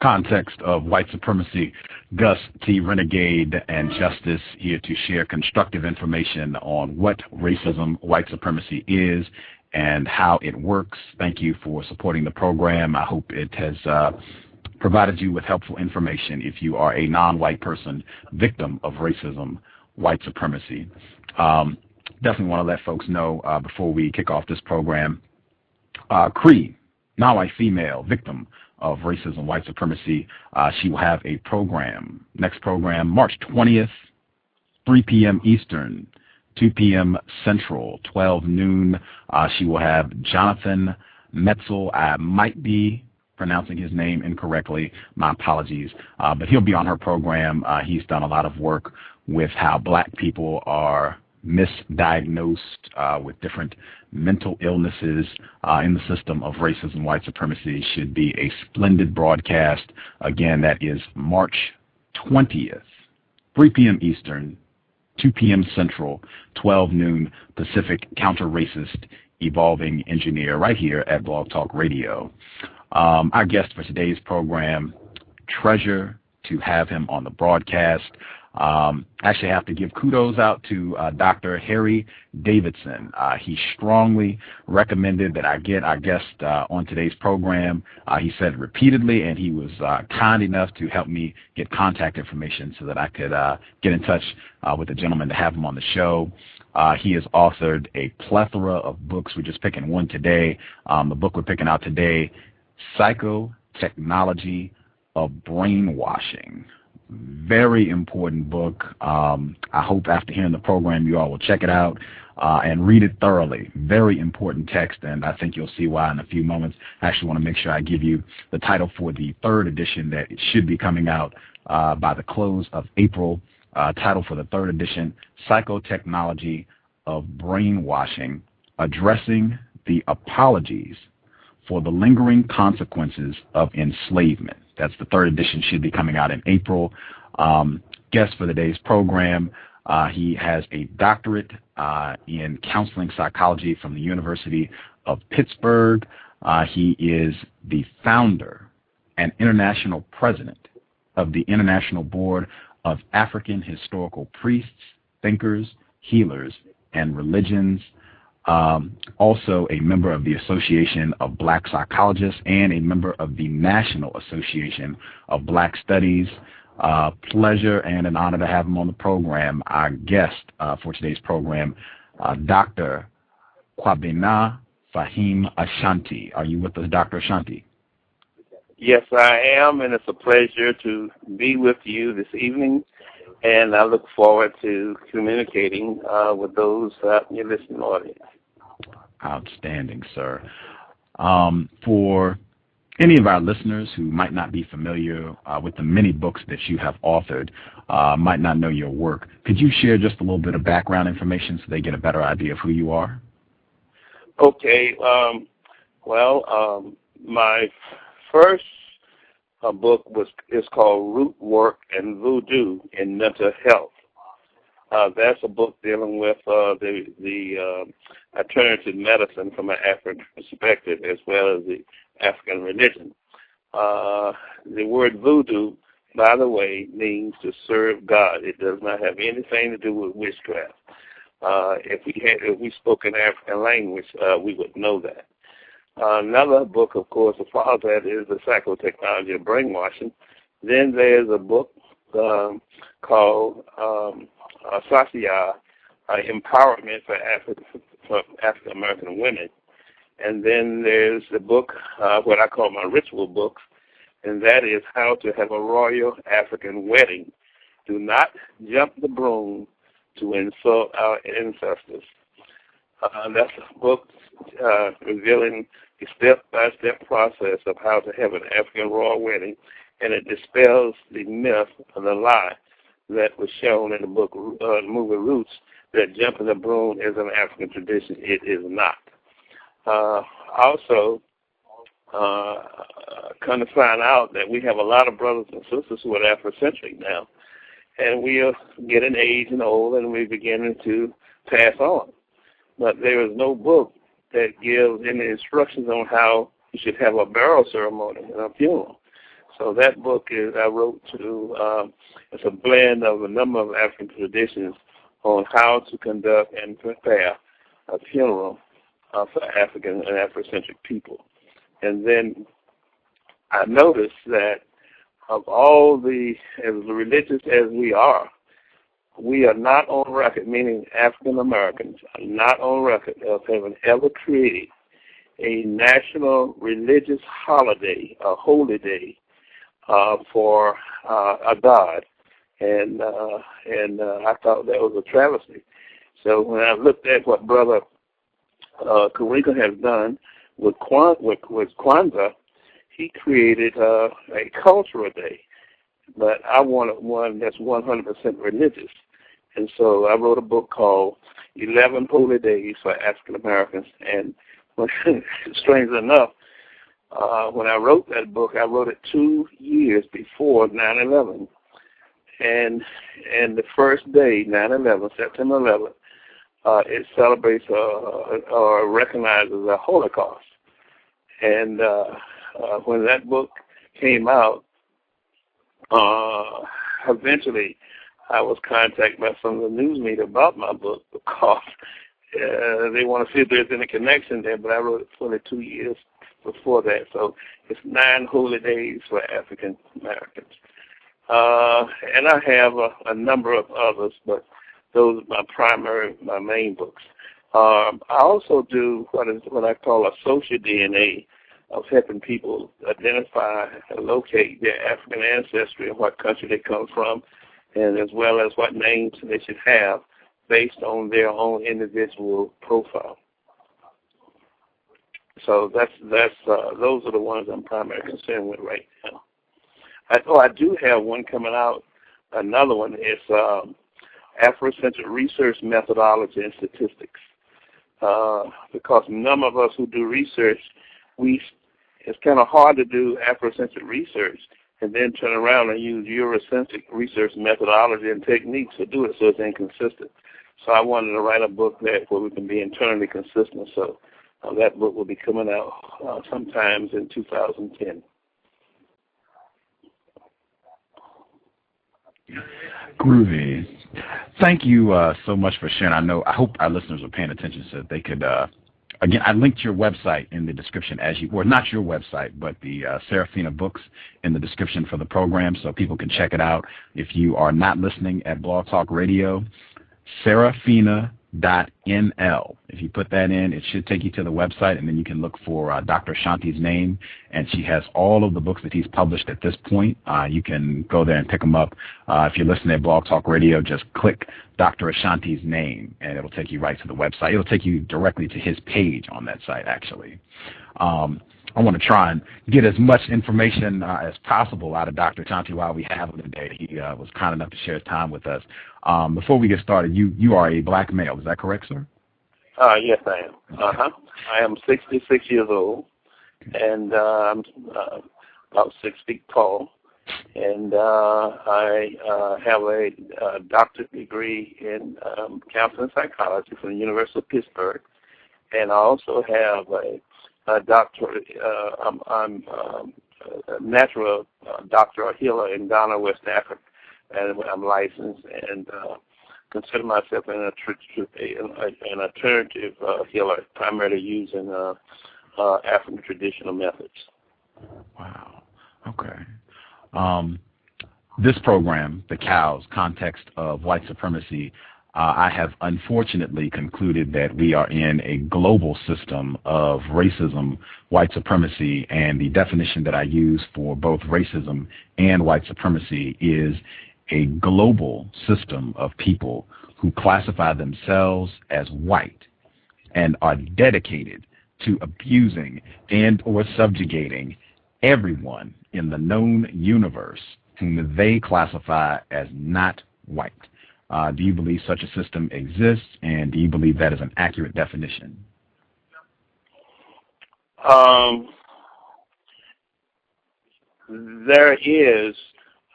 context of white supremacy, Gus T Renegade and Justice here to share constructive information on what racism, white supremacy is, and how it works. Thank you for supporting the program. I hope it has provided you with helpful information if you are a non-white person victim of racism, white supremacy. Definitely want to let folks know before we kick off this program, Cree, non-white female victim of racism, white supremacy, she will have a program, next program, March 20th, 3 p.m. Eastern, 2 p.m. Central, 12 noon. She will have Jonathan Metzel. I might be pronouncing his name incorrectly. My apologies. But he'll be on her program. He's done a lot of work with how black people are misdiagnosed with different mental illnesses in the system of racism, white supremacy. Should be a splendid broadcast. Again, that is March 20th, 3 p.m. Eastern, 2 p.m. Central, 12 noon Pacific, counter-racist, evolving engineer right here at Blog Talk Radio. Our guest for today's program, treasure to have him on the broadcast. Actually have to give kudos out to Dr. Harry Davidson. He strongly recommended that I get our guest on today's program. He said it repeatedly, and he was kind enough to help me get contact information so that I could get in touch with the gentleman to have him on the show. He has authored a plethora of books. We're just picking one today. The book we're picking out today, Psychotechnology of Brainwashing. Very important book. I hope after hearing the program you all will check it out and read it thoroughly. Very important text, and I think you'll see why in a few moments. I actually want to make sure I give you the title for the third edition that it should be coming out by the close of April. Title for the third edition, Psychotechnology of Brainwashing, Addressing the Apologies for the Lingering Consequences of Enslavement. That's the third edition, should be coming out in April. Guest for today's program, he has a doctorate in counseling psychology from the University of Pittsburgh. He is the founder and international president of the International Board of African Historical Priests, Thinkers, Healers, and Religions. Also a member of the Association of Black Psychologists and a member of the National Association of Black Studies. Pleasure and an honor to have him on the program. Our guest for today's program, Dr. Kwabena Faheem Ashanti. Are you with us, Dr. Ashanti? Yes, I am, and it's a pleasure to be with you this evening, and I look forward to communicating with those in your listening audience. Outstanding, sir. For any of our listeners who might not be familiar with the many books that you have authored, might not know your work, could you share just a little bit of background information so they get a better idea of who you are? Okay. My first book is called Root Work and Voodoo in Mental Health. That's a book dealing with the alternative medicine from an African perspective, as well as the African religion. The word voodoo, by the way, means to serve God. It does not have anything to do with witchcraft. If we spoke an African language, we would know that. Another book, of course, that follows that is the Psychotechnology of Brainwashing. Then there's a book called Sasia, Empowerment for African American Women. And then there's the book, what I call my ritual books, and that is How to Have a Royal African Wedding. Do not jump the broom to insult our ancestors. That's a book revealing a step-by-step process of how to have an African royal wedding, and it dispels the myth or the lie that was shown in the book, movie Roots, that jumping the broom is an African tradition. It is not. Also, come to find out that we have a lot of brothers and sisters who are Africentric now, and we are getting age and old, and we're beginning to pass on. But there is no book that gives any instructions on how you should have a burial ceremony and a funeral. So that book I wrote to, it's a blend of a number of African traditions on how to conduct and prepare a funeral for African and Africentric people. And then I noticed that of all as religious as we are not on record, meaning African Americans are not on record of having ever created a national religious holiday, a holy day, for a god. And I thought that was a travesty. So when I looked at what Brother Kwabena has done with Kwanzaa, he created a cultural day. But I wanted one that's 100% religious. And so I wrote a book called 11 Holy Days for African Americans. And strangely enough, when I wrote that book, I wrote it 2 years before 9/11. And the first day, 9/11, September 11th, it celebrates or recognizes the Holocaust. And when that book came out, eventually I was contacted by some of the news media about my book because they want to see if there's any connection there, but I wrote it fully 2 years before that. So it's 9 holy days for African Americans. And I have a number of others, but those are my main books. I also do what I call a social DNA of helping people identify and locate their African ancestry and what country they come from, and as well as what names they should have based on their own individual profile. So that's those are the ones I'm primarily concerned with right now. I do have one coming out. Another one is Africentric research methodology and statistics. Because none of us who do research, it's kind of hard to do Afrocentric research and then turn around and use Eurocentric research methodology and techniques to do it, so it's inconsistent. So I wanted to write a book where we can be internally consistent. So that book will be coming out sometimes in 2010. Groovy. Thank you so much for sharing. I hope our listeners are paying attention so that they could, again, I linked your website in the description not your website, but the Serafina books in the description for the program so people can check it out. If you are not listening at Blog Talk Radio, Serafina.nl. If you put that in, it should take you to the website, and then you can look for Dr. Ashanti's name, and she has all of the books that he's published at this point. You can go there and pick them up. If you're listening at Blog Talk Radio, just click Dr. Ashanti's name, and it'll take you right to the website. It'll take you directly to his page on that site, actually. I want to try and get as much information as possible out of Dr. Ashanti while we have him today. He was kind enough to share his time with us. Before we get started, you are a black male. Is that correct, sir? Yes, I am. I am 66 years old, and I'm about 6 feet tall. And I have a doctorate degree in counseling psychology from the University of Pittsburgh, and I also have a doctorate. I'm a natural doctor or healer in Ghana, West Africa, and I'm licensed and consider myself an alternative healer, primarily using African traditional methods. Wow. Okay. This program, The Cows, Context of White Supremacy, I have unfortunately concluded that we are in a global system of racism, white supremacy, and the definition that I use for both racism and white supremacy is a global system of people who classify themselves as white and are dedicated to abusing and or subjugating everyone in the known universe whom they classify as not white. Do you believe such a system exists, and do you believe that is an accurate definition? There is,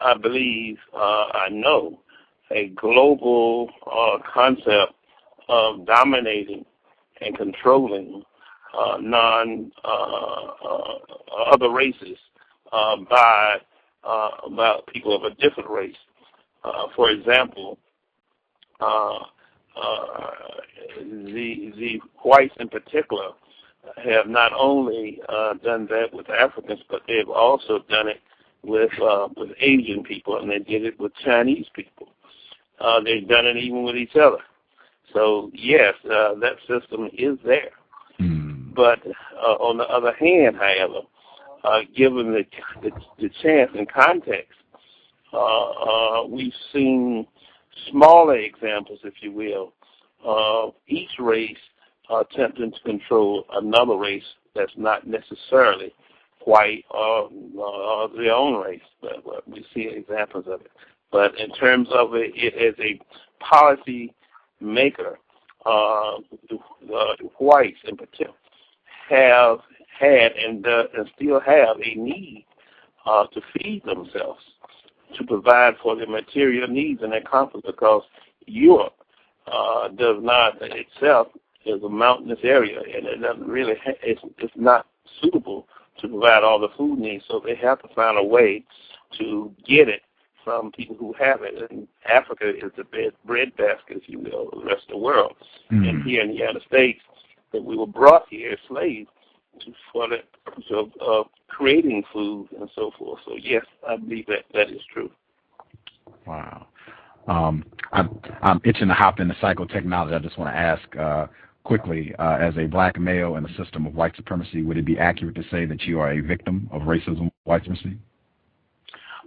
I believe, I know, a global concept of dominating and controlling other races by about people of a different race. For example, the whites in particular have not only done that with Africans, but they've also done it with Asian people, and they did it with Chinese people. They've done it even with each other. So yes, that system is there. But on the other hand, however, given the chance and context, we've seen smaller examples, if you will, of each race attempting to control another race that's not necessarily white or their own race. But we see examples of it. But in terms of it as a policy maker, the whites in particular have had and still have a need to feed themselves, to provide for their material needs and their comfort, because Europe does not itself is a mountainous area, and it doesn't really it's not suitable to provide all the food needs. So they have to find a way to get it from people who have it. And Africa is the breadbasket, if you will, of the rest of the world. And here in the United States, that we were brought here as slaves for the purpose of creating food and so forth. So yes, I believe that is true. Wow. I'm itching to hop into psychotechnology. I just want to ask quickly, as a black male in the system of white supremacy, would it be accurate to say that you are a victim of racism, white supremacy?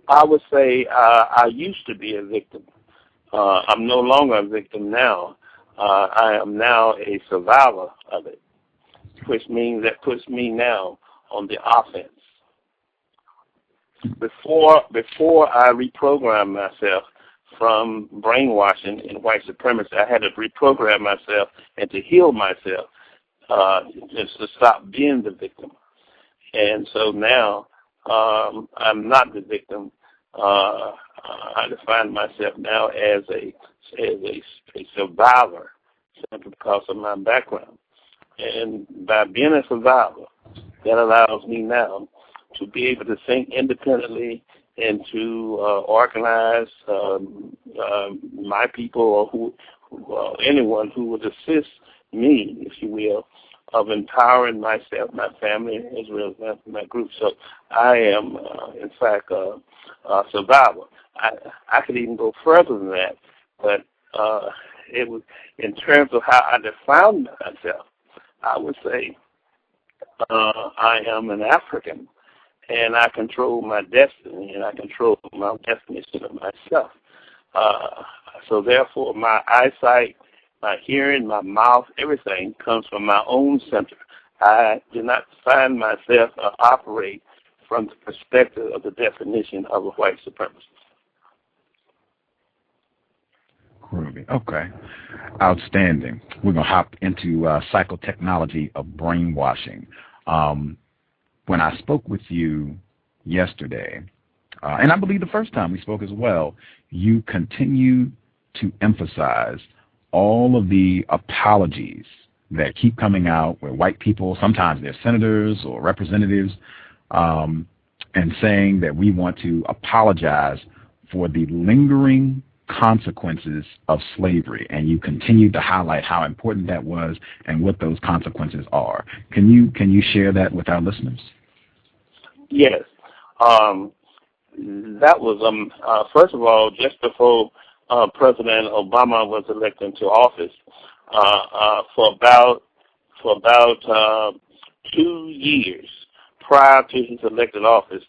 I would say I used to be a victim. I'm no longer a victim now. I am now a survivor of it, which means that puts me now on the offense. Before I reprogrammed myself from brainwashing and white supremacy, I had to reprogram myself and to heal myself, just to stop being the victim. And so now I'm not the victim. I define myself now as a survivor simply because of my background. And by being a survivor, that allows me now to be able to think independently and to organize my people or anyone who would assist me, if you will, of empowering myself, my family, as well as my group. So I am, in fact, a survivor. I could even go further than that, but it was in terms of how I define myself. I would say I am an African, and I control my destiny, and I control my definition of myself. So therefore, my eyesight, my hearing, my mouth, everything comes from my own center. I do not find myself or operate from the perspective of the definition of a white supremacist. Groovy. Okay. Outstanding. We're going to hop into psychotechnology of brainwashing. When I spoke with you yesterday, and I believe the first time we spoke as well, you continue to emphasize all of the apologies that keep coming out where white people, sometimes they're senators or representatives, and saying that we want to apologize for the lingering consequences of slavery, and you continue to highlight how important that was and what those consequences are. Can you share that with our listeners? Yes. That was first of all, just before President Obama was elected into office, for about 2 years prior to his elected office,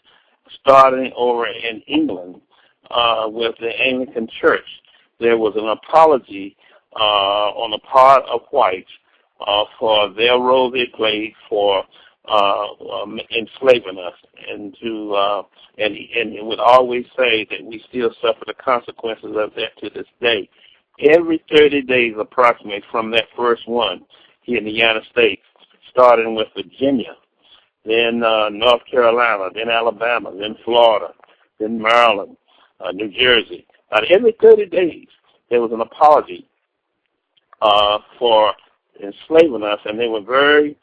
starting over in England with the Anglican Church, there was an apology on the part of whites for their role they played for enslaving us, and he would always say that we still suffer the consequences of that to this day. Every 30 days approximately from that first one here in the United States, starting with Virginia, then North Carolina, then Alabama, then Florida, then Maryland, New Jersey. Every 30 days there was an apology for enslaving us, and they were very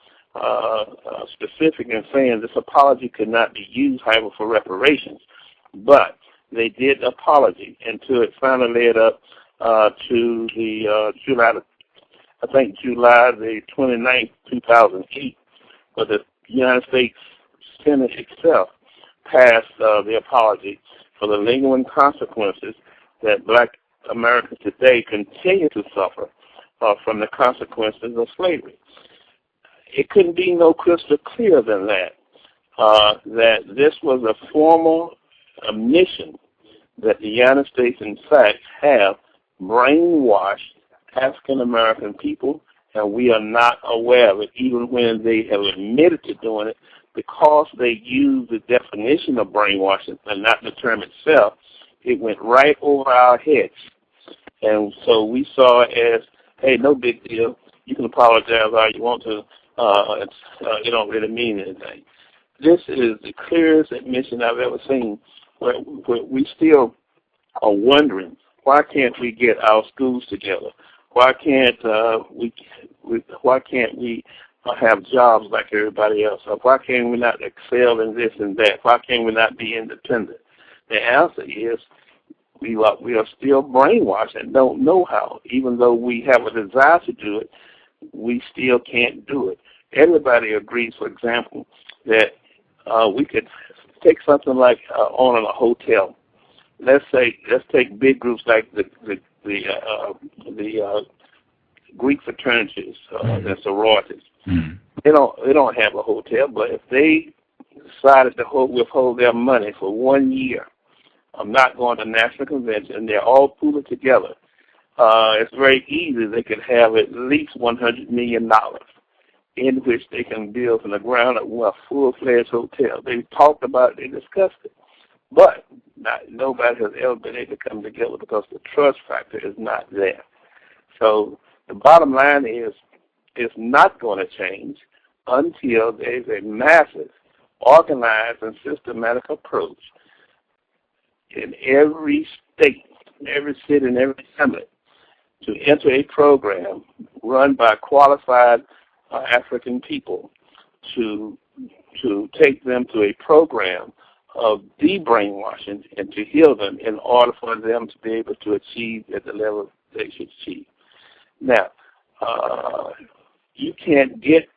specific in saying this apology could not be used, however, for reparations. But they did apology until it finally led up to the July the 29th, 2008, where the United States Senate itself passed the apology for the lingering consequences that Black Americans today continue to suffer from the consequences of slavery. It couldn't be no crystal clearer than that, that this was a formal admission that the United States, in fact, have brainwashed African American people, and we are not aware of it, even when they have admitted to doing it, because they use the definition of brainwashing and not the term itself. It went right over our heads. And so we saw it as, hey, no big deal. You can apologize all you want to. It don't really mean anything. This is the clearest admission I've ever seen, where we still are wondering, why can't we get our schools together? Why can't we have jobs like everybody else? Or why can't we not excel in this and that? Why can't we not be independent? The answer is we are still brainwashed and don't know how. Even though we have a desire to do it, we still can't do it. Everybody agrees, for example, that we could take something like owning a hotel. Let's take big groups like the Greek fraternities, the sororities. Mm-hmm. They don't have a hotel, but if they decided to withhold their money for 1 year, I'm not going to national convention, they're all pooled together. It's very easy. They could have at least $100 million in which they can build from the ground up a full-fledged hotel. They talked about it, they discussed it. But nobody has ever been able to come together because the trust factor is not there. So the bottom line is it's not going to change until there's a massive, organized, and systematic approach in every state, in every city, and every hamlet to enter a program run by qualified African people to take them to a program of de-brainwashing and to heal them in order for them to be able to achieve at the level they should achieve. Now, you can't get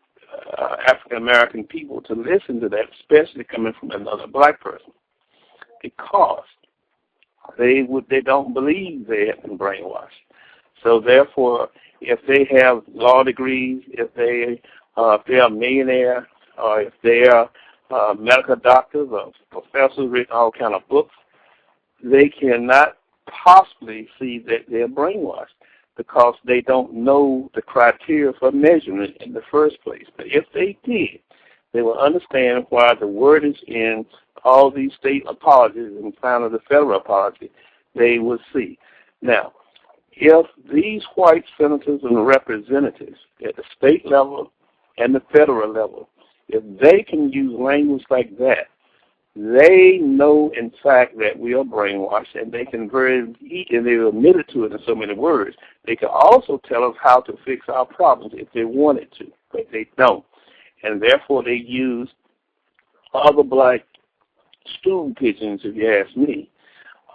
African American people to listen to that, especially coming from another black person, because they don't believe they have been brainwashed. So therefore, if they have law degrees, if they are a millionaire, or if they are medical doctors or professors written all kind of books, they cannot possibly see that they're brainwashed because they don't know the criteria for measurement in the first place. But if they did, they will understand why the word is in all these state apologies and finally the federal apology, they will see. Now, if these white senators and representatives at the state level and the federal level, if they can use language like that, they know, in fact, that we are brainwashed, and they can and they admitted to it in so many words. They can also tell us how to fix our problems if they wanted to, but they don't. And therefore, they use other black stool pigeons, if you ask me,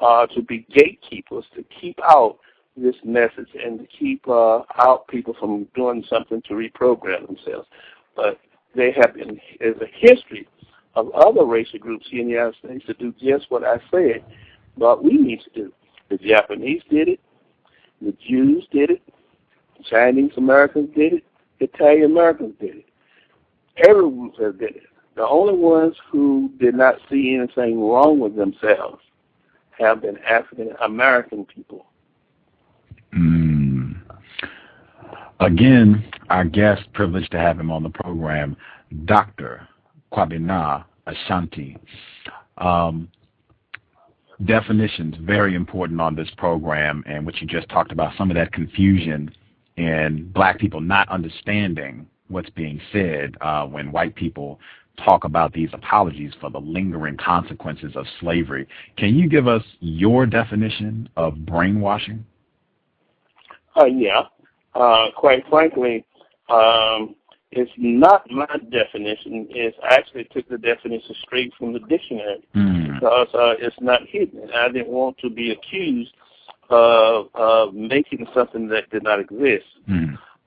to be gatekeepers, to keep out this message and to keep out people from doing something to reprogram themselves. But there's a history of other racial groups here in the United States to do just what I said, but we need to do. The Japanese did it, the Jews did it, Chinese Americans did it, Italian Americans did it. Every group has did it. The only ones who did not see anything wrong with themselves have been African American people. Again, our guest, privileged to have him on the program, Dr. Kwabena Ashanti. Definitions, very important on this program, and what you just talked about, some of that confusion and black people not understanding what's being said when white people talk about these apologies for the lingering consequences of slavery. Can you give us your definition of brainwashing? Yeah. Quite frankly, It's not my definition. It's actually took the definition straight from the dictionary because it's not hidden. I didn't want to be accused of making something that did not exist.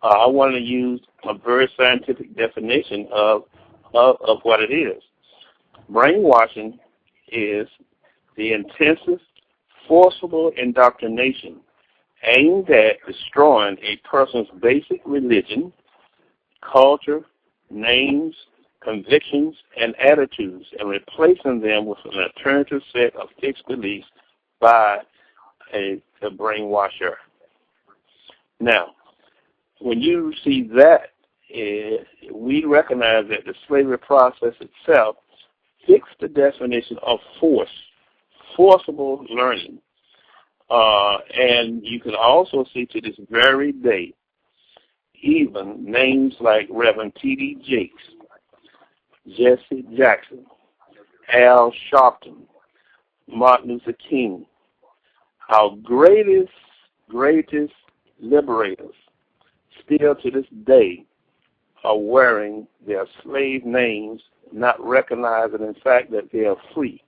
I wanted to use a very scientific definition of what it is. Brainwashing is the intensive, forcible indoctrination aimed at destroying a person's basic religion, culture, names, convictions, and attitudes, and replacing them with an alternative set of fixed beliefs by a brainwasher. Now, when you see that, we recognize that the slavery process itself fixed the definition of forcible learning. And you can also see to this very day, even names like Reverend T.D. Jakes, Jesse Jackson, Al Sharpton, Martin Luther King, our greatest liberators, still to this day are wearing their slave names, not recognizing in fact that they are free.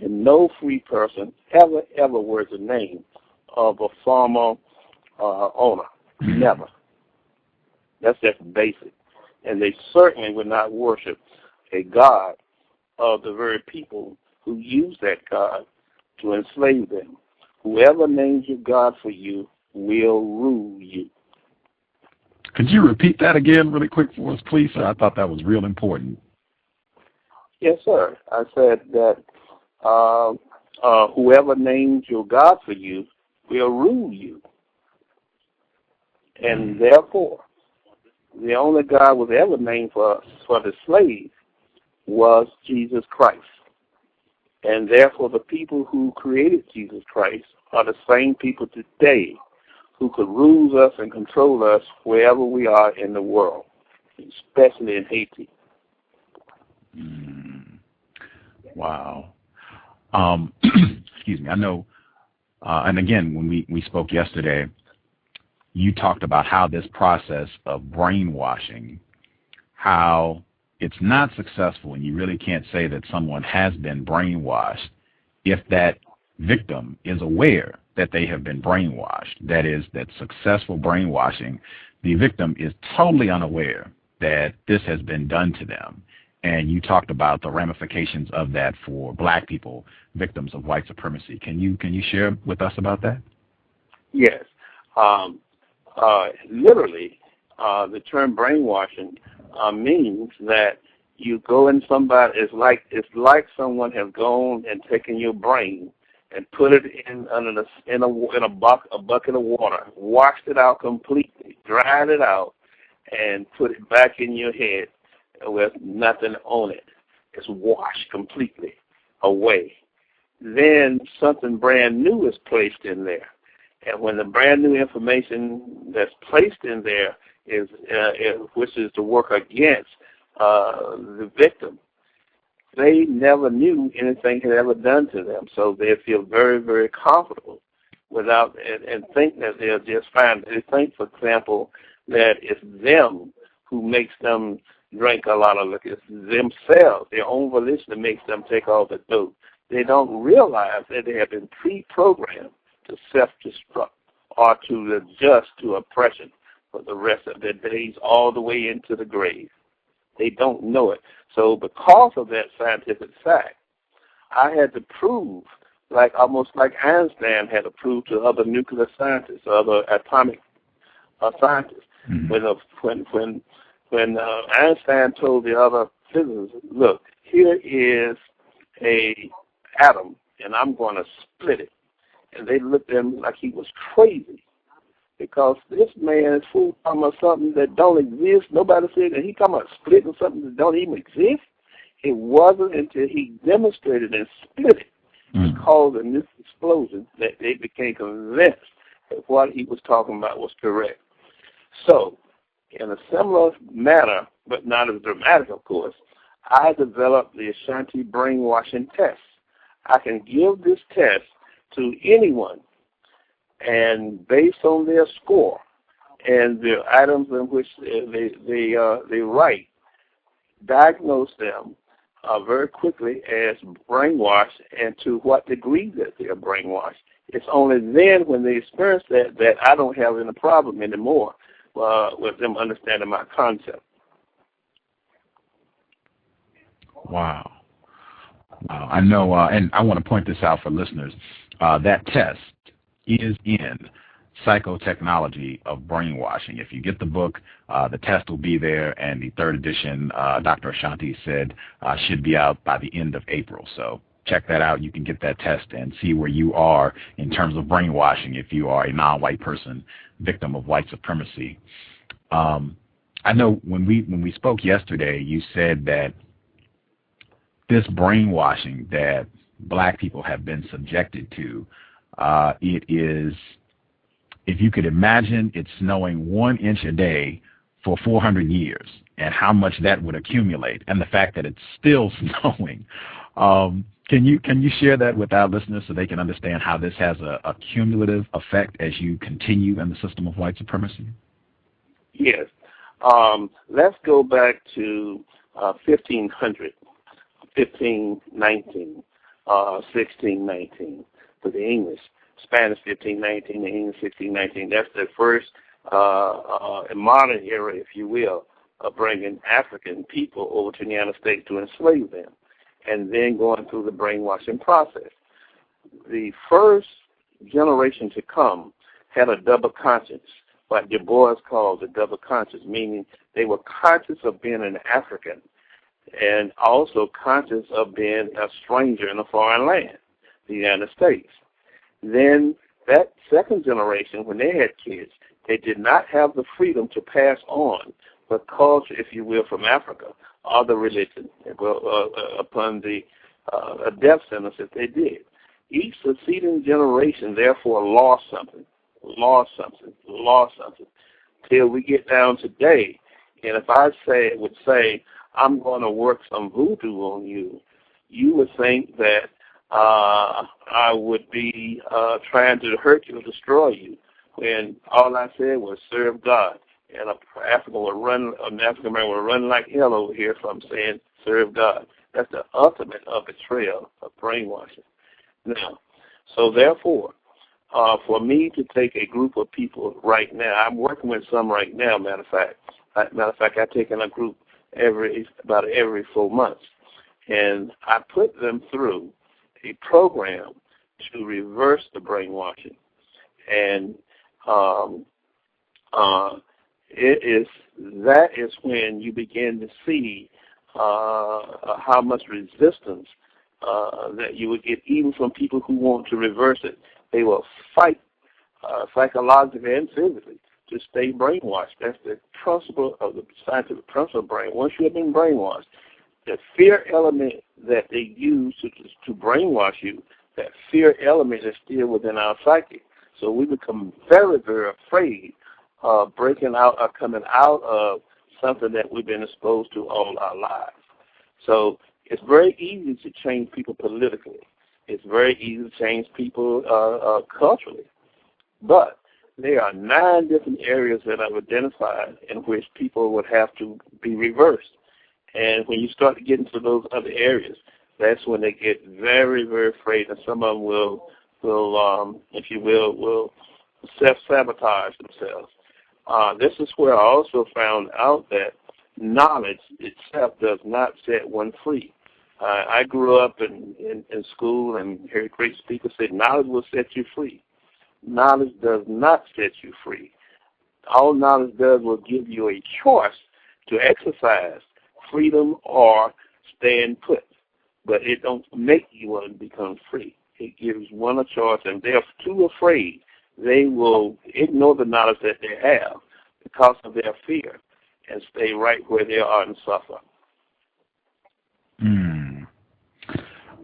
And no free person ever wears the name of a former owner. Never. That's just basic. And they certainly would not worship a God of the very people who use that God to enslave them. Whoever names your God for you will rule you. Could you repeat that again really quick for us, please, sir? I thought that was real important. Yes, sir. I said that whoever names your God for you will rule you. And therefore, the only God was ever named for the slave was Jesus Christ. And therefore, the people who created Jesus Christ are the same people today who could rule us and control us wherever we are in the world, especially in Haiti. Wow. Excuse me. I know, and again, when we spoke yesterday, you talked about how this process of brainwashing, how it's not successful, and you really can't say that someone has been brainwashed if that victim is aware that they have been brainwashed. That is, that successful brainwashing, the victim is totally unaware that this has been done to them. And you talked about the ramifications of that for black people, victims of white supremacy. Can you share with us about that? Yes. Literally, the term brainwashing means that you go in somebody. It's like someone has gone and taken your brain and put it in a bucket of water, washed it out completely, dried it out, and put it back in your head with nothing on it. It's washed completely away. Then something brand new is placed in there. And when the brand new information that's placed in there is which is to work against the victim, they never knew anything had ever done to them. So they feel very, very comfortable without and think that they're just fine. They think, for example, that it's them who makes them drink a lot of liquor. It's themselves, their own volition that makes them take all the dope. They don't realize that they have been pre-programmed to self-destruct or to adjust to oppression for the rest of their days all the way into the grave. They don't know it. So because of that scientific fact, I had to prove, almost like Einstein had to prove to other nuclear scientists, other atomic scientists. Mm-hmm. When Einstein told the other physicists, look, here is a atom, and I'm going to split it. And they looked at him like he was crazy because this man is talking about something that don't exist. Nobody said that he talking about splitting something that don't even exist. It wasn't until he demonstrated and split it and caused a nuclear explosion that they became convinced that what he was talking about was correct. So, in a similar manner, but not as dramatic, of course, I developed the Ashanti brainwashing test. I can give this test to anyone, and based on their score and the items in which they write diagnose them very quickly as brainwashed and to what degree that they are brainwashed. It's only then when they experience that I don't have any problem anymore with them understanding my concept. Wow. I know, and I want to point this out for listeners. That test is in Psychotechnology of Brainwashing. If you get the book, the test will be there, and the third edition, Dr. Ashanti said, should be out by the end of April. So check that out. You can get that test and see where you are in terms of brainwashing if you are a non-white person, victim of white supremacy. I know when we spoke yesterday, you said that this brainwashing that black people have been subjected to, it is, if you could imagine it snowing 1 inch a day for 400 years and how much that would accumulate, and the fact that it's still snowing. Can you share that with our listeners so they can understand how this has a cumulative effect as you continue in the system of white supremacy? Yes. Let's go back to 1500. 1519, 1619 for the English. Spanish 1519, the English 1619. That's the first modern era, if you will, of bringing African people over to the United States to enslave them, and then going through the brainwashing process. The first generation to come had a double conscience, what Du Bois called the double conscience, meaning they were conscious of being an African and also conscious of being a stranger in a foreign land, the United States. Then that second generation, when they had kids, they did not have the freedom to pass on the culture, if you will, from Africa, or the religion, upon the death sentence if they did. Each succeeding generation, therefore, lost something, till we get down today. And if I would say, I'm going to work some voodoo on you, you would think that I would be trying to hurt you or destroy you, when all I said was serve God. And an African man would run like hell over here from saying serve God. That's the ultimate of betrayal, of brainwashing. Now, so therefore, for me to take a group of people right now, I'm working with some right now, matter of fact, I take in a group about every 4 months, and I put them through a program to reverse the brainwashing, and that is when you begin to see how much resistance that you would get even from people who want to reverse it. They will fight psychologically and physically to stay brainwashed. That's the principle of the scientific principle of brain. Once you have been brainwashed, the fear element that they use to brainwash you, that fear element is still within our psyche. So we become very, very afraid of breaking out or coming out of something that we've been exposed to all our lives. So it's very easy to change people politically. It's very easy to change people culturally. But there are 9 different areas that I've identified in which people would have to be reversed. And when you start to get into those other areas, that's when they get very, very afraid, and some of them will if you will self-sabotage themselves. This is where I also found out that knowledge itself does not set one free. I grew up in school and heard great speakers say knowledge will set you free. Knowledge does not set you free. All knowledge does will give you a choice to exercise freedom or stand put, but it don't make you want to become free. It gives one a choice, and they're too afraid. They will ignore the knowledge that they have because of their fear and stay right where they are and suffer.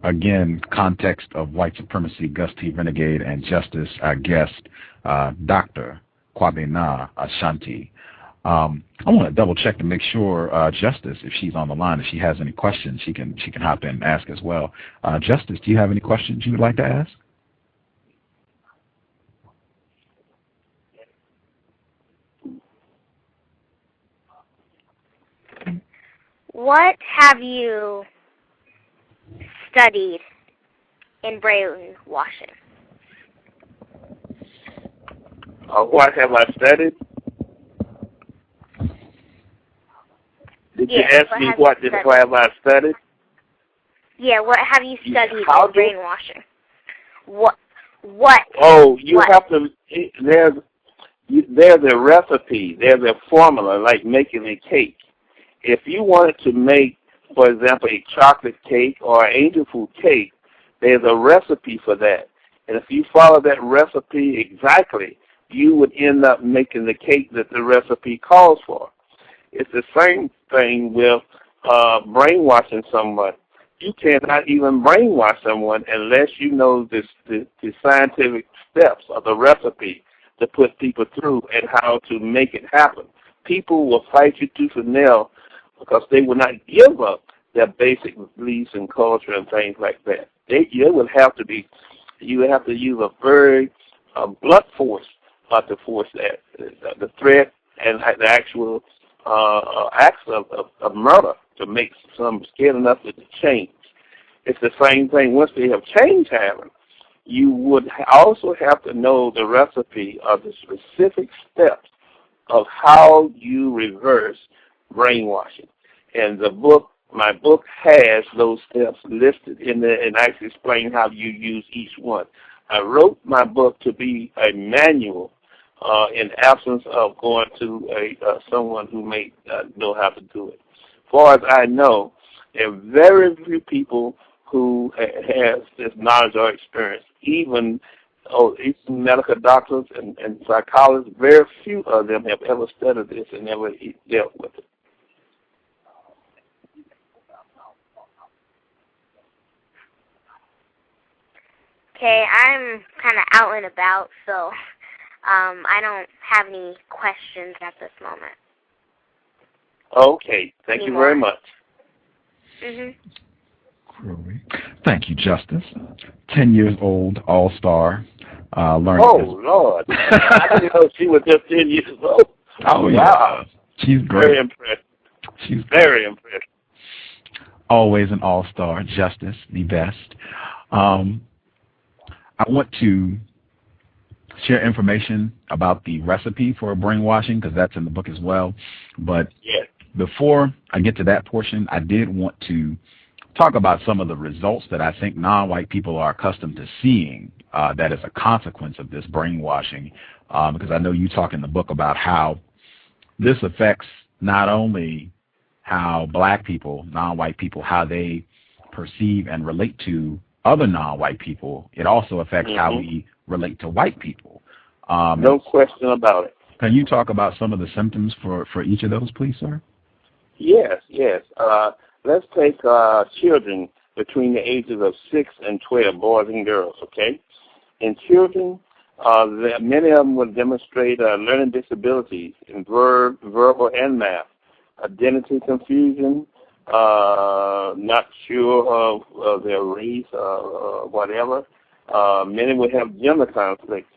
Again, context of white supremacy, Gus T Renegade and Justice, our guest, Dr. Kwabena Ashanti. I want to double check to make sure Justice, if she's on the line, if she has any questions, she can hop in and ask as well. Justice, do you have any questions you would like to ask? What have you studied in brainwashing? What have I studied? Did you ask me what have I studied? Yeah, what have you studied in brainwashing? What? Oh, you have to. There's a recipe. There's a formula, like making a cake. If you wanted to make, for example, a chocolate cake or an angel food cake, there's a recipe for that. And if you follow that recipe exactly, you would end up making the cake that the recipe calls for. It's the same thing with brainwashing someone. You cannot even brainwash someone unless you know the scientific steps of the recipe to put people through and how to make it happen. People will fight you tooth and nail because they will not give up their basic beliefs and culture and things like that. You would have to use a very blunt force to force that, the threat and the actual acts of murder to make some scared enough to change. It's the same thing. Once they have change happen, you would also have to know the recipe of the specific steps of how you reverse brainwashing. And my book has those steps listed in there and actually explain how you use each one. I wrote my book to be a manual in absence of going to someone who may know how to do it. As far as I know, there are very few people who have this knowledge or experience. Even medical doctors and psychologists, very few of them have ever studied this and ever dealt with it. Okay, I'm kind of out and about, so I don't have any questions at this moment. Okay, thank you very much. Thank you, Justice. 10 years old, all-star. Learning. Oh, Lord. I didn't know she was just 10 years old. Oh, yeah. Wow. She's great. Very impressed. She's very impressed. Always an all-star. Justice, the best. I want to share information about the recipe for brainwashing because that's in the book as well. But before I get to that portion, I did want to talk about some of the results that I think non-white people are accustomed to seeing that is a consequence of this brainwashing, because I know you talk in the book about how this affects not only how black people, non-white people, how they perceive and relate to other non-white people, it also affects how we relate to white people. No question about it. Can you talk about some of the symptoms for each of those, please, sir? Yes. Let's take children between the ages of 6 and 12, boys and girls, okay? In children, many of them will demonstrate learning disabilities in verbal and math, identity confusion, not sure of their race or whatever. Many will have gender conflicts,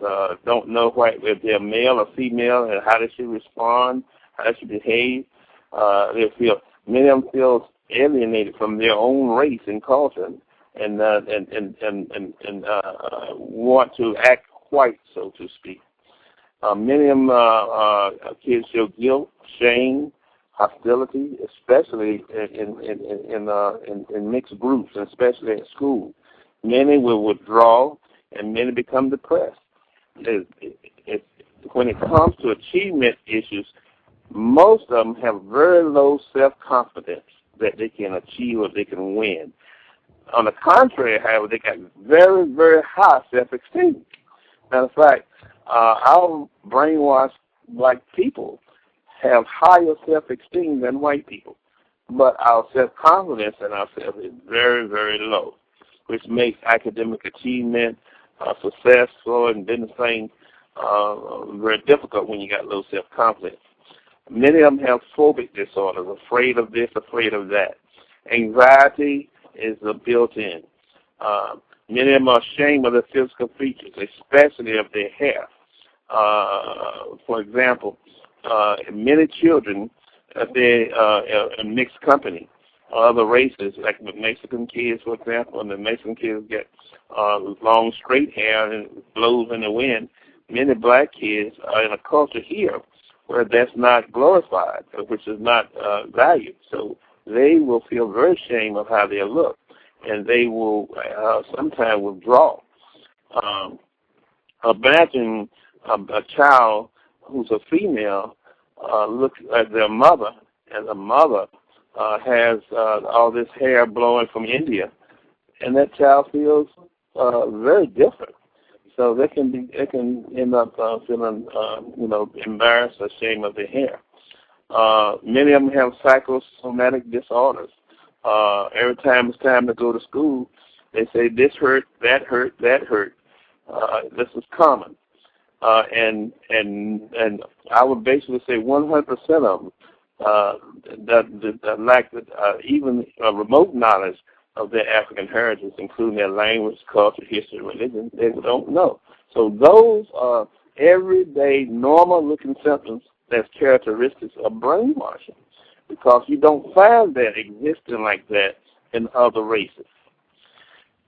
don't know if they're male or female and how they should respond, how they should behave. Many of them feel alienated from their own race and culture and want to act white, so to speak. Many of them kids show guilt, shame, hostility, especially in mixed groups, and especially at school. Many will withdraw, and many become depressed. When it comes to achievement issues, most of them have very low self-confidence that they can achieve or they can win. On the contrary, however, they got very, very high self-esteem. Matter of fact, our brainwashed black people have higher self-esteem than white people, but our self-confidence in ourselves is very, very low, which makes academic achievement, successful, and business things very difficult when you got low self-confidence. Many of them have phobic disorders, afraid of this, afraid of that. Anxiety is built-in. Many of them are ashamed of their physical features, especially of their hair. For example, many children they're in mixed company. Other races, like the Mexican kids, for example, and the Mexican kids get long straight hair and it blows in the wind. Many black kids are in a culture here where that's not glorified, which is not valued. So they will feel very ashamed of how they look, and they will sometimes withdraw. Imagine a child who's a female looks at their mother, and the mother has all this hair blowing from India, and that child feels very different. So they can end up feeling embarrassed or ashamed of their hair. Many of them have psychosomatic disorders. Every time it's time to go to school, they say this hurt, that hurt, that hurt. This is common, and I would basically say 100% of them that lack even remote knowledge of their African heritage, including their language, culture, history, religion. They don't know. So those are everyday, normal-looking symptoms that's characteristics of brainwashing, because you don't find that existing like that in other races.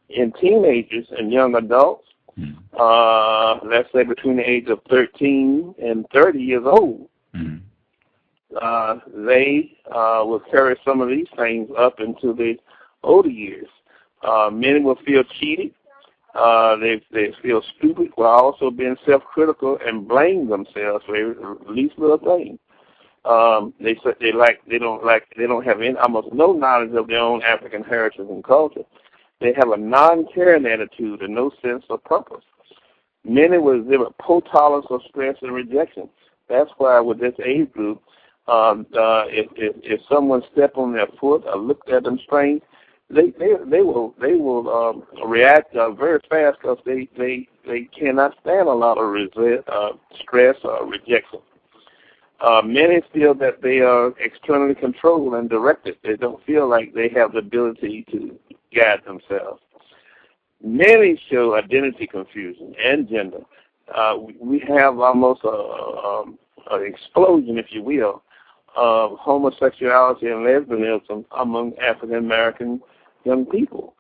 In teenagers and young adults, let's say between the age of 13 and 30 years old, they will carry some of these things up into the older years. Many will feel cheated. They feel stupid while also being self-critical and blame themselves for every least little thing. They don't have almost no knowledge of their own African heritage and culture. They have a non-caring attitude and no sense of purpose. Many will exhibit poor tolerance of stress and rejection. That's why with this age group, if someone step on their foot or look at them strange, they will react very fast, because they cannot stand a lot of stress or rejection. Many feel that they are externally controlled and directed. They don't feel like they have the ability to guide themselves. Many show identity confusion and gender. We have almost an explosion, if you will, of homosexuality and lesbianism among African American young people,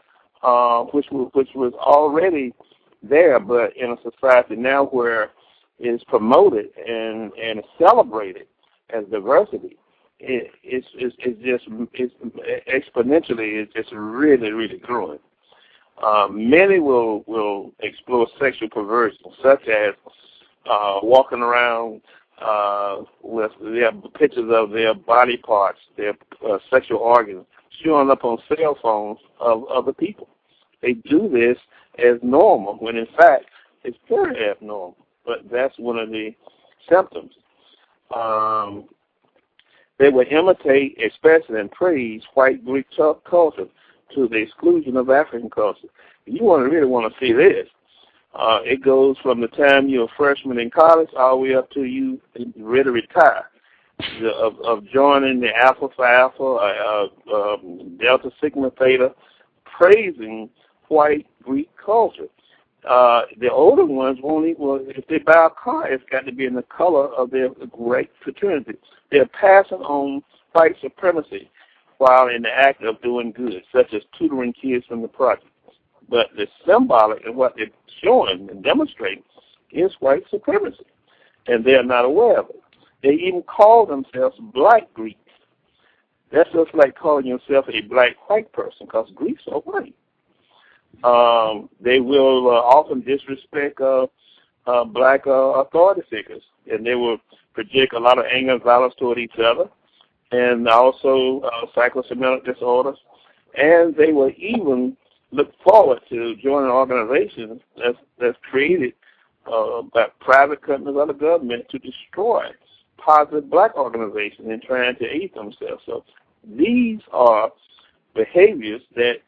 which was already there, but in a society now where it's promoted and celebrated as diversity, it's exponentially. It's just really, really growing. Many will explore sexual perversion, such as walking around with their pictures of their body parts, their sexual organs, showing up on cell phones of other people. They do this as normal, when in fact it's very abnormal. But that's one of the symptoms. They will imitate, especially, and praise white Greek culture to the exclusion of African culture. You really want to see this. It goes from the time you're a freshman in college all the way up to you ready to retire, of joining the Alpha Phi Alpha, Delta Sigma Theta, praising white Greek culture. The older ones won't even, if they buy a car, it's got to be in the color of their great fraternity. They're passing on white supremacy while in the act of doing good, such as tutoring kids from the project. But the symbolic and what they're showing and demonstrating is white supremacy, and they are not aware of it. They even call themselves black Greeks. That's just like calling yourself a black white person, because Greeks are white. They will often disrespect black authority figures, and they will project a lot of anger and violence toward each other, and also psychosomatic disorders. And they will even look forward to joining organizations that's created by private companies or the government to destroy positive black organizations and trying to aid themselves. So these are behaviors that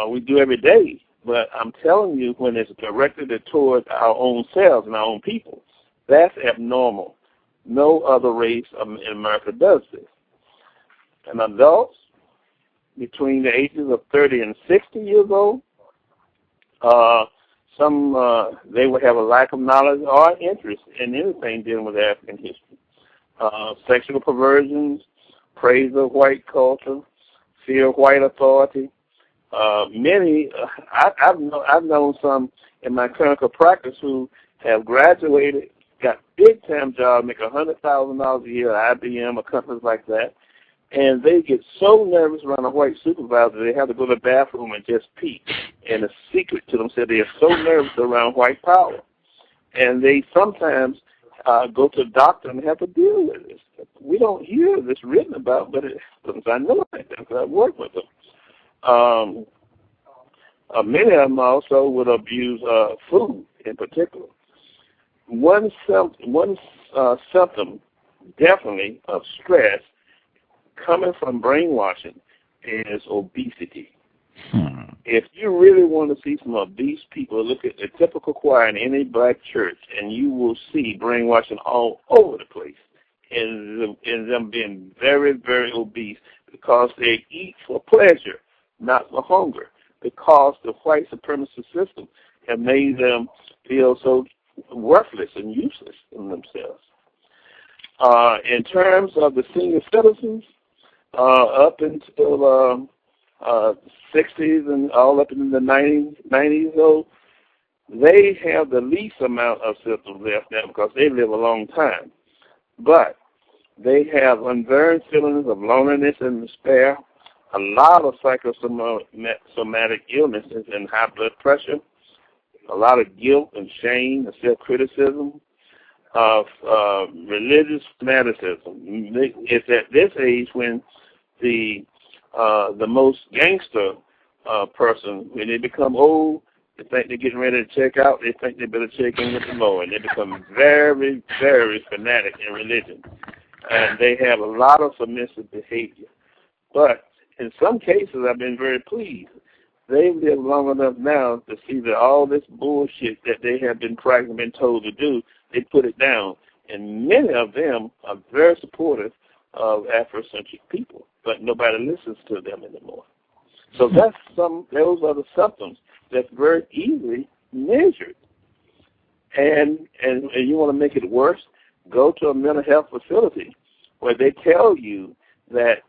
we do every day, but I'm telling you, when it's directed towards our own selves and our own people, that's abnormal. No other race in America does this. And adults between the ages of 30 and 60 years old, they will have a lack of knowledge or interest in anything dealing with African history. sexual perversions, praise of white culture, fear of white authority. I've known some in my clinical practice who have graduated, got big-time jobs, make $100,000 a year at IBM or companies like that, and they get so nervous around a white supervisor they have to go to the bathroom and just pee. And a secret to them said they are so nervous around white power. And they sometimes go to the doctor and have to deal with this. We don't hear this written about, but I know it because I work with them. Many of them also would abuse food in particular. One symptom, definitely, of stress coming from brainwashing is obesity. If you really want to see some obese people, look at the typical choir in any black church, and you will see brainwashing all over the place, and them being very, very obese because they eat for pleasure, not for hunger, because the white supremacy system have made them feel so worthless and useless in themselves. In terms of the senior citizens, up until 60s and all up in the 90s, though, they have the least amount of symptoms left now because they live a long time. But they have unbearable feelings of loneliness and despair, a lot of psychosomatic illnesses and high blood pressure, a lot of guilt and shame and self-criticism, of religious fanaticism. It's at this age when the most gangster person, when they become old, they think they're getting ready to check out, they think they better check in with the Lord, and they become very, very fanatic in religion. And they have a lot of submissive behavior. But in some cases, I've been very pleased. They've lived long enough now to see that all this bullshit that they have been practicing, been told to do, they put it down. And many of them are very supportive of Africentric people, but nobody listens to them anymore. So those are the symptoms that's very easily measured. And you want to make it worse, go to a mental health facility where they tell you that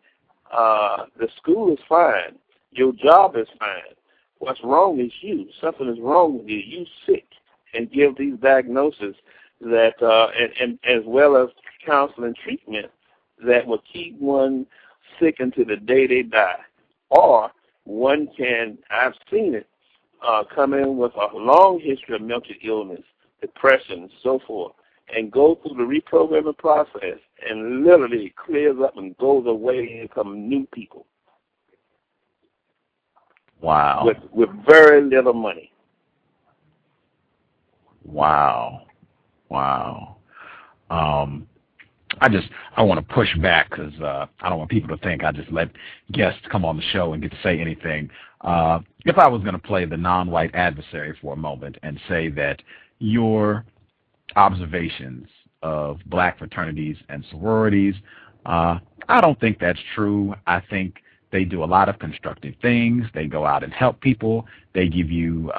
the school is fine, your job is fine. What's wrong is you. Something is wrong with you. You're sick, and give these diagnoses that, and as well as counseling treatment that will keep one sick until the day they die. Or one can, I've seen it, come in with a long history of mental illness, depression, and so forth, and go through the reprogramming process, and literally it clears up and goes away and become new people. Wow. With very little money. Wow. I want to push back because I don't want people to think I just let guests come on the show and get to say anything. If I was going to play the non-white adversary for a moment and say that your observations of black fraternities and sororities, I don't think that's true. I think they do a lot of constructive things. They go out and help people. They give you,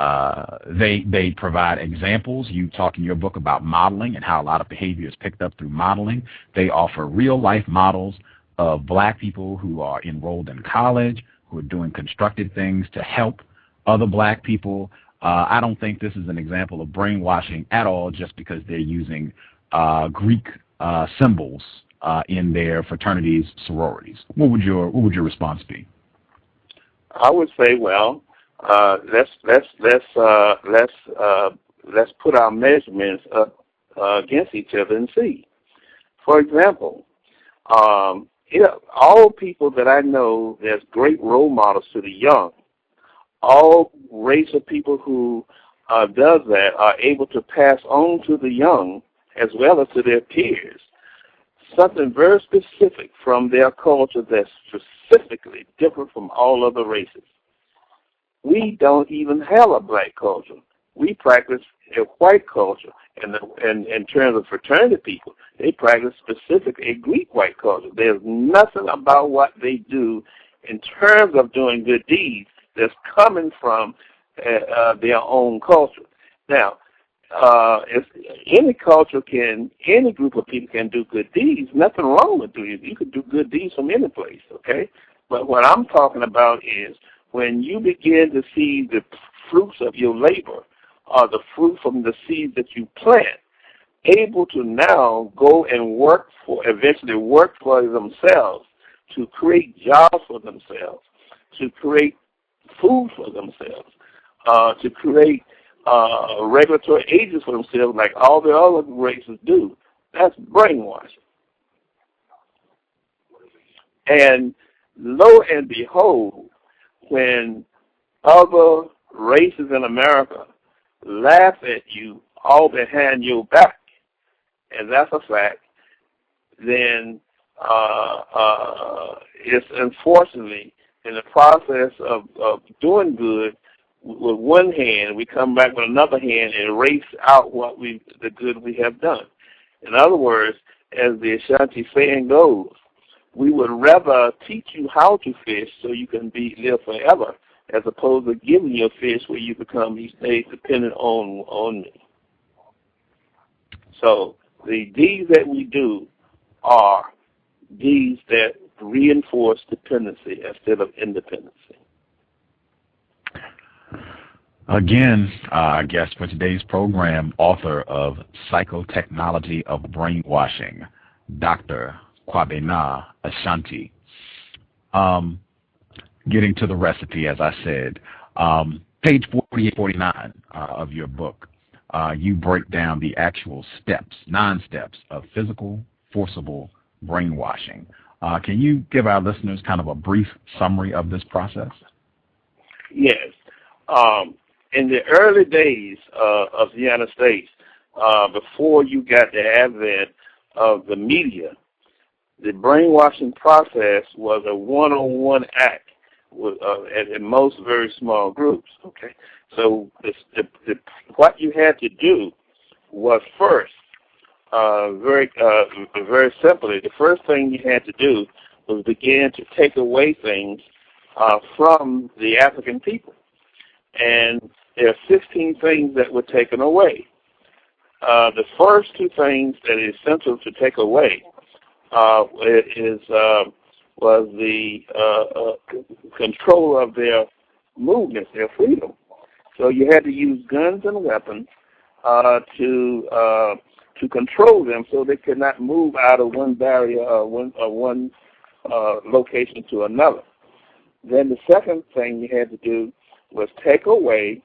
they provide examples. You talk in your book about modeling and how a lot of behavior is picked up through modeling. They offer real-life models of black people who are enrolled in college, who are doing constructive things to help other black people. I don't think this is an example of brainwashing at all just because they're using Greek symbols in their fraternities, sororities. What would your response be? I would say, well, let's put our measurements up against each other and see. For example, all people that I know that's great role models to the young, all race of people who does that are able to pass on to the young as well as to their peers something very specific from their culture that's specifically different from all other races. We don't even have a black culture. We practice a white culture. And in terms of fraternity people, they practice specifically a Greek white culture. There's nothing about what they do in terms of doing good deeds that's coming from their own culture. Now, if any culture any group of people can do good deeds. Nothing wrong with doing it. You could do good deeds from any place, okay? But what I'm talking about is when you begin to see the fruits of your labor, or the fruit from the seed that you plant, able to now go and eventually work for themselves, to create jobs for themselves, to create food for themselves, to create regulatory agents for themselves like all the other races do. That's brainwashing. And lo and behold, when other races in America laugh at you all behind your back, and that's a fact, then it's unfortunately in the process of doing good with one hand, we come back with another hand and erase out the good we have done. In other words, as the Ashanti saying goes, we would rather teach you how to fish so you can live forever, as opposed to giving you a fish where you become each day dependent on me. So the deeds that we do are deeds that reinforce dependency instead of independency. Again, our guest for today's program, author of Psychotechnology of Brainwashing, Dr. Kwabena Ashanti. Getting to the recipe, as I said, page 48-49 of your book, you break down the actual steps, 9 steps of physical, forcible brainwashing. Can you give our listeners kind of a brief summary of this process? Yes. In the early days of the United States, before you got the advent of the media, the brainwashing process was a one-on-one act with, in most very small groups. Okay, so what you had to do was first, very simply, the first thing you had to do was begin to take away things from the African people, and there are 16 things that were taken away. The first 2 things that is essential to take away was the control of their movements, their freedom. So you had to use guns and weapons to control them, so they could not move out of one barrier or one location to another. Then the second thing you had to do was take away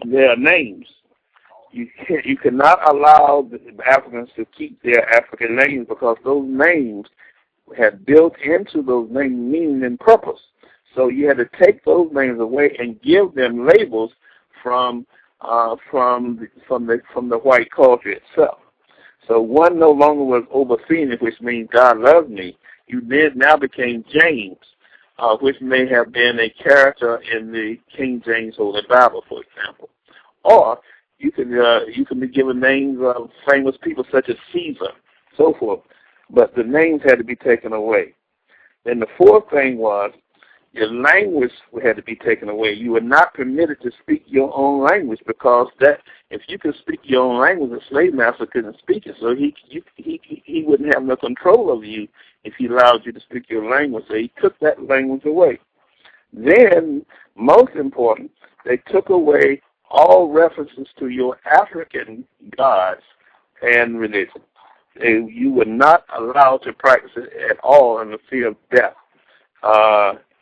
their names. You cannot allow the Africans to keep their African names, because those names had built into those names meaning and purpose. So you had to take those names away and give them labels from the white culture itself. So one no longer was Obafemi, which means God loves me. You then now became James, which may have been a character in the King James Holy Bible, for example. Or you can be given names of famous people such as Caesar, so forth. But the names had to be taken away. Then the fourth thing was your language had to be taken away. You were not permitted to speak your own language, because that if you could speak your own language, a slave master couldn't speak it. So he wouldn't have no control over you if he allowed you to speak your language. So he took that language away. Then, most important, they took away all references to your African gods and religion. You were not allowed to practice it at all in the fear of death.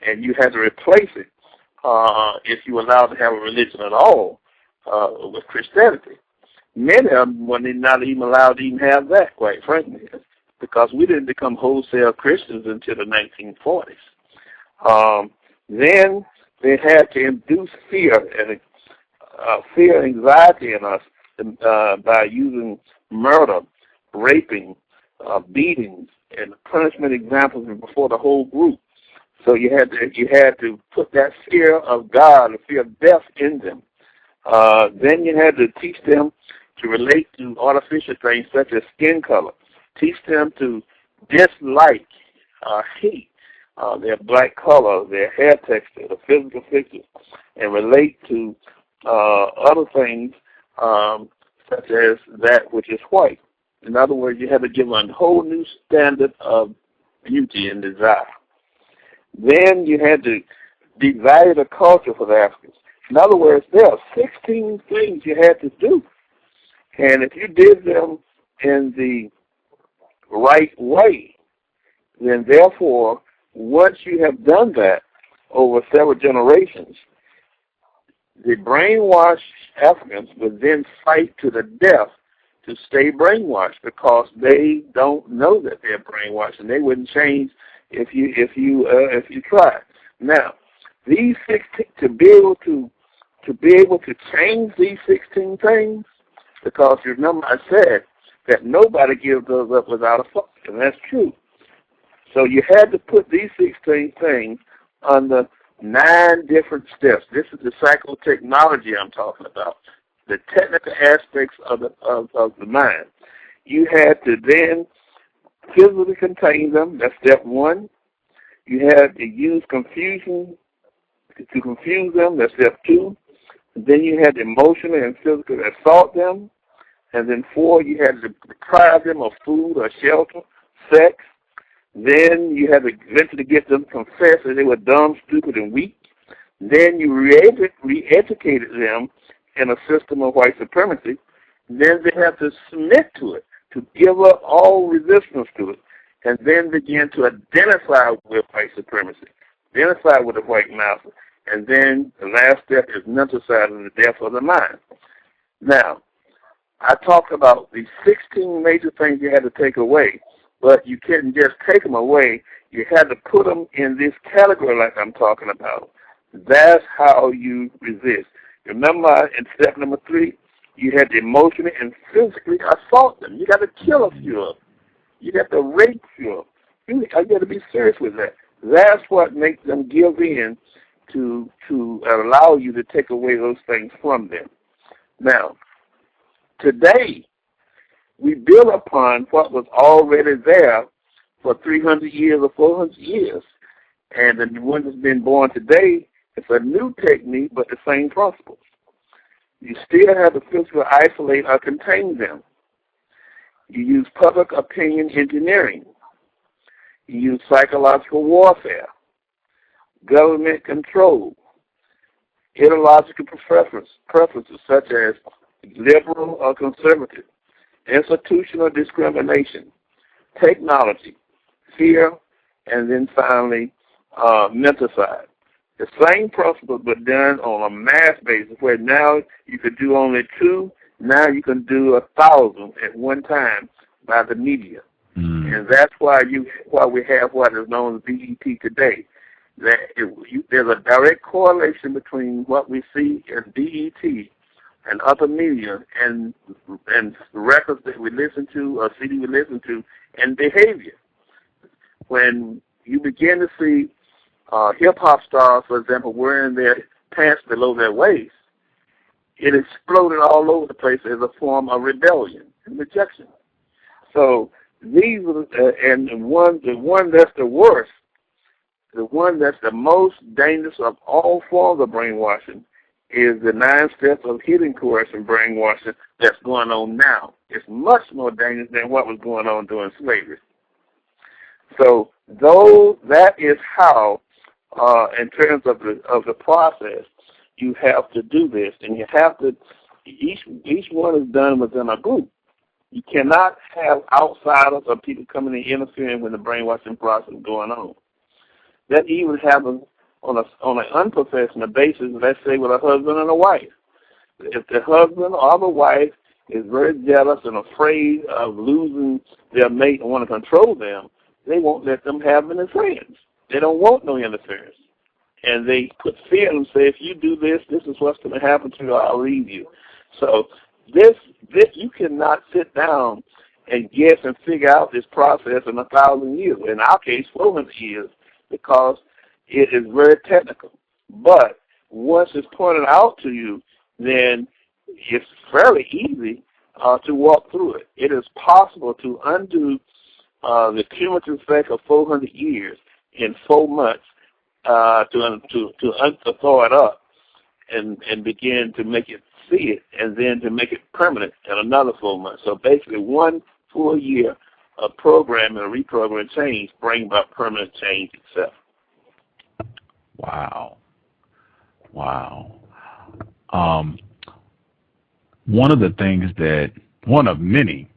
And you had to replace it if you were allowed to have a religion at all with Christianity. Many of them were not even allowed to even have that, quite frankly, because we didn't become wholesale Christians until the 1940s. Then they had to induce fear and anxiety in us by using murder, raping, beatings, and punishment examples before the whole group. So you had to put that fear of God, the fear of death in them. Then you had to teach them to relate to artificial things such as skin color. Teach them to dislike, hate their black color, their hair texture, the physical features, and relate to other things such as that which is white. In other words, you have to give a whole new standard of beauty and desire. Then you had to devalue the culture for the Africans. In other words, there are 16 things you had to do. And if you did them in the right way, then therefore, once you have done that over several generations, the brainwashed Africans would then fight to the death to stay brainwashed because they don't know that they're brainwashed, and they wouldn't change if you try. Now, these 16, to be able to change these 16 things, because remember I said that nobody gives those up without a fight, and that's true. So you had to put these 16 things under 9 different steps. This is the psychotechnology I'm talking about, the technical aspects of the mind. You had to then physically contain them. That's step 1. You had to use confusion to confuse them. That's step 2. Then you had to emotionally and physically assault them. And then 4, you had to deprive them of food or shelter, sex. Then you had to eventually get them to confess that they were dumb, stupid, and weak. Then you re-educated them in a system of white supremacy. Then they have to submit to it, to give up all resistance to it, and then begin to identify with white supremacy, identify with the white master. And then the last step is mental side of the death of the mind. Now, I talked about the 16 major things you had to take away, but you couldn't just take them away. You had to put them in this category like I'm talking about. That's how you resist. Remember in step number 3, you had to emotionally and physically assault them. You got to kill a few of them. You got to rape a few of them. I got to be serious with that. That's what makes them give in to allow you to take away those things from them. Now, today, we build upon what was already there for 300 years or 400 years. And the one that's been born today, it's a new technique, but the same principles. You still have to physically isolate or contain them. You use public opinion engineering. You use psychological warfare, government control, ideological preferences such as liberal or conservative, institutional discrimination, technology, fear, and then finally mental side. The same principles but done on a mass basis, where now you could do only 2, now you can do 1,000 at one time by the media. And that's why we have what is known as BET today. There's a direct correlation between what we see in BET and other media and records that we listen to or CD we listen to and behavior. When you begin to see hip-hop stars, for example, wearing their pants below their waist, it exploded all over the place as a form of rebellion and rejection. So these are, and the one that's the worst, the one that's the most dangerous of all forms of brainwashing is the 9 steps of hidden coercion brainwashing that's going on now. It's much more dangerous than what was going on during slavery. So that is how, in terms of the process, you have to do this, and you have to. Each one is done within a group. You cannot have outsiders or people coming and interfering when the brainwashing process is going on. That even happens on an unprofessional basis, let's say with a husband and a wife. If the husband or the wife is very jealous and afraid of losing their mate and want to control them, they won't let them have interference. They don't want no interference. And they put fear in them, say, if you do this, this is what's going to happen to you, I'll leave you. So this you cannot sit down and guess and figure out this process in 1,000 years. In our case, 400 years, because it is very technical. But once it's pointed out to you, then it's fairly easy to walk through it. It is possible to undo the cumulative effect of 400 years in 4 months to thaw it up and begin to make it see it, and then to make it permanent in another 4 months. So basically 1 full year of programming and reprogramming change bring about permanent change itself. Wow. Wow. One of many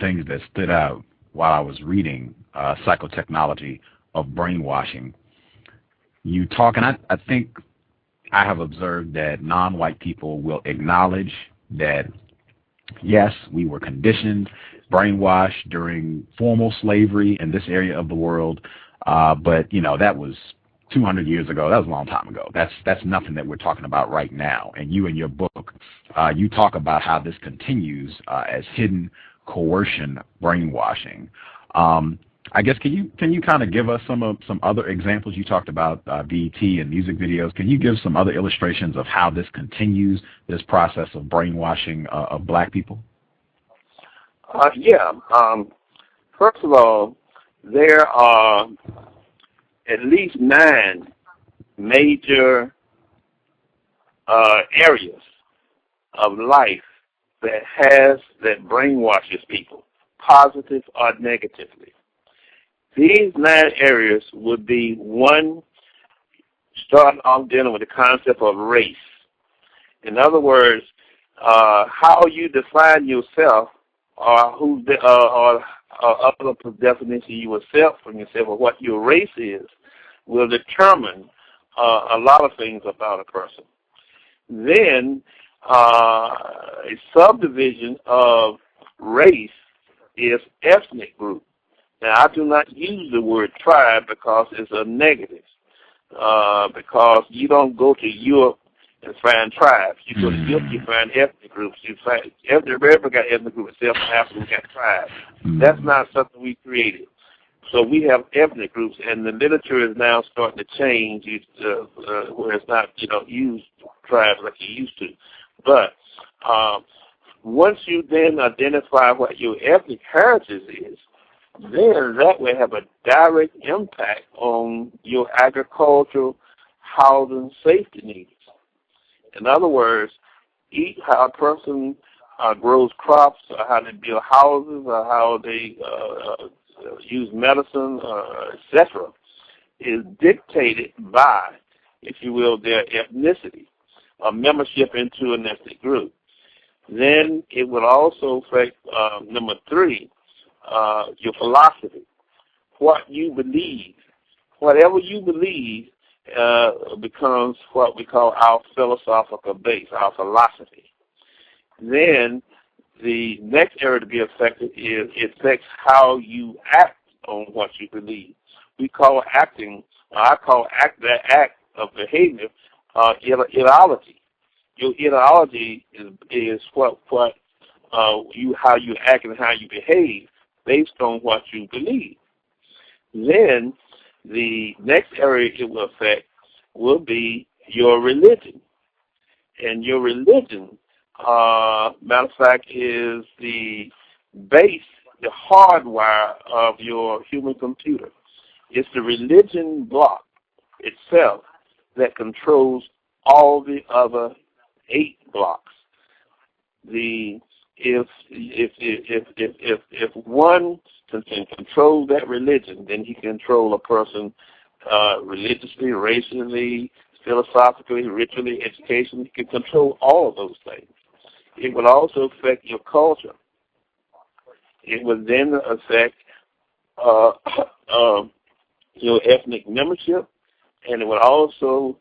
things that stood out while I was reading Psychotechnology of Brainwashing, you talk, and I think I have observed that non-white people will acknowledge that, yes, we were conditioned, brainwashed during formal slavery in this area of the world, but, you know, that was 200 years ago. That was a long time ago. That's nothing that we're talking about right now. And you in your book, you talk about how this continues as hidden coercion brainwashing. I guess can you kind of give us some other examples? You talked about BET and music videos. Can you give some other illustrations of how this continues, this process of brainwashing of black people? Yeah. First of all, there are at least 9 major areas of life that brainwashes people, positive or negatively. These 9 areas would be: 1, starting off dealing with the concept of race. In other words, how you define yourself, or other definition you accept from yourself, or what your race is, will determine a lot of things about a person. Then a subdivision of race is ethnic group. Now, I do not use the word tribe because it's a negative, because you don't go to Europe and find tribes. You go to Europe, you find ethnic groups. You find everybody got ethnic groups, except for Africa, we got tribes. That's not something we created. So we have ethnic groups, and the literature is now starting to change, where it's not, use tribes like you used to. But once you then identify what your ethnic heritage is, then that will have a direct impact on your agricultural, housing, safety needs. In other words, how a person grows crops, or how they build houses, or how they use medicine, etc., is dictated by, if you will, their ethnicity or membership into an ethnic group. Then it will also affect, number 3, your philosophy, what you believe. Whatever you believe becomes what we call our philosophical base, our philosophy. Then the next area to be affected is it affects how you act on what you believe. We call acting, I call that act of behavior, ideology. Your ideology is how you act and how you behave based on what you believe. Then the next area it will affect will be your religion. And your religion, matter of fact, is the base, the hardwire of your human computer. It's the religion block itself that controls all the other 8 blocks. If one can control that religion, then he can control a person religiously, racially, philosophically, ritually, educationally. He can control all of those things. It will also affect your culture. It will then affect your ethnic membership, and it will also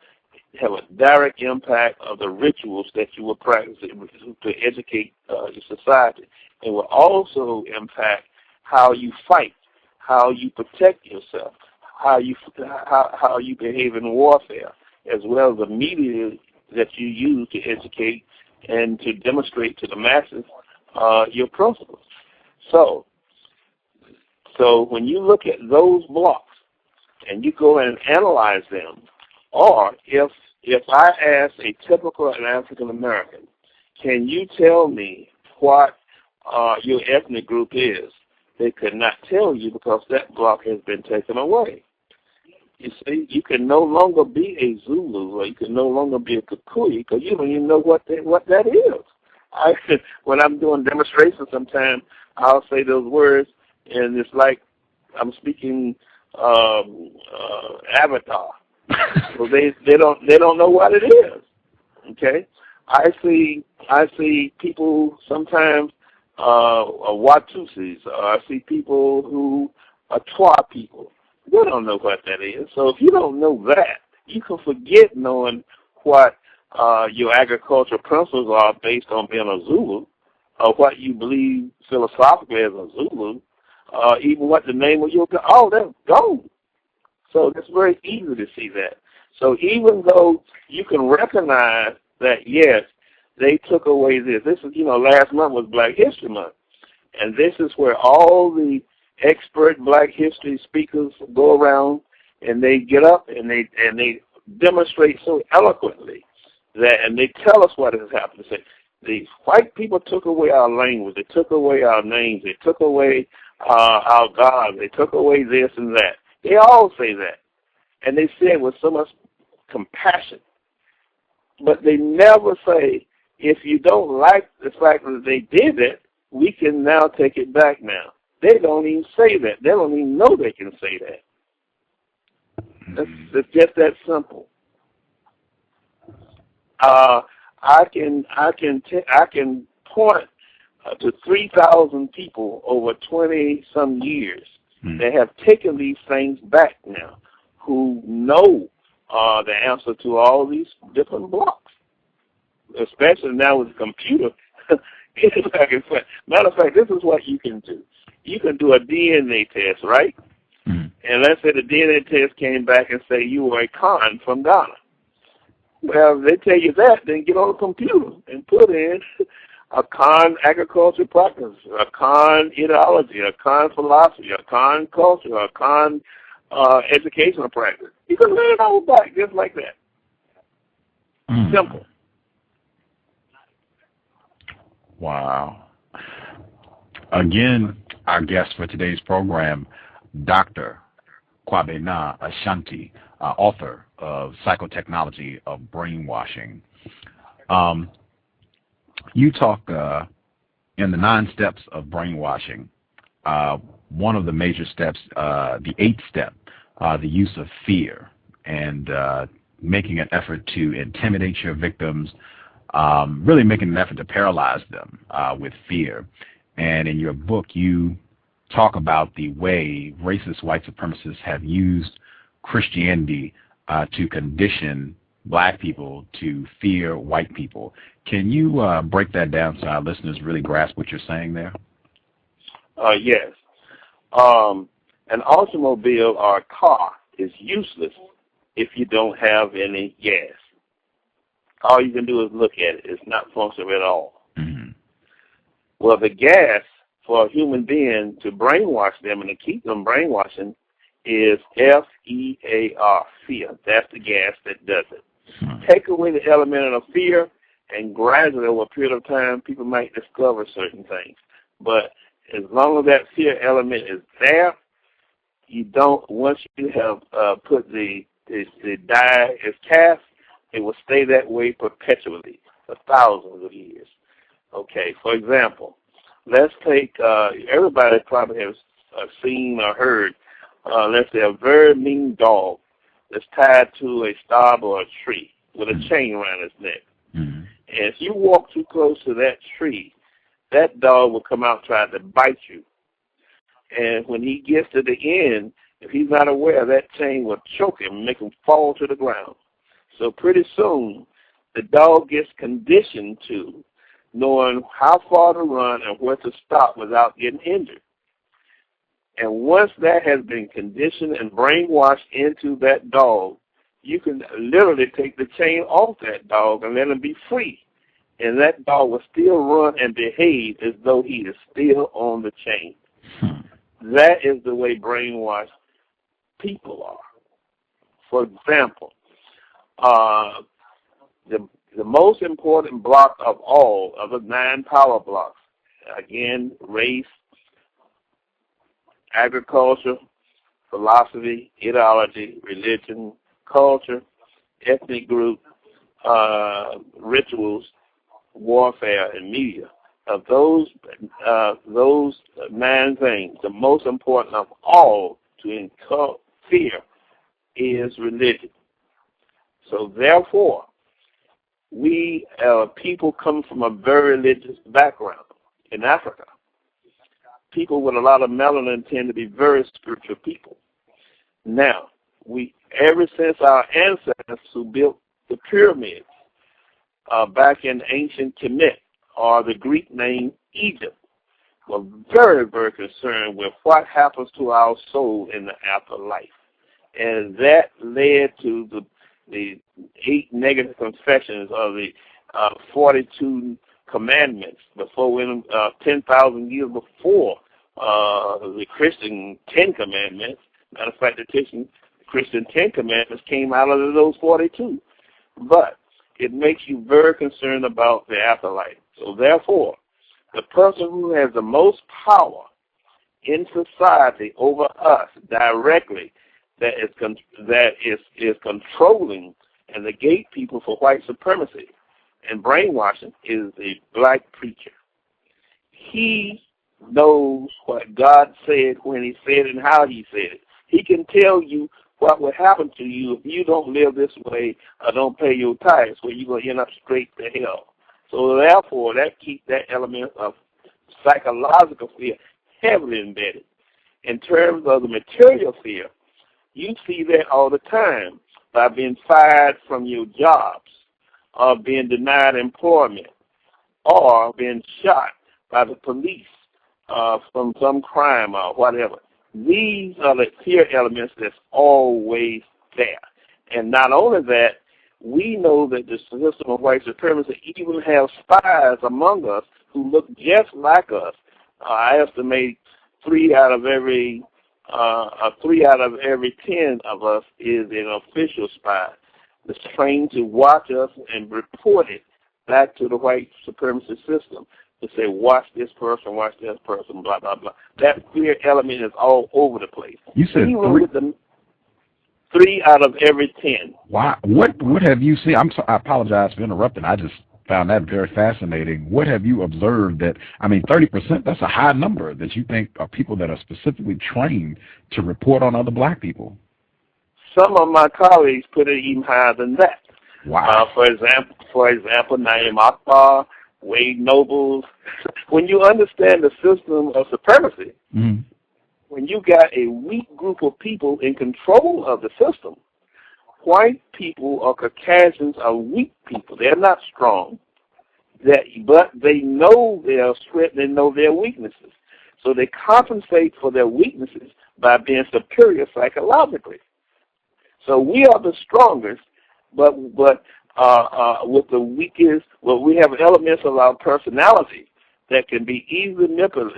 have a direct impact of the rituals that you will practice to educate your society. It will also impact how you fight, how you protect yourself, how you behave in warfare, as well as the media that you use to educate and to demonstrate to the masses your principles. So when you look at those blocks and you go and analyze them, or if I ask a typical African American, can you tell me what your ethnic group is? They could not tell you because that block has been taken away. You see, you can no longer be a Zulu or you can no longer be a Kikuyu because you don't even know what that is. When I'm doing demonstrations sometimes, I'll say those words, and it's like I'm speaking Avatar. So they don't know what it is. Okay, I see people sometimes Watusis. I see people who are Twa people. They don't know what that is. So if you don't know that, you can forget knowing what your agricultural principles are based on being a Zulu, or what you believe philosophically as a Zulu, even what the name of your all that's gone. So it's very easy to see that. So even though you can recognize that, yes, they took away this. This is, last month was Black History Month. And this is where all the expert Black history speakers go around and they get up and they demonstrate so eloquently that, and they tell us what has happened. They say, the white people took away our language. They took away our names. They took away our gods. They took away this and that. They all say that. And they say it with so much compassion. But they never say, if you don't like the fact that they did it, we can now take it back now. They don't even say that. They don't even know they can say that. It's just that simple. I can point to 3,000 people over 20-some years that have taken these things back now, who know the answer to all these different blocks, especially now with the computer. Matter of fact, this is what you can do. You can do a DNA test, right? And let's say the DNA test came back and say you were a Khan from Ghana. Well, if they tell you that, then get on the computer and put in a Khan agriculture practice, a Khan ideology, a Khan philosophy, a Khan culture, a Khan educational practice. You can learn all back just like that. Simple. Wow. Again, our guest for today's program, Dr. Kwabena Ashanti, author of Psychotechnology of Brainwashing. You talk in the 9 steps of brainwashing. One of the major steps, the 8th step, the use of fear and making an effort to intimidate your victims, really making an effort to paralyze them with fear. And in your book, you talk about the way racist white supremacists have used Christianity to condition Black people to fear white people. Can you break that down so our listeners really grasp what you're saying there? Yes. An automobile or a car is useless if you don't have any gas. All you can do is look at it. It's not functional at all. Mm-hmm. Well, the gas for a human being to brainwash them and to keep them brainwashing is F-E-A-R, fear. That's the gas that does it. Take away the element of fear, and gradually over a period of time, people might discover certain things. But as long as that fear element is there, you don't, once you have put the die as cast, it will stay that way perpetually for thousands of years. Okay, for example, let's take, everybody probably has seen or heard, let's say a very mean dog that's tied to a stub or a tree with a chain around its neck. Mm-hmm. And if you walk too close to that tree, that dog will come out trying to bite you. And when he gets to the end, if he's not aware, that chain will choke him and make him fall to the ground. So pretty soon, the dog gets conditioned to knowing how far to run and where to stop without getting injured. And once that has been conditioned and brainwashed into that dog, you can literally take the chain off that dog and let him be free. And that dog will still run and behave as though he is still on the chain. That is the way brainwashed people are. For example, the most important block of all of the 9 power blocks, again, race, agriculture, philosophy, ideology, religion, culture, ethnic group, rituals, warfare, and media. Of those 9 things, the most important of all to incur fear is religion. So therefore, we people come from a very religious background in Africa. People with a lot of melanin tend to be very spiritual people. Now, ever since our ancestors who built the pyramids back in ancient Kemet, or the Greek name Egypt, were very, very concerned with what happens to our soul in the afterlife. And that led to the 8 negative confessions of the 42 commandments before 10,000 years before the Christian 10 commandments. Matter of fact, the Christian 10 commandments came out of those 42. But it makes you very concerned about the afterlife. So therefore, the person who has the most power in society over us directly, that is controlling and the gate people for white supremacy and brainwashing, is a black preacher. He knows what God said when he said it and how he said it. He can tell you what will happen to you if you don't live this way or don't pay your tithes, where you're going to end up straight to hell. So therefore, that keeps that element of psychological fear heavily embedded. In terms of the material fear, you see that all the time by being fired from your jobs, or being denied employment, or being shot by the police from some crime or whatever. These are the fear elements that's always there. And not only that, we know that the system of white supremacy even has spies among us who look just like us. I estimate 3 out of every 10 of us is an official spy that's trained to watch us and report it back to the white supremacy system to say, watch this person, blah, blah, blah. That fear element is all over the place. You said even 3 out of every 10. Wow. What have you seen? I apologize for interrupting. I just found that very fascinating. What have you observed 30%, that's a high number that you think are people that are specifically trained to report on other black people? Some of my colleagues put it even higher than that. Wow. For example, Naeem Akbar, Wade Nobles. When you understand the system of supremacy, mm-hmm. when you got a weak group of people in control of the system, white people or Caucasians are weak people. They're not strong, but they know their strength, they know their weaknesses. So they compensate for their weaknesses by being superior psychologically. So we are the strongest, but with the weakest, we have elements of our personality that can be easily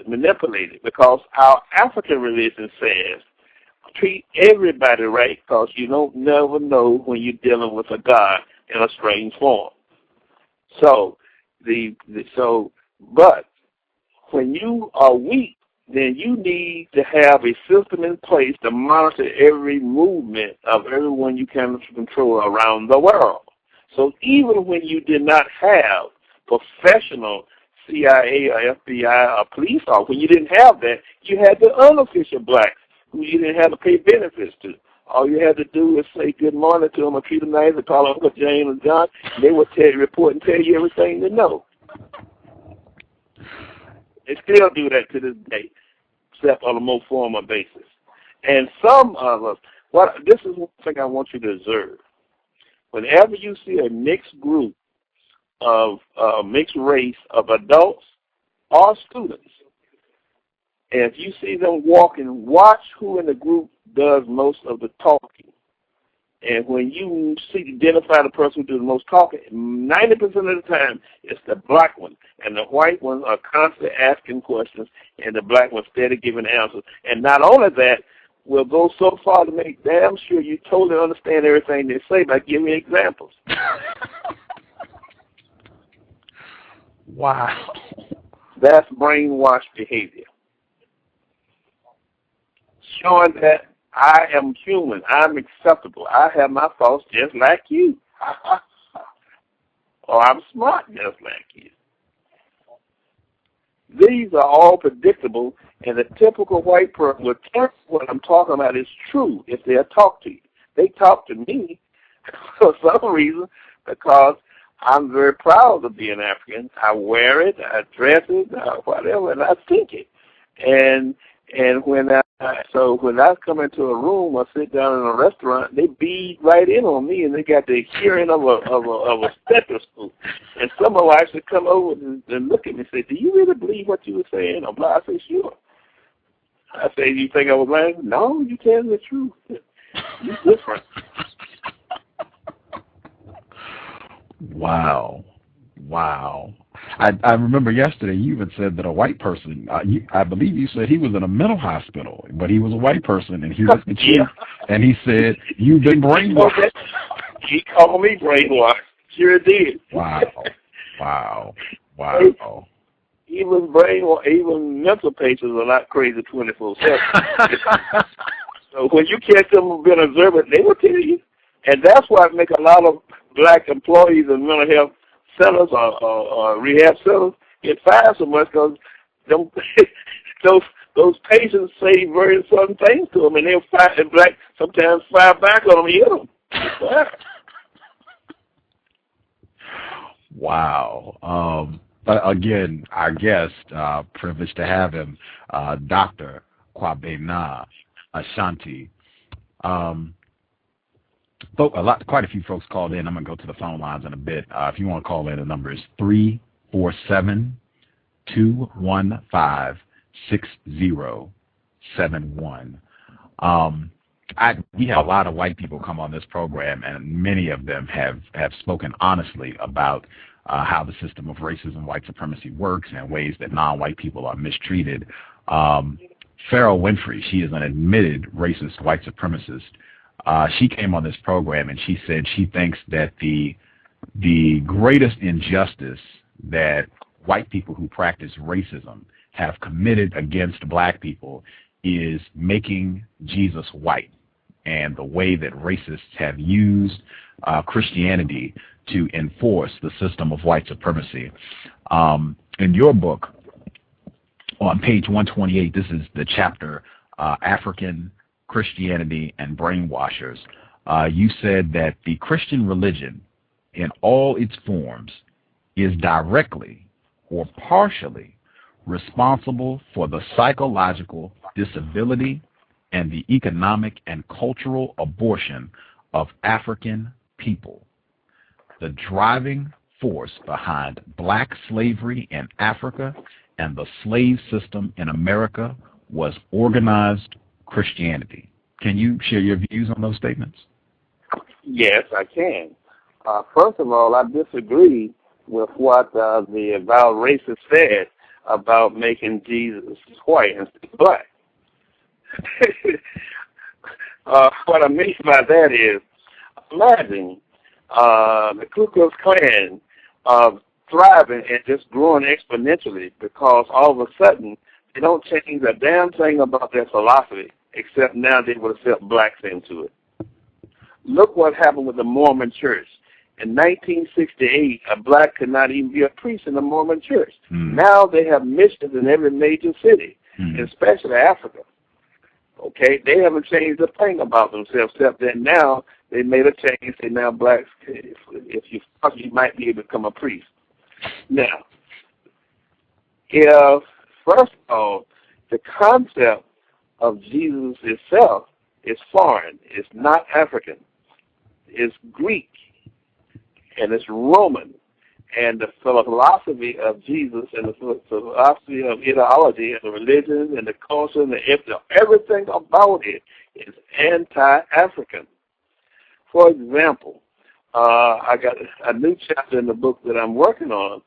manipulated, because our African religion says, treat everybody right, because you don't never know when you're dealing with a God in a strange form. So, but when you are weak, then you need to have a system in place to monitor every movement of everyone you can control around the world. So even when you did not have professional CIA or FBI or police officers, when you didn't have that, you had the unofficial blacks who you didn't have to pay benefits to. All you had to do is say good morning to them or treat them nice and call them Uncle Jane and John. They would report and tell you everything they know. They still do that to this day, except on a more formal basis. And some of us, this is one thing I want you to observe. Whenever you see a mixed group of mixed race of adults or students, and if you see them walking, watch who in the group does most of the talking. And when you identify the person who does the most talking, 90% of the time it's the black one. And the white ones are constantly asking questions, and the black ones steady giving answers. And not only that, we'll go so far to make damn sure you totally understand everything they say by giving examples. Wow. That's brainwashed behavior. Showing that I am human. I'm acceptable. I have my faults just like you. Or I'm smart just like you. These are all predictable, and the typical white person will tell what I'm talking about is true if they'll talk to you. They talk to me for some reason because I'm very proud of being African. I wear it, I dress it, whatever, and I think it. And when I come into a room or sit down in a restaurant, they bead right in on me, and they got the hearing of a stethoscope. And some of them actually come over and look at me and say, "Do you really believe what you were saying?" I'm like, I say, "Sure." I say, "You think I was lying?" "No, you tell me the truth. You're different." Wow. I remember yesterday you even said that a white person, I believe you said he was in a mental hospital, but he was a white person, and he looked at you, and he said, "You've been brainwashed." He called me brainwashed. Sure did. Wow. Even brainwashed, even mental patients are not crazy 24/7. So when you catch them who've been observant, they will tell you. And that's why I make a lot of black employees in mental health centers or rehab centers get fired so much because those patients say very certain things to them, and they'll fight, and black sometimes fire back on them and hit them. Wow. Again, our guest, privileged to have him, Dr. Kwabena Ashanti. Quite a few folks called in. I'm going to go to the phone lines in a bit. If you want to call in, the number is 347-215-6071. We have a lot of white people come on this program, and many of them have spoken honestly about how the system of racism, white supremacy works, and ways that non-white people are mistreated. Farrell Winfrey, she is an admitted racist white supremacist. She came on this program and she said she thinks that the greatest injustice that white people who practice racism have committed against black people is making Jesus white, and the way that racists have used Christianity to enforce the system of white supremacy. In your book, on page 128, this is the chapter, African Christianity and Brainwashers. You said that the Christian religion in all its forms is directly or partially responsible for the psychological disability and the economic and cultural abortion of African people. The driving force behind black slavery in Africa and the slave system in America was organized Christianity. Can you share your views on those statements? Yes, I can. First of all, I disagree with what the avowed racist said about making Jesus white instead of black. What I mean by that is, imagine the Ku Klux Klan thriving and just growing exponentially because all of a sudden they don't change a damn thing about their philosophy, except now they will accept blacks into it. Look what happened with the Mormon Church. In 1968, a black could not even be a priest in the Mormon Church. Now they have missions in every major city, especially Africa. Okay, they haven't changed a thing about themselves, except that now they made a change. Say now blacks, if you might be able to become a priest. Now, if first of all, the concept of Jesus itself is foreign. It's not African. It's Greek, and it's Roman. And the philosophy of Jesus and the philosophy of ideology and the religion and the culture and everything about it is anti-African. For example, I got a new chapter in the book that I'm working on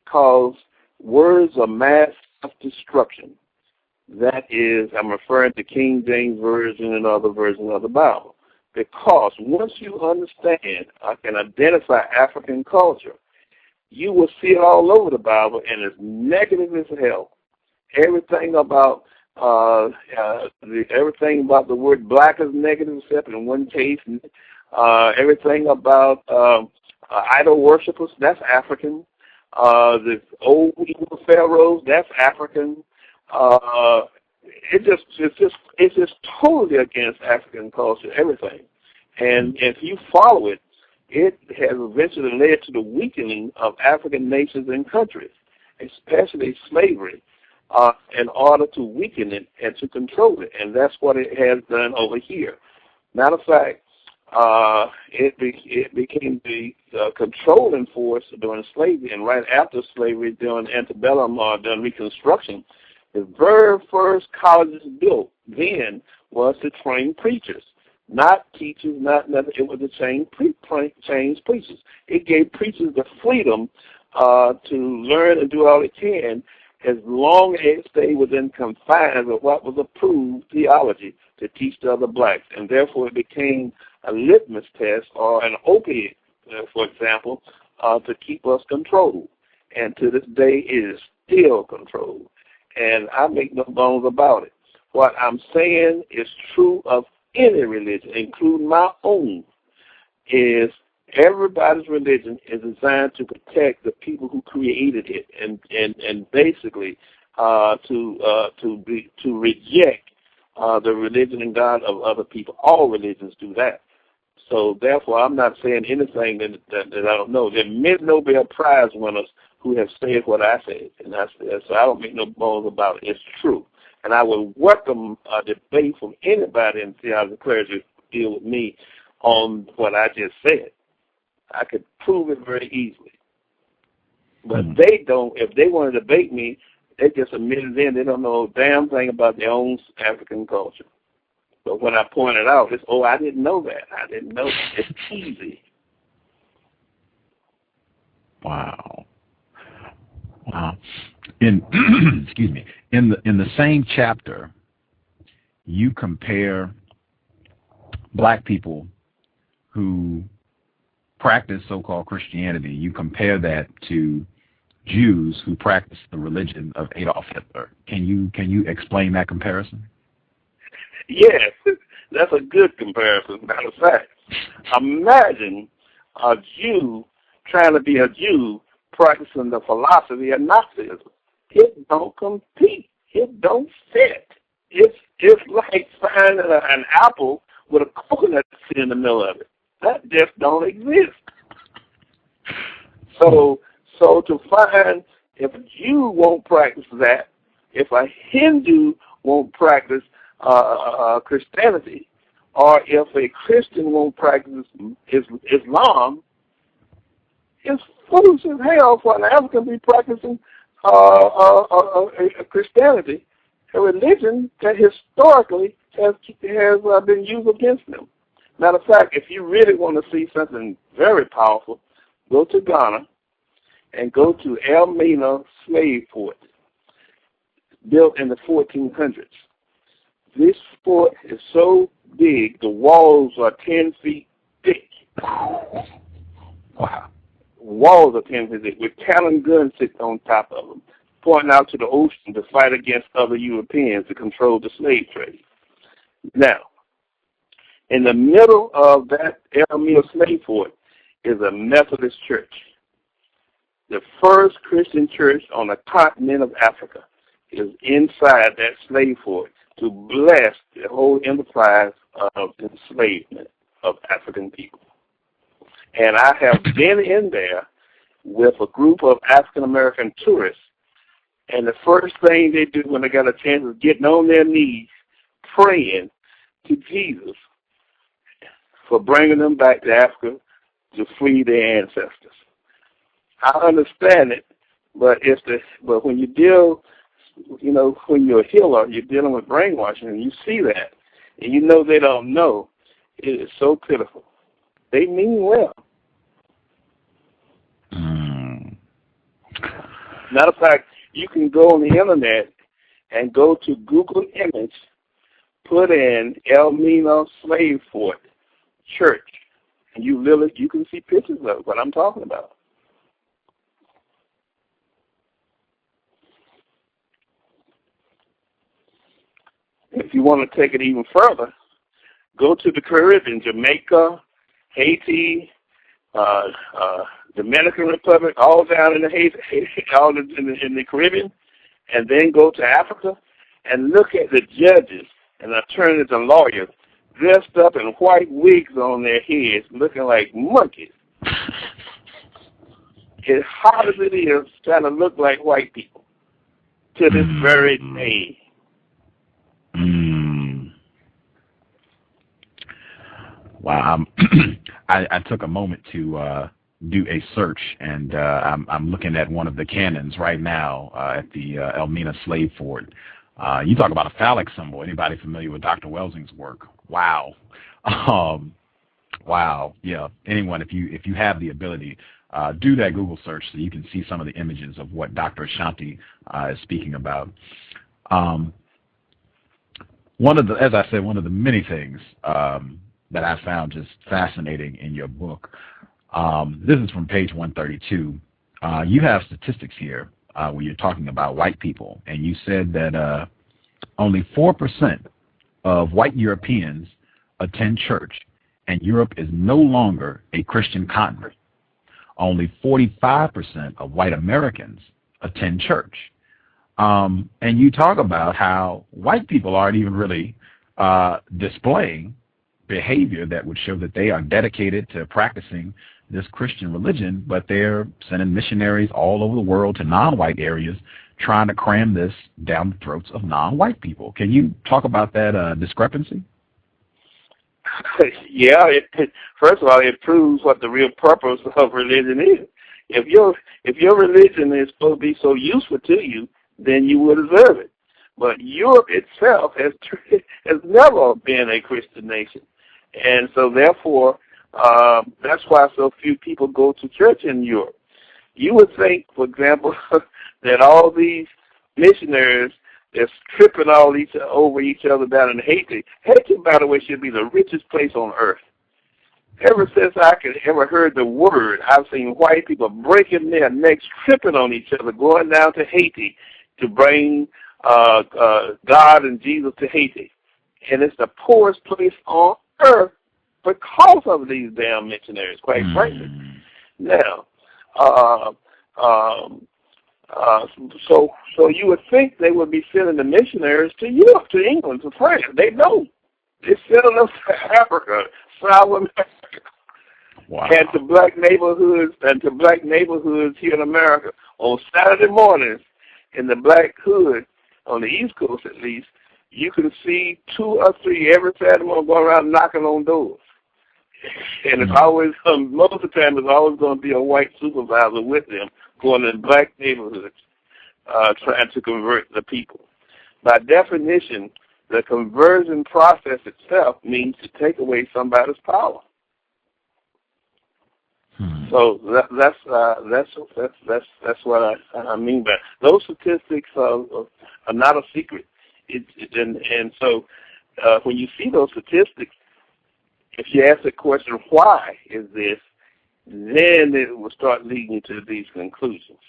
called Words of Mass Self-Destruction. That is, I'm referring to King James Version and other versions of the Bible. Because once you understand, I can identify African culture, you will see it all over the Bible, and it's negative as hell. Everything about Everything about the word black is negative, except in one case. Everything about idol worshippers, that's African. The old evil pharaohs, that's African. It's just totally against African culture, everything. And if you follow it, it has eventually led to the weakening of African nations and countries, especially slavery, in order to weaken it and to control it. And that's what it has done over here. Matter of fact, it became the controlling force during slavery, and right after slavery, during antebellum or during Reconstruction, the very first colleges built then was to train preachers, not teachers, not nothing. It was to train preachers. It gave preachers the freedom to learn and do all they can, as long as it stayed within confines of what was approved theology to teach the other blacks, and therefore it became a litmus test or an opiate, for example, to keep us controlled. And to this day, it is still controlled. And I make no bones about it. What I'm saying is true of any religion, including my own, is everybody's religion is designed to protect the people who created it, and basically to reject the religion and God of other people. All religions do that. So therefore, I'm not saying anything that I don't know. There are many Nobel Prize winners who have said what I said, and so I don't make no bones about it. It's true. And I would welcome a debate from anybody in theology clergy to deal with me on what I just said. I could prove it very easily. But they don't. If they want to debate me, they just admit it in. They don't know a damn thing about their own African culture. But when I point it out, it's, oh, I didn't know that. I didn't know that. It's easy. Wow. In excuse me. In the same chapter, you compare black people who practice so-called Christianity. You compare that to Jews who practice the religion of Adolf Hitler. Can you explain that comparison? Yes, that's a good comparison. Matter of fact, imagine a Jew trying to be a Jew practicing the philosophy of Nazism. It don't compete. It don't fit. It's like finding an apple with a coconut seed in the middle of it. That just don't exist. So to find if a Jew won't practice that, if a Hindu won't practice Christianity, or if a Christian won't practice Islam, it's foolish as hell for an African to be practicing Christianity, a religion that historically has been used against them. Matter of fact, if you really want to see something very powerful, go to Ghana and go to Elmina slave fort, built in the 1400s. This fort is so big, the walls are 10 feet thick. Wow. Walls are 10 feet thick, with cannon guns sitting on top of them, pointing out to the ocean to fight against other Europeans to control the slave trade. Now, in the middle of that Elmina slave fort is a Methodist church, the first Christian church on the continent of Africa is inside that slave fort to bless the whole enterprise of enslavement of African people. And I have been in there with a group of African-American tourists, and the first thing they do when they got a chance is getting on their knees, praying to Jesus for bringing them back to Africa to free their ancestors. I understand it, but when you deal, when you're a healer, you're dealing with brainwashing, and you see that, and you know they don't know. It is so pitiful. They mean well. Matter of fact, you can go on the internet and go to Google Image, put in Elmina Slave Fort Church, and you can see pictures of what I'm talking about. If you want to take it even further, go to the Caribbean, Jamaica, Haiti, Dominican Republic, all down in the Haiti, all in the Caribbean, and then go to Africa and look at the judges and attorneys and lawyers dressed up in white wigs on their heads, looking like monkeys. As hard as it is trying to look like white people to this very day. Wow. I took a moment to do a search, and I'm looking at one of the cannons right now at the Elmina Slave Fort. You talk about a phallic symbol. Anybody familiar with Dr. Welsing's work? Wow. Wow. Yeah. Anyone, if you have the ability, do that Google search so you can see some of the images of what Dr. Ashanti is speaking about. As I said, one of the many things that I found just fascinating in your book. This is from page 132. You have statistics here where you're talking about white people, and you said that only 4% of white Europeans attend church, and Europe is no longer a Christian continent. Only 45% of white Americans attend church. And you talk about how white people aren't even really displaying behavior that would show that they are dedicated to practicing this Christian religion, but they're sending missionaries all over the world to non-white areas trying to cram this down the throats of non-white people. Can you talk about that discrepancy? Yeah, first of all, it proves what the real purpose of religion is. If your religion is supposed to be so useful to you, then you will deserve it. But Europe itself has never been a Christian nation, and so therefore that's why so few people go to church in Europe. You would think, for example, that all these missionaries that's tripping over each other down in Haiti. Haiti, by the way, should be the richest place on earth. Ever since I could ever heard the word, I've seen white people breaking their necks, tripping on each other, going down to Haiti to bring God and Jesus to Haiti. And it's the poorest place on earth because of these damn missionaries, quite frankly. Now, so you would think they would be sending the missionaries to Europe, to England, to France. They don't. They're sending them to Africa, South America, and to black neighborhoods here in America. On Saturday mornings, in the black hood, on the East Coast at least, you can see 2 or 3 every Saturday morning going around knocking on doors. And it's always, most of the time, it's always going to be a white supervisor with them going in black neighborhoods trying to convert the people. By definition, the conversion process itself means to take away somebody's power. So that's what I mean by it. Those statistics are not a secret. And so when you see those statistics, if you ask the question, why is this, then it will start leading you to these conclusions.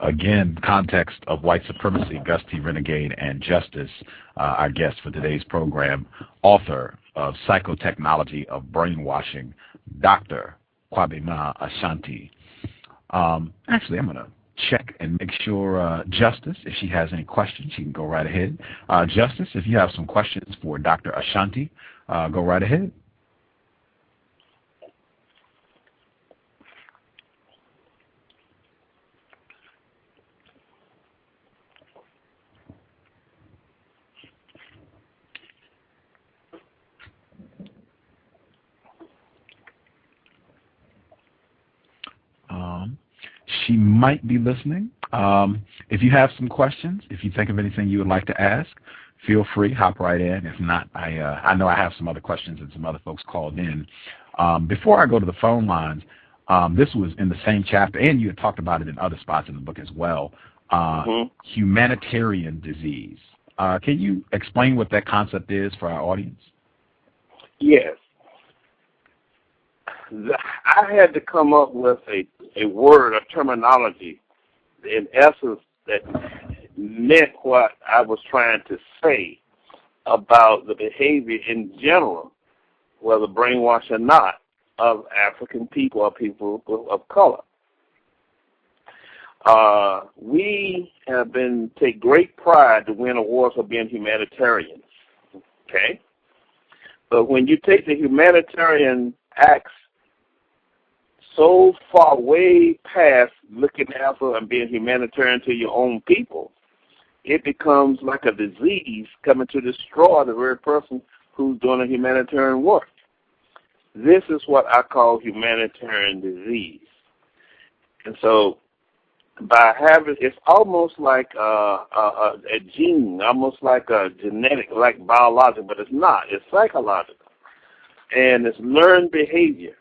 Again, context of white supremacy, Gus T Renegade and Justice, our guest for today's program, author of Psychotechnology of Brainwashing, Dr. Kwabena Ashanti. Actually, I'm going to check and make sure Justice, if she has any questions, she can go right ahead. Justice, if you have some questions for Dr. Ashanti, go right ahead. She might be listening. If you have some questions, if you think of anything you would like to ask, feel free, hop right in. If not, I know I have some other questions and some other folks called in. Before I go to the phone lines, this was in the same chapter, and you had talked about it in other spots in the book as well, humanitarian disease. Can you explain what that concept is for our audience? Yes. I had to come up with a word, a terminology, in essence, that meant what I was trying to say about the behavior in general, whether brainwashed or not, of African people or people of color. We have take great pride to win awards for being humanitarians, okay? But when you take the humanitarian acts so far way past looking after and being humanitarian to your own people, it becomes like a disease coming to destroy the very person who's doing a humanitarian work. This is what I call humanitarian disease. And so by having, it's almost like a gene, almost like a genetic, like biological, but it's not. It's psychological. And it's learned behavior.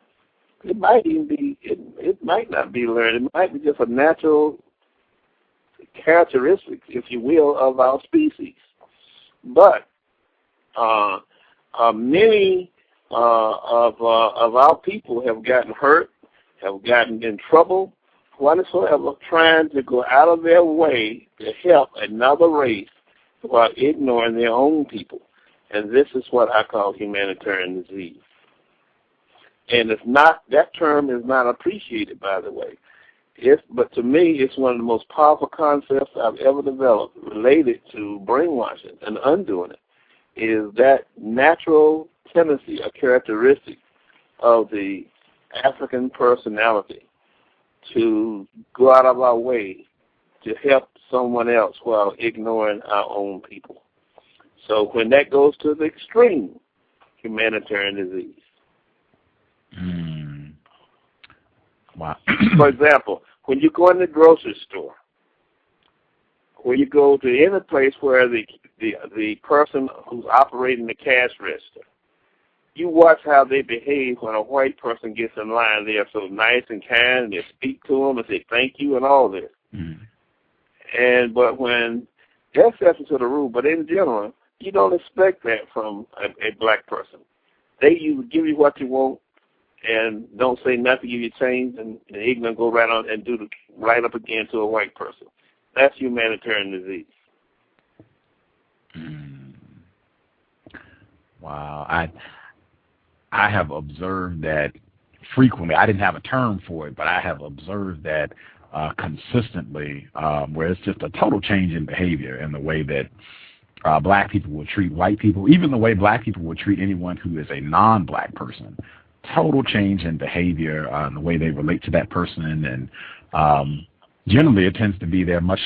It might even be, it might not be learned. It might be just a natural characteristic, if you will, of our species. But many of our people have gotten hurt, have gotten in trouble, whatsoever, trying to go out of their way to help another race while ignoring their own people. And this is what I call humanitarian disease. And it's not, that term is not appreciated, by the way. But to me, it's one of the most powerful concepts I've ever developed related to brainwashing and undoing it, is that natural tendency, a characteristic of the African personality to go out of our way to help someone else while ignoring our own people. So when that goes to the extreme, humanitarian disease. Wow. For example, when you go in the grocery store, when you go to any place where the person who's operating the cash register, you watch how they behave when a white person gets in line. They are so nice and kind, and they speak to them and say thank you and all this. But when they're exception to the rule, but in general, you don't expect that from a black person. They give you what you want and don't say nothing, give you change, and ignorant go right on and do right up again to a white person. That's humanitarian disease. Wow. I have observed that frequently. I didn't have a term for it, but I have observed that consistently, where it's just a total change in behavior in the way that black people will treat white people, even the way black people will treat anyone who is a non-black person. Total change in behavior, in the way they relate to that person, and generally it tends to be they're much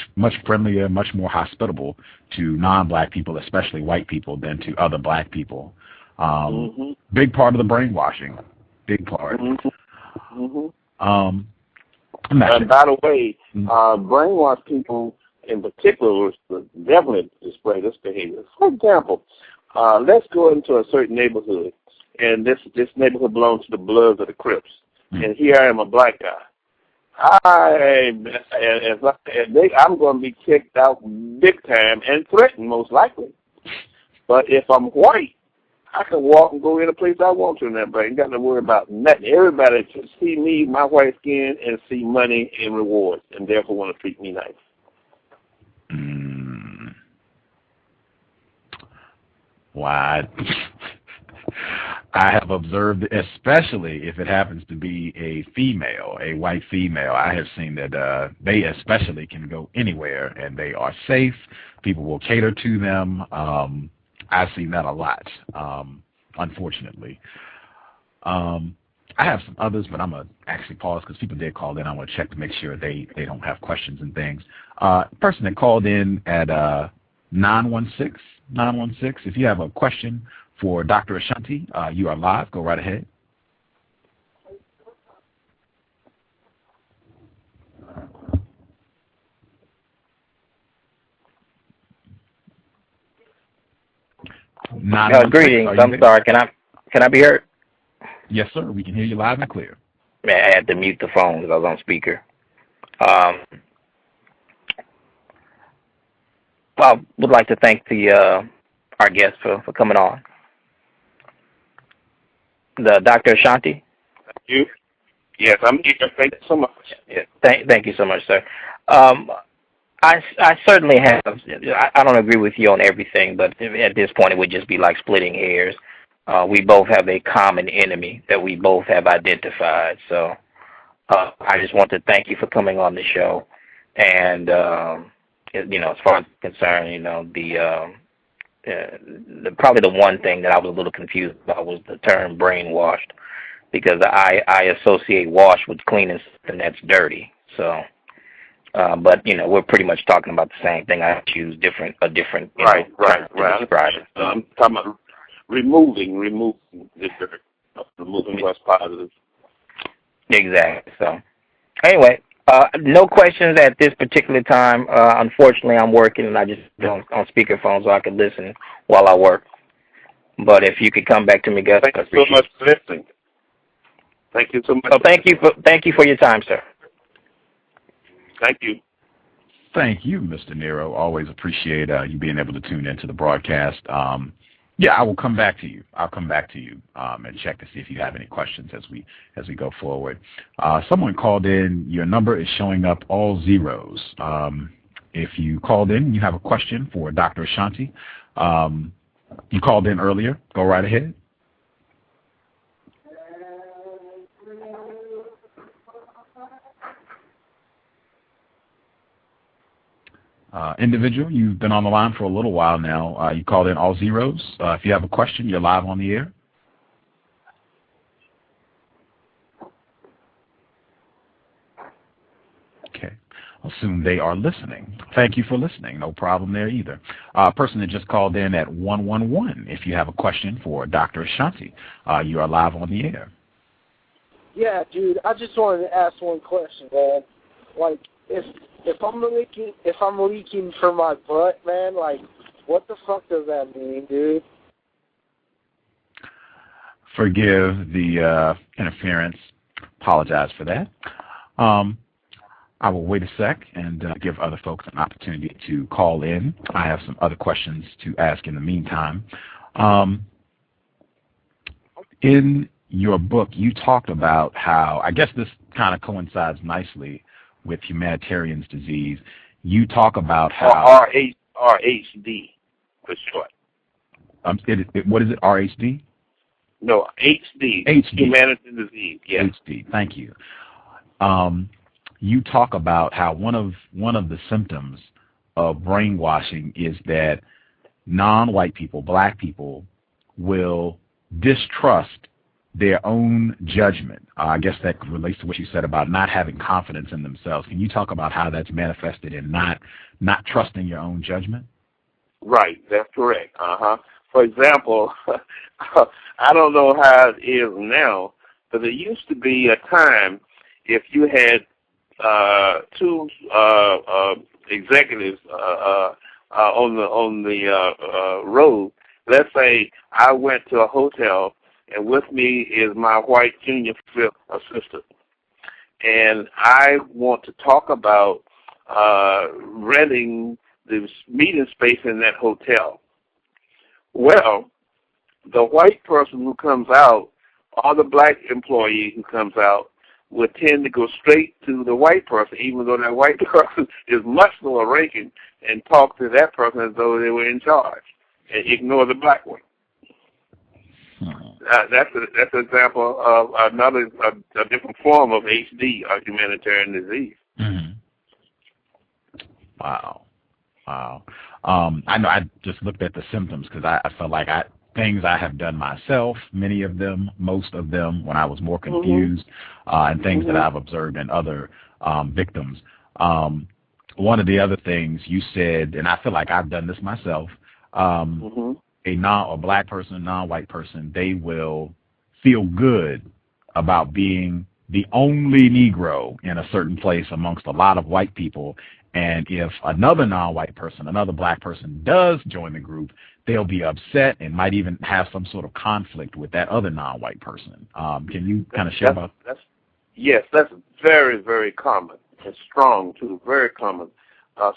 friendlier, much more hospitable to non-black people, especially white people, than to other black people. Big part of the brainwashing. Big part. And by the way, brainwashed people in particular definitely display this behavior. For example, let's go into a certain neighborhood, and this neighborhood belongs to the Bloods or the Crips, and here I am, a black guy. I'm going to be kicked out big time and threatened, most likely. But if I'm white, I can walk and go any place I want to in that bank. Ain't got to worry about nothing. Everybody should see me, my white skin, and see money and rewards, and therefore want to treat me nice. Wow. I have observed, especially if it happens to be a female, a white female, I have seen that they especially can go anywhere and they are safe. People will cater to them. I've seen that a lot, unfortunately. I have some others, but I'm going to actually pause because people did call in. I want to check to make sure they don't have questions and things. Person that called in at 916, if you have a question for Dr. Ashanti, you are live. Go right ahead. Greetings. I'm sorry. Can I be heard? Yes, sir. We can hear you loud and clear. I had to mute the phone because I was on speaker. I would like to thank our guest for coming on. The Dr. Ashanti. Thank you. Yes, I'm here. Thank you so much. Yeah, thank you so much, sir. I certainly have. I don't agree with you on everything, but at this point, it would just be like splitting hairs. We both have a common enemy that we both have identified. So I just want to thank you for coming on the show. And as far as I'm concerned, probably the one thing that I was a little confused about was the term brainwashed, because I associate wash with cleaning something that's dirty. So, but we're pretty much talking about the same thing. I choose a different right. to describe it. I'm talking about removing the dirt, removing what's positive. Exactly. So, anyway, no questions at this particular time. Unfortunately, I'm working and I just on speakerphone so I can listen while I work. But if you could come back to me, Gus, thank you so much for listening. Thank you so much. So thank you for your time, sir. Thank you. Thank you, Mr. Nero. Always appreciate you being able to tune into the broadcast. Yeah, I will come back to you. I'll come back to you and check to see if you have any questions as we go forward. Someone called in. Your number is showing up all zeros. If you called in, you have a question for Dr. Ashanti. You called in earlier. Go right ahead. Individual, you've been on the line for a little while now. You called in all zeros. If you have a question, you're live on the air. Okay. I'll assume they are listening. Thank you for listening. No problem there either. Person that just called in at 111, if you have a question for Dr. Ashanti, you are live on the air. Yeah, dude, I just wanted to ask one question, man. Like, if I'm leaking from my butt, man, like, what the fuck does that mean, dude? Forgive the interference. Apologize for that. I will wait a sec and give other folks an opportunity to call in. I have some other questions to ask in the meantime. In your book, you talked about how, I guess this kind of coincides nicely with Humanitarian's disease. You talk about how RHD for short. What is it? RHD? No, HD. Humanitarian disease. Yes. HD. Thank you. You talk about how one of the symptoms of brainwashing is that non-white people, black people, will distrust their own judgment. I guess that relates to what you said about not having confidence in themselves. Can you talk about how that's manifested in not trusting your own judgment? Right, that's correct. For example, I don't know how it is now, but there used to be a time if you had two executives on the road. Let's say I went to a hotel, and with me is my white junior assistant, and I want to talk about renting the meeting space in that hotel. Well, the white person who comes out, or the black employee who comes out, would tend to go straight to the white person, even though that white person is much lower ranking, and talk to that person as though they were in charge, and ignore the black one. That's an example of a different form of HD, or humanitarian disease. Mm-hmm. Wow. I know I just looked at the symptoms because I felt like things I have done myself, many of them, most of them, when I was more confused, and things that I've observed in other victims. One of the other things you said, and I feel like I've done this myself, a black person, a non-white person, they will feel good about being the only Negro in a certain place amongst a lot of white people. And if another non-white person, another black person does join the group, they'll be upset and might even have some sort of conflict with that other non-white person. Can you kind of share about that? Yes, that's very, very common. It's strong, too, very common.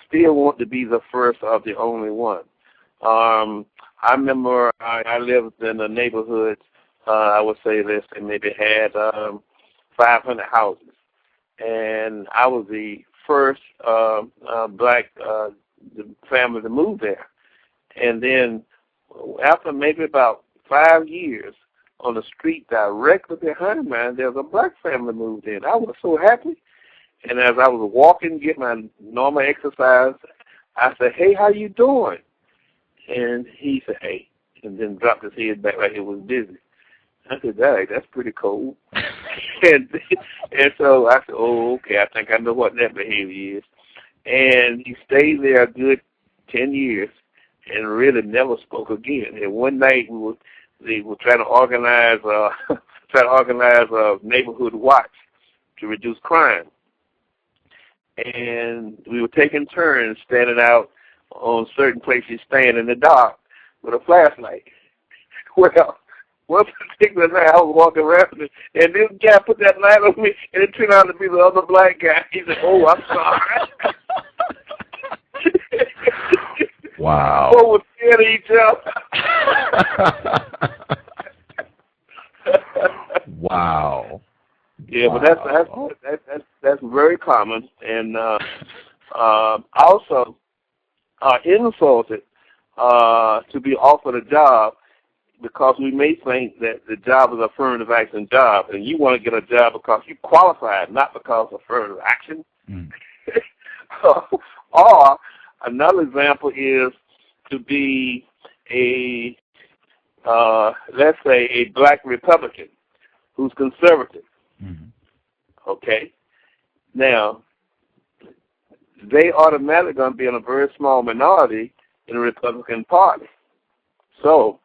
Still want to be the first of the only one. I remember I lived in a neighborhood, I would say this, they maybe had 500 houses. And I was the first black family to move there. And then after maybe about 5 years, on the street directly behind mine, there was a black family moved in. I was so happy. And as I was walking, get my normal exercise, I said, "Hey, how you doing?" And he said, "Hey," and then dropped his head back like he was busy. I said, "Dang, that's pretty cold." and so I said, "Oh, okay, I think I know what that behavior is." And he stayed there a good 10 years and really never spoke again. And one night they were trying to organize a neighborhood watch to reduce crime. And we were taking turns standing out on certain places, staying in the dark with a flashlight. Well, one particular night I was walking around and this guy put that light on me, and it turned out to be the other black guy. He said, "Oh, I'm sorry." Wow. Both were scared of each other. Wow. Yeah, wow. But that's very common, and also insulted to be offered a job because we may think that the job is an affirmative action job, and you want to get a job because you qualified, not because of affirmative action. Mm. Or another example is to be a let's say a black Republican who's conservative. Mm-hmm. Okay. Now, they automatically going to be in a very small minority in the Republican Party. So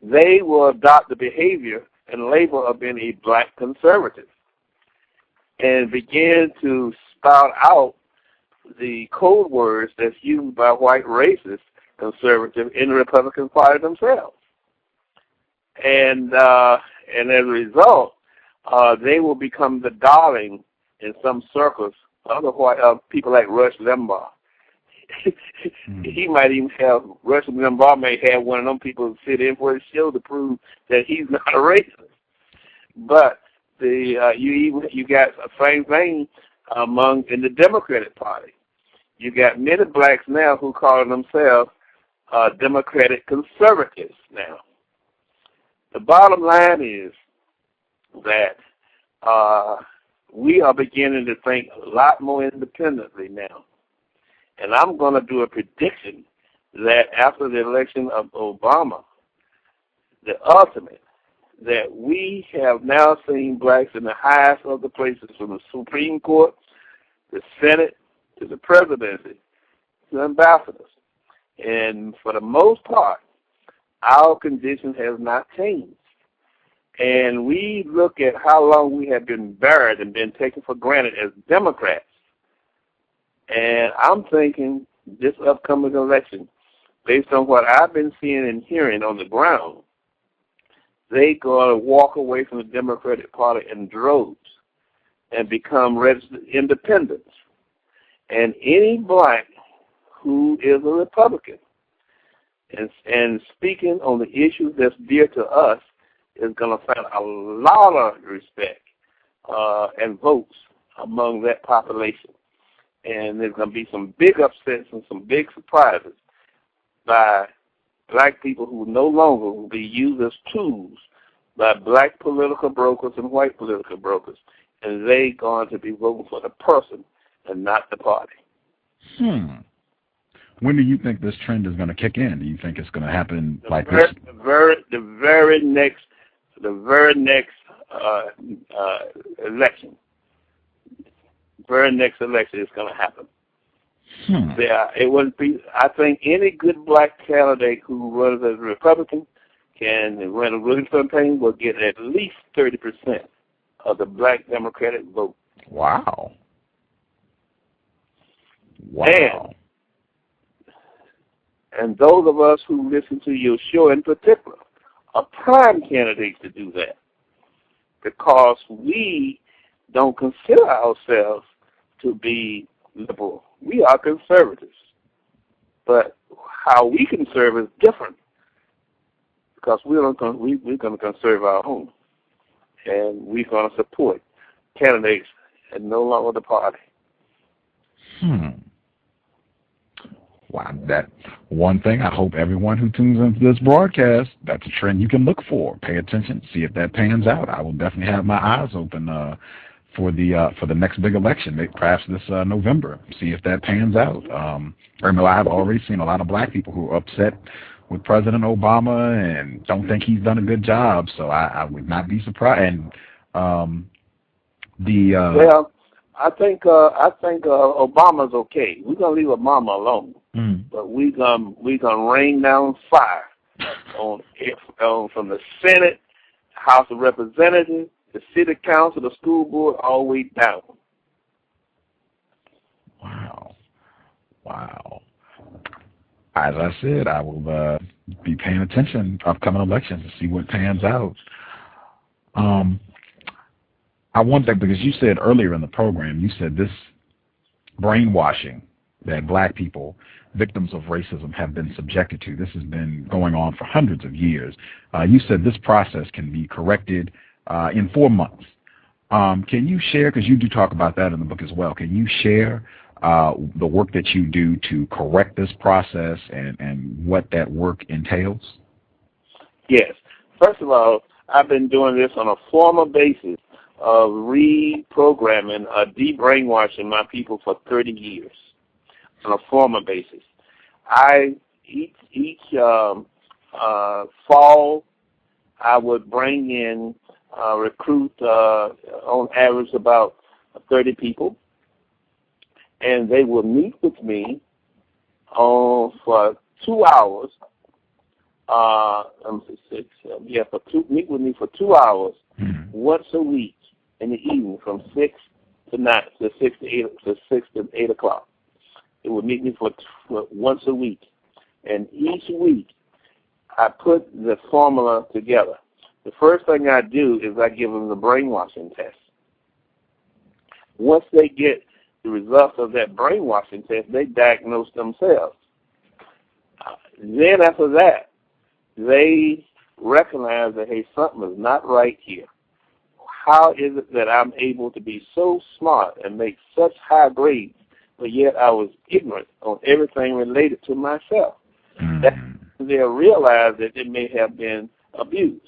they will adopt the behavior and label of being a black conservative and begin to spout out the code words that's used by white racist conservatives in the Republican Party themselves. And as a result, they will become the darling in some circles. Other white people like Rush Limbaugh. He might even have, Rush Limbaugh may have one of them people sit in for his show to prove that he's not a racist. But you got the same thing in the Democratic Party. You got many blacks now who call themselves Democratic conservatives now. The bottom line is that we are beginning to think a lot more independently now. And I'm going to do a prediction that after the election of Obama, the ultimate, that we have now seen blacks in the highest of the places, from the Supreme Court, the Senate, to the presidency, to ambassadors. And for the most part, our condition has not changed. And we look at how long we have been buried and been taken for granted as Democrats. And I'm thinking this upcoming election, based on what I've been seeing and hearing on the ground, they're going to walk away from the Democratic Party in droves and become registered independents. And any black who is a Republican and speaking on the issues that's dear to us is going to find a lot of respect and votes among that population. And there's going to be some big upsets and some big surprises by black people who no longer will be used as tools by black political brokers and white political brokers. And they're going to be voting for the person and not the party. When do you think this trend is going to kick in? Do you think it's going to happen The very next election. Very next election is going to happen. It wouldn't be. I think any good black candidate who runs as a Republican can run a good campaign will get at least 30% of the black Democratic vote. Wow. And those of us who listen to your show in particular are prime candidates to do that, because we don't consider ourselves to be liberal. We are conservatives. But how we can serve is different, because we're going to conserve our home. And we're going to support candidates and no longer the party. Wow, that one thing I hope everyone who tunes into this broadcast, that's a trend you can look for. Pay attention, see if that pans out. I will definitely have my eyes open for the next big election, perhaps this November. See if that pans out. I've already seen a lot of black people who are upset with President Obama and don't think he's done a good job. So I would not be surprised. And well, I think Obama's okay. We're gonna leave Obama alone, but we gonna rain down fire on from the Senate, House of Representatives, the City Council, the school board, all the way down. Wow. As I said, I will be paying attention to upcoming elections to see what pans out. I want that because you said earlier in the program, you said this brainwashing that black people, victims of racism, have been subjected to. This has been going on for hundreds of years. You said this process can be corrected in 4 months. Can you share, because you do talk about that in the book as well, can you share the work that you do to correct this process and what that work entails? Yes. First of all, I've been doing this on a formal basis of reprogramming, de-brainwashing my people for 30 years on a formal basis. Each fall, I would bring in, recruit on average about 30 people, and they will meet with me for 2 hours. Meet with me for 2 hours once a week in the evening from 6 to 8 o'clock. They would meet me for once a week, and each week I put the formula together. The first thing I do is I give them the brainwashing test. Once they get the results of that brainwashing test, they diagnose themselves. Then after that, they recognize that, hey, something is not right here. How is it that I'm able to be so smart and make such high grades, but yet I was ignorant on everything related to myself? They'll realize that they may have been abused.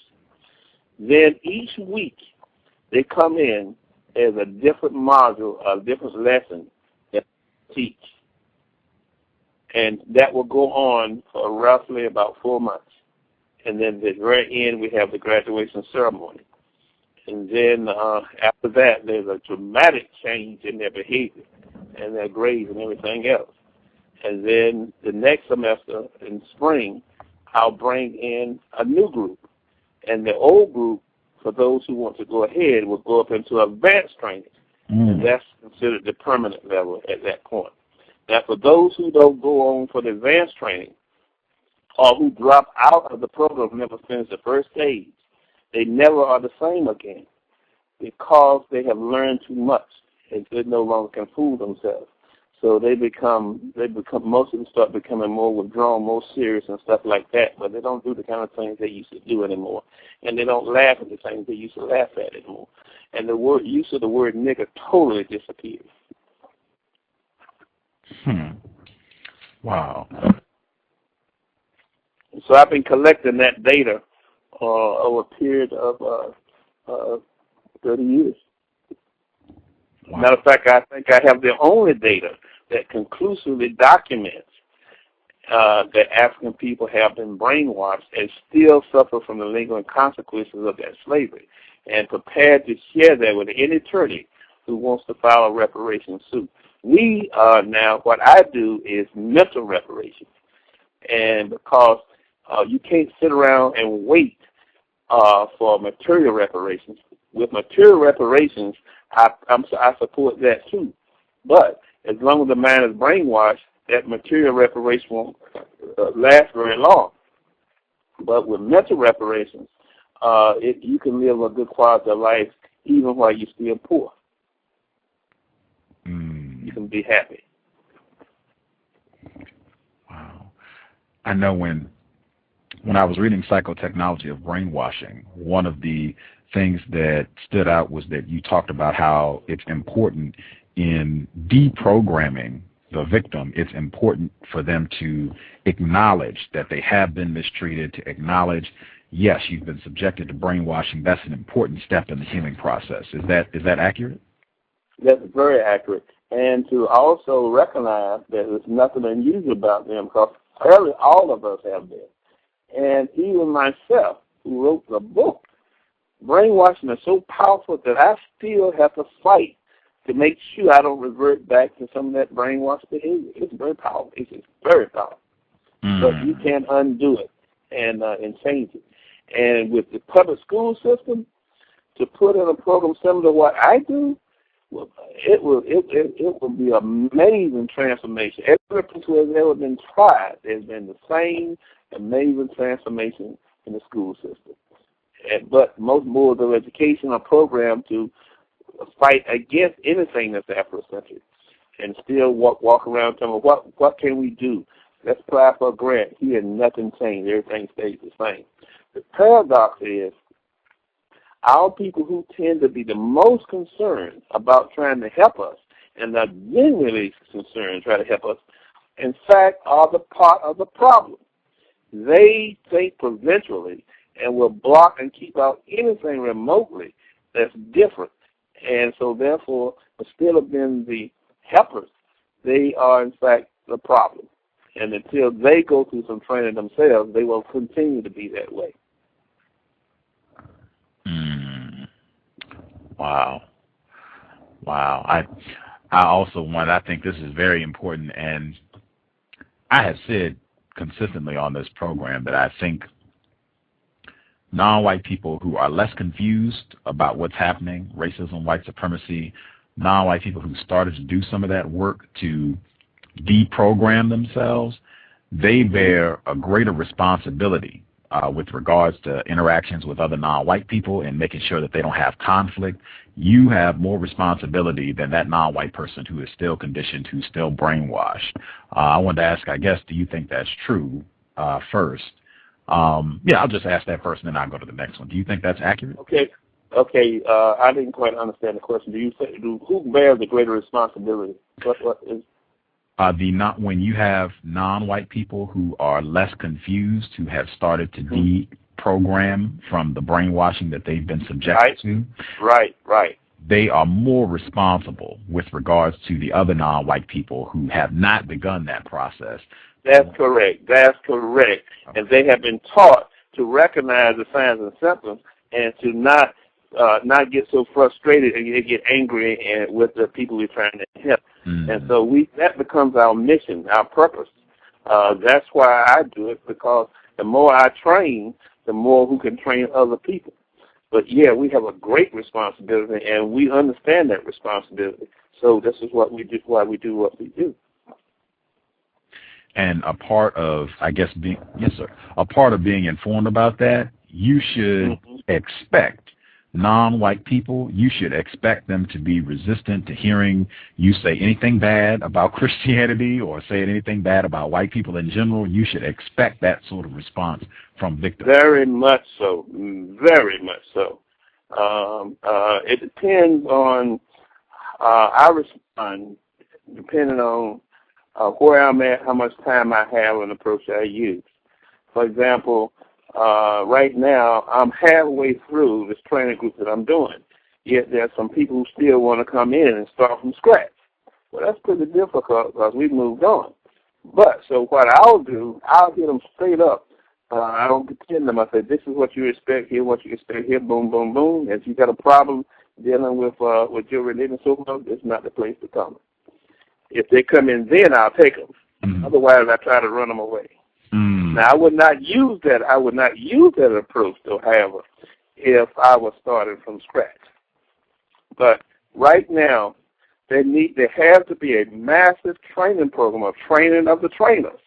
Then each week they come in as a different module, a different lesson that I teach. And that will go on for roughly about 4 months. And then at the very end, we have the graduation ceremony. And then after that, there's a dramatic change in their behavior and their grades and everything else. And then the next semester in spring, I'll bring in a new group. And the old group, for those who want to go ahead, will go up into advanced training. And that's considered the permanent level at that point. Now, for those who don't go on for the advanced training or who drop out of the program and never finish the first stage, they never are the same again because they have learned too much and they no longer can fool themselves. So most of them start becoming more withdrawn, more serious and stuff like that, but they don't do the kind of things they used to do anymore. And they don't laugh at the things they used to laugh at anymore. And the use of the word nigger totally disappears. Wow. So I've been collecting that data over a period of 30 years. Wow. Matter of fact, I think I have the only data that conclusively documents that African people have been brainwashed and still suffer from the lingering consequences of that slavery, and prepared to share that with any attorney who wants to file a reparation suit. We now, what I do is mental reparations, and because you can't sit around and wait for material reparations. With material reparations, I support that too. But as long as the mind is brainwashed, that material reparation won't last very long. But with mental reparations, you can live a good quality of life even while you're still poor. You can be happy. Wow. I know when I was reading Psychotechnology of Brainwashing, one of the things that stood out was that you talked about how it's important in deprogramming the victim, it's important for them to acknowledge that they have been mistreated, to acknowledge, yes, you've been subjected to brainwashing. That's an important step in the healing process. Is that accurate? That's very accurate. And to also recognize that there's nothing unusual about them, because fairly all of us have been. And even myself, who wrote the book, brainwashing is so powerful that I still have to fight to make sure I don't revert back to some of that brainwashed behavior. It's very powerful. It's very powerful. But you can't undo it and change it. And with the public school system, to put in a program similar to what I do, it will be an amazing transformation. Every place where it's ever been tried, there's been the same amazing transformation in the school system. But most boards of education are programmed to fight against anything that's Afrocentric, and still walk around telling them, what can we do? Let's apply for a grant. Here, nothing changed. Everything stays the same. The paradox is our people who tend to be the most concerned about trying to help us and are genuinely concerned trying to help us, in fact, are the part of the problem. They think provincially and will block and keep out anything remotely that's different. And so, therefore, instead of being the helpers, they are, in fact, the problem. And until they go through some training themselves, they will continue to be that way. Wow. I also I think this is very important, and I have said consistently on this program that I think non-white people who are less confused about what's happening, racism, white supremacy, non-white people who started to do some of that work to deprogram themselves, they bear a greater responsibility with regards to interactions with other non-white people and making sure that they don't have conflict. You have more responsibility than that non-white person who is still conditioned, who's still brainwashed. I wanted to ask, I guess, do you think that's true first? I'll just ask that first, and then I'll go to the next one. Do you think that's accurate? Okay. I didn't quite understand the question. Who bears the greater responsibility? What is? When you have non-white people who are less confused, who have started to deprogram from the brainwashing that they've been subjected to. Right. They are more responsible with regards to the other non-white people who have not begun that process. That's correct. Okay. And they have been taught to recognize the signs and symptoms and to not get so frustrated and get angry with the people we're trying to help. And so that becomes our mission, our purpose. That's why I do it, because the more I train, the more who can train other people. But yeah, we have a great responsibility, and we understand that responsibility. So this is what we do. Why we do what we do. And a part of, I guess, a part of being informed about that, you should expect non-white people, you should expect them to be resistant to hearing you say anything bad about Christianity or say anything bad about white people in general. You should expect that sort of response from victims. Very much so. Very much so. It depends on, I respond depending on where I'm at, how much time I have, and the approach I use. For example, right now, I'm halfway through this training group that I'm doing. Yet there's some people who still want to come in and start from scratch. Well, that's pretty difficult because we've moved on. But, so what I'll do, I'll hit them straight up. I don't pretend them. I say, this is what you expect here, what you expect here, boom, boom, boom. If you got a problem dealing with your religion and so forth, it's not the place to come. If they come in, then I'll take them. Otherwise, I try to run them away. Now, I would not use that. I would not use that approach, though, however, if I was starting from scratch. But right now, there has to be a massive training program of training of the trainers,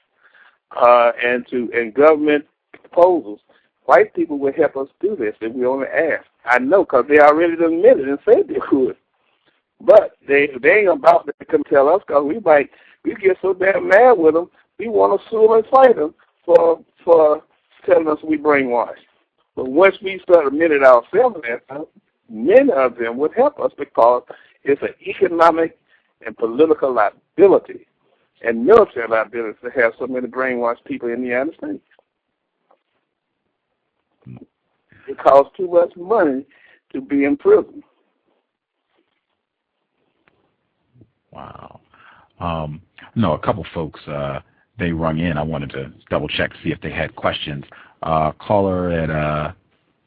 and government proposals. White people would help us do this if we only ask. I know, because they already admitted and said they could. But they ain't about to come tell us, because we get so damn mad with them, we want to sue them and fight them for telling us we brainwashed. But once we start admitting ourselves, many of them would help us, because it's an economic and political liability and military liability to have so many brainwashed people in the United States. It costs too much money to be in prison. Wow. No, a couple folks, they rung in. I wanted to double check to see if they had questions. Caller at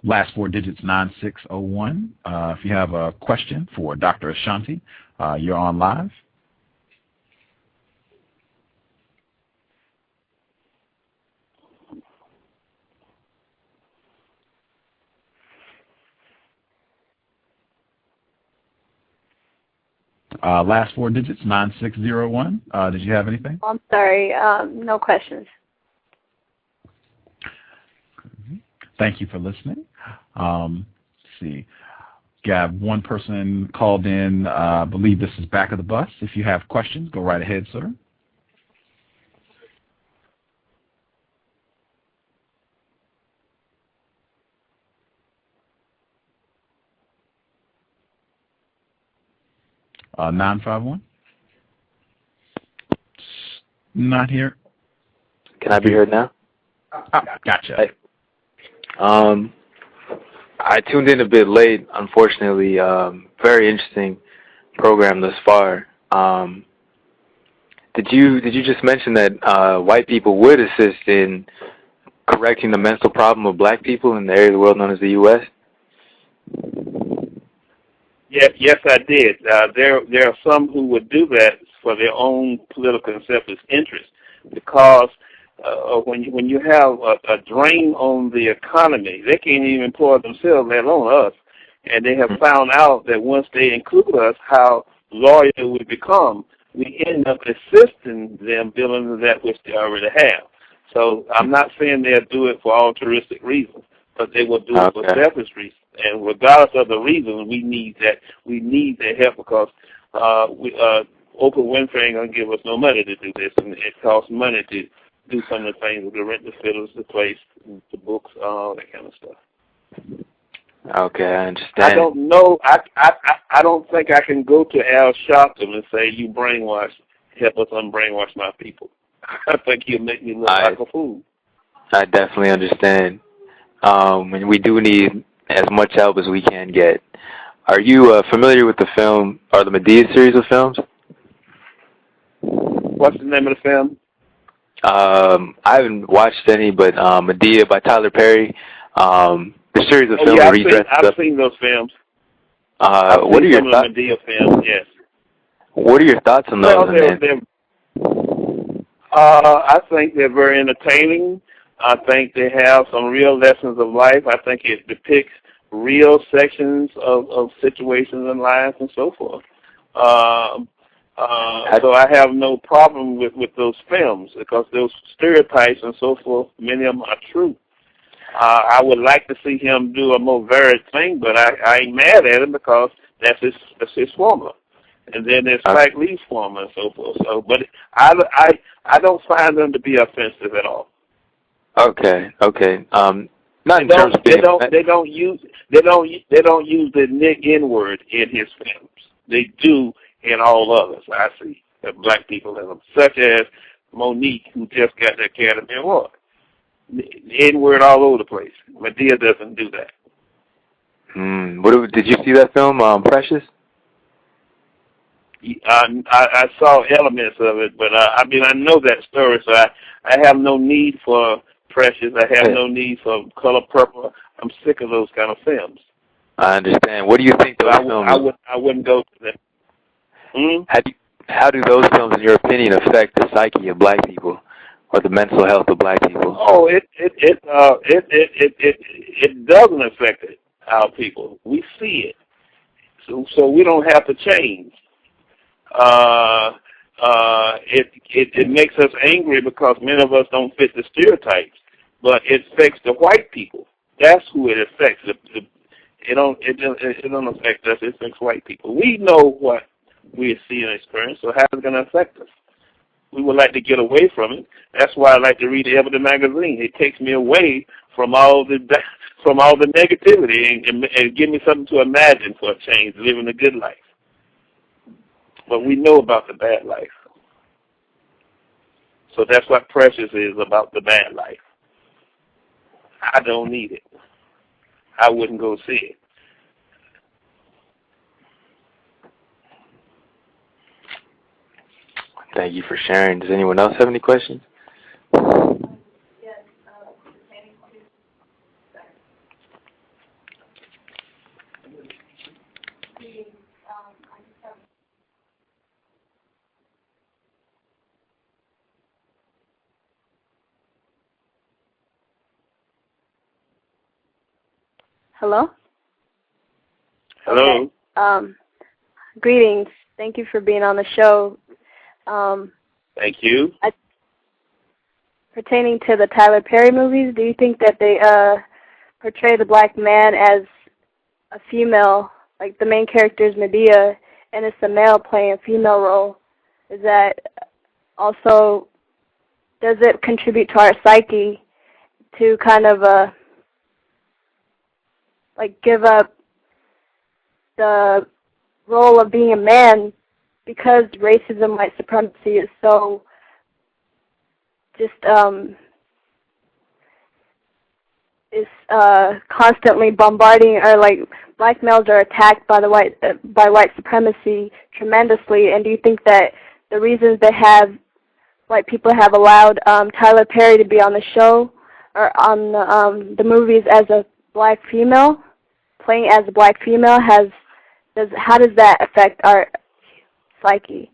last four digits 9601. If you have a question for Dr. Ashanti, you're on live. Last four digits 9601. Did you have anything? I'm sorry. No questions. Thank you for listening. Let's see. Got one person called in. I believe this is back of the bus. If you have questions, go right ahead, sir. 951. Not here. Can I be heard now? Oh, gotcha. Hey. I tuned in a bit late, unfortunately. Very interesting program thus far. Did you just mention that white people would assist in correcting the mental problem of black people in the area of the world known as the U.S.? Yes, I did. There are some who would do that for their own political and selfish interest, because when you have a drain on the economy, they can't even employ themselves, let alone us. And they have found out that once they include us, how loyal we become, we end up assisting them building that which they already have. So I'm not saying they'll do it for altruistic reasons, but they will do it for selfish reasons. And regardless of the reason, we need that. We need their help, because Oprah Winfrey ain't gonna give us no money to do this, and it costs money to do some of the things, the rent, the fiddles, the place, the books, all that kind of stuff. Okay, I understand. I don't know. I don't think I can go to Al Sharpton and say, "You brainwash, help us unbrainwash my people." I think he'll make me look like a fool. I definitely understand. And we do need as much help as we can get. Are you familiar with the film, or the Medea series of films? What's the name of the film? I haven't watched any, but Medea by Tyler Perry. The series of films. Yeah, I've seen those films. What are your thoughts? Medea films, yes. What are your thoughts on those? I think they're very entertaining. I think they have some real lessons of life. I think it depicts real sections of situations in life and so forth. So I have no problem with those films, because those stereotypes and so forth, many of them are true. I would like to see him do a more varied thing, but I ain't mad at him, because that's his formula. And then there's Spike Lee's formula and so forth. So, but I don't find them to be offensive at all. Okay. Not in terms of they don't use the N-word in his films. They do in all others. I see that black people in them, such as Monique, who just got the Academy Award. The N-word all over the place. Medea doesn't do that. Did you see that film, Precious? I saw elements of it, but I know that story, so I have no need for Precious. I have no need for Color Purple. I'm sick of those kind of films. I understand. What do you think those films? I wouldn't go to them. How do those films, in your opinion, affect the psyche of black people, or the mental health of black people? Oh, it doesn't affect our people. We see it, so we don't have to change. It makes us angry because many of us don't fit the stereotypes, but it affects the white people. That's who it affects. It don't affect us. It affects white people. We know what we see and experience, so how's it going to affect us? We would like to get away from it. That's why I like to read the Evidence magazine. It takes me away from all the negativity and give me something to imagine for a change, living a good life. but we know about the bad life. So that's what Precious is about, the bad life. I don't need it. I wouldn't go see it. Thank you for sharing. Does anyone else have any questions? Hello? Hello? Okay. Greetings. Thank you for being on the show. Thank you. Pertaining to the Tyler Perry movies, do you think that they portray the black man as a female, like the main character is Medea, and it's a male playing a female role? Is that also, does it contribute to our psyche to kind of like give up the role of being a man because racism, white supremacy is so just is constantly bombarding, or like black males are attacked by the white supremacy tremendously? And do you think that the reasons white people have allowed Tyler Perry to be on the show or on the movies as a black female, playing as a black female, how does that affect our psyche?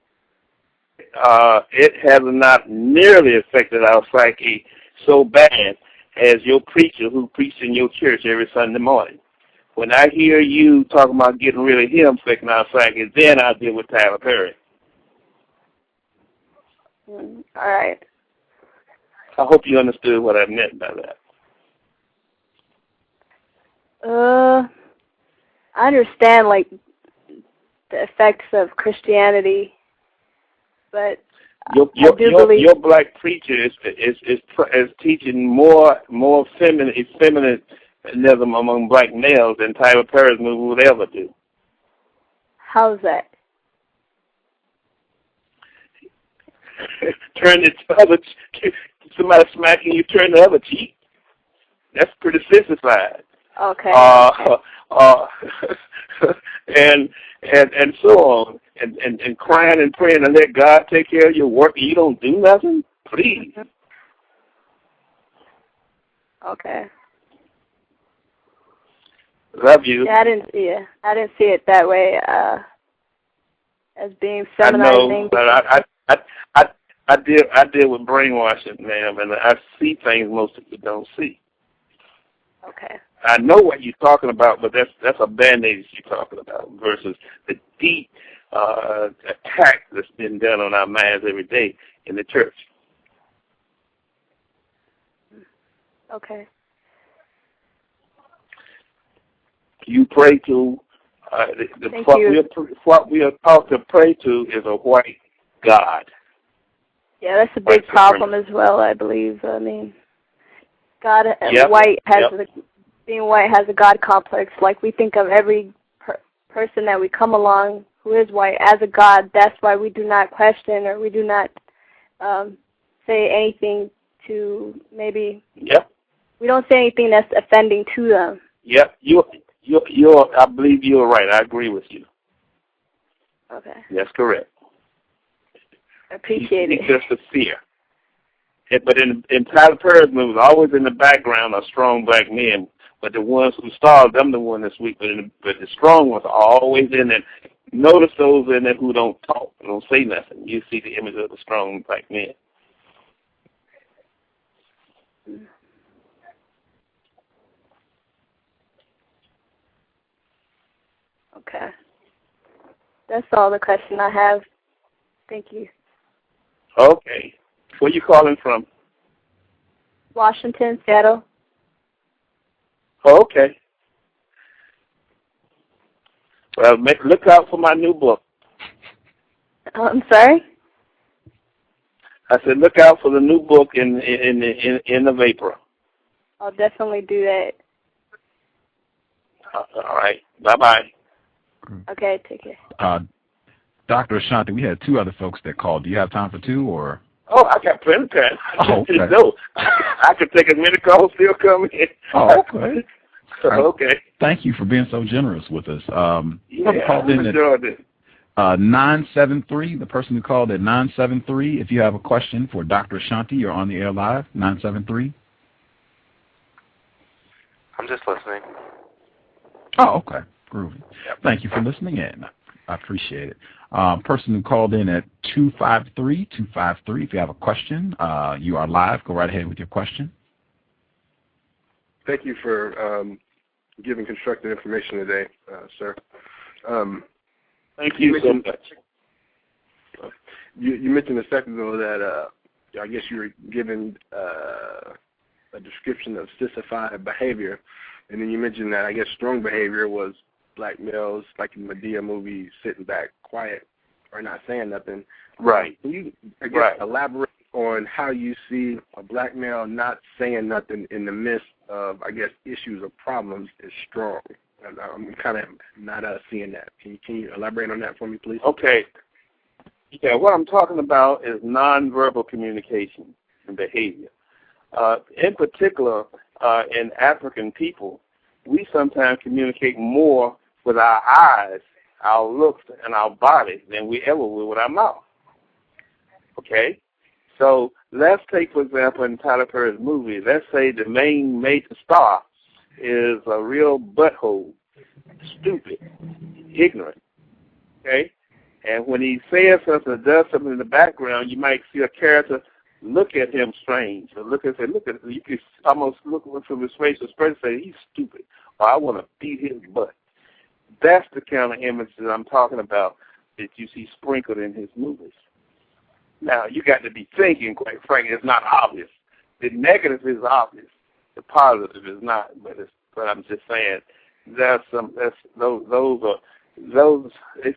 It has not nearly affected our psyche so bad as your preacher who preached in your church every Sunday morning. When I hear you talking about getting rid of him affecting our psyche, then I deal with Tyler Perry. All right. I hope you understood what I meant by that. I understand, like, the effects of Christianity, but your black preacher is teaching more feminism among black males than Tyler Perry's movie would ever do. How's that? Turn the other, somebody smacking you, turn the other cheek. That's pretty sissified. Okay. And so on, and crying and praying and let God take care of your work and you don't do nothing? Please. Okay. Love you. Yeah, I didn't see it that way, as being feminizing. I know, but I deal with brainwashing, ma'am, and I see things most people don't see. Okay. I know what you're talking about, but that's a band-aid you're talking about versus the deep attack that's been done on our minds every day in the church. Okay. You pray to what we are taught to pray to is a white God. Yeah, that's a big problem as well, I believe. I mean, God, being white has a God complex. Like, we think of every person that we come along who is white as a God. That's why we do not question, or we do not say anything to maybe. Yep. We don't say anything that's offending to them. Yep. I believe you're right. I agree with you. Okay. That's correct. I appreciate it. Just a fear. But in Tyler Perry's movies, always in the background are strong black men. But the ones who starred, them the one that's weak. But the strong ones are always in there. Notice those in there who don't talk, don't say nothing. You see the image of the strong black men. Okay. That's all the question I have. Thank you. Okay. Where you calling from? Washington, Seattle. Okay. Well, look out for my new book. I'm sorry? I said look out for the new book in the end of April. I'll definitely do that. All right. Bye-bye. Okay, take care. Dr. Ashanti, we had two other folks that called. Do you have time for two, or? Oh, I got plenty of time. Oh, okay. No, I can take as many calls still coming in. Oh, okay. Okay. Thank you for being so generous with us. Yeah, called in enjoyed it. 973, the person who called at 973, if you have a question for Dr. Ashanti, you're on the air live, 973. I'm just listening. Oh, okay. Groovy. Thank you for listening in. I appreciate it. Person who called in at 253, if you have a question, you are live. Go right ahead with your question. Thank you for giving constructive information today, sir. Thank you so much. You mentioned a second ago that I guess you were given a description of sissified behavior, and then you mentioned that I guess strong behavior was black males, like in the Medea movie, sitting back quiet or not saying nothing. Right. Can you, I guess, elaborate on how you see a black male not saying nothing in the midst of, I guess, issues or problems is strong? I'm kind of not seeing that. Can you elaborate on that for me, please? Okay. Yeah, what I'm talking about is nonverbal communication and behavior. In particular, in African people, we sometimes communicate more with our eyes, our looks, and our body than we ever will with our mouth. Okay? So let's take, for example, in Tyler Perry's movie, let's say the main major star is a real butthole, stupid, ignorant. Okay? And when he says something or does something in the background, you might see a character look at him strange, or look at him. You can almost look from his facial expression and say, he's stupid, or I want to beat his butt. That's the kind of image that I'm talking about that you see sprinkled in his movies. Now, you got to be thinking, quite frankly, it's not obvious. The negative is obvious. The positive is not, but I'm just saying it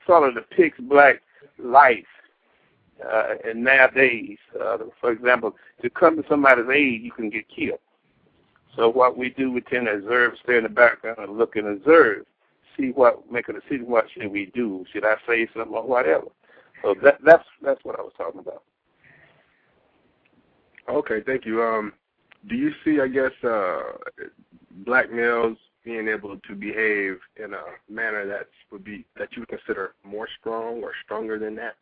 sort of depicts black life. And nowadays, for example, to come to somebody's aid, you can get killed. So what we do, we tend to observe, stay in the background and look and observe, make a decision, what should we do? Should I say something or whatever? So that's what I was talking about. Okay, thank you. Do you see, I guess, black males being able to behave in a manner that you would consider more strong or stronger than that?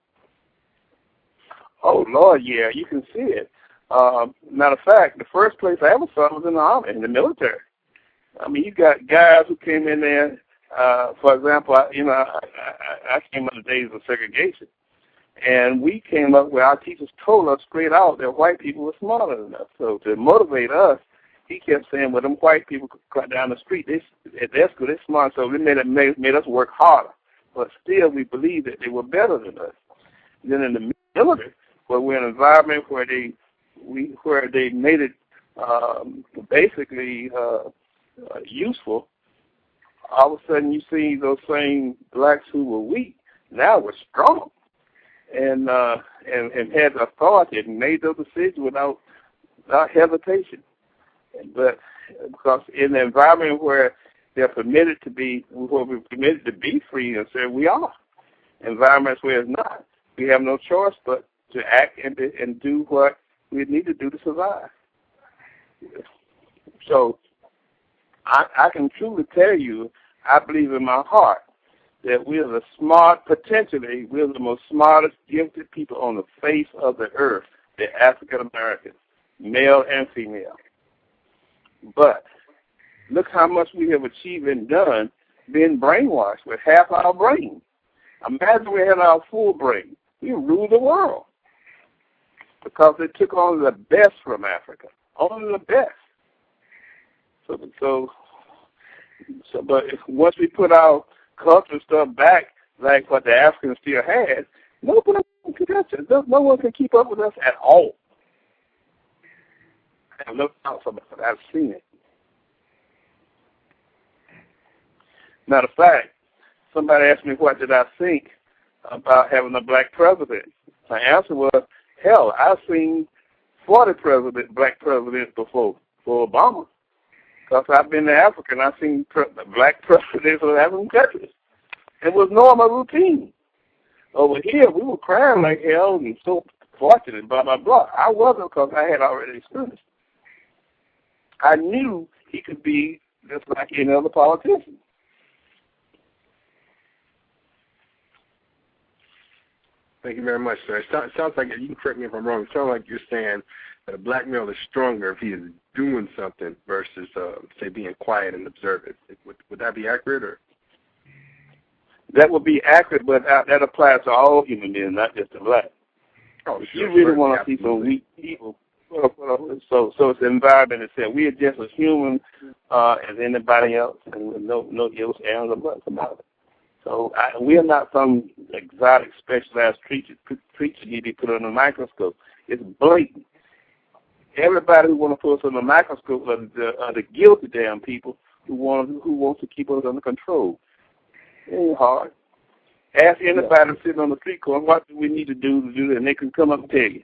Oh, Lord, yeah, you can see it. Matter of fact, the first place I ever saw was in the army, in the military. I mean, you got guys who came in there. For example, I came up the days of segregation, and we came up where our teachers told us straight out that white people were smarter than us. So to motivate us, he kept saying, well, them white people cut down the street. At their school, they're smart, so it made us work harder. But still, we believed that they were better than us. Then in the military, where we're in an environment where they made it basically useful, all of a sudden you see those same blacks who were weak now were strong and had authority and made those decisions without hesitation. But because in the environment where we're permitted to be free, and so we are. Environments where it's not, we have no choice but to act and do what we need to do to survive. So I can truly tell you, I believe in my heart that we're the most smartest, gifted people on the face of the earth, the African Americans, male and female. But look how much we have achieved and done being brainwashed with half our brain. Imagine we had our full brain. We rule the world because they took only the best from Africa, only the best. But once we put our cultural stuff back, like what the Africans still had, no one can keep up with us at all. I have no doubt about it. I've seen it. Matter of fact, somebody asked me what did I think about having a black president. My answer was, hell, I've seen 40 black presidents before Obama. Because I've been to Africa and I've seen black presidents of African countries. It was normal routine. Over here, we were crying like hell and so fortunate, blah, blah, blah. I wasn't because I had already experienced. I knew he could be just like any other politician. Thank you very much, sir. It sounds like, you can correct me if I'm wrong, it sounds like you're saying that a black male is stronger if he is doing something versus, say, being quiet and observant. Would that be accurate? Or? That would be accurate, but that applies to all human beings, not just the black. Oh, if sure, you really want to see some weak people, so it's the environment itself. We are just as human as anybody else, and with no ifs, ands, or buts about it. So we are not some exotic, specialized creature need to be put under a microscope. It's blatant. Everybody who want to put us under a microscope are the guilty damn people who want to keep us under control. It ain't hard. Ask anybody sitting on the street corner, what do we need to do that, and they can come up and tell you.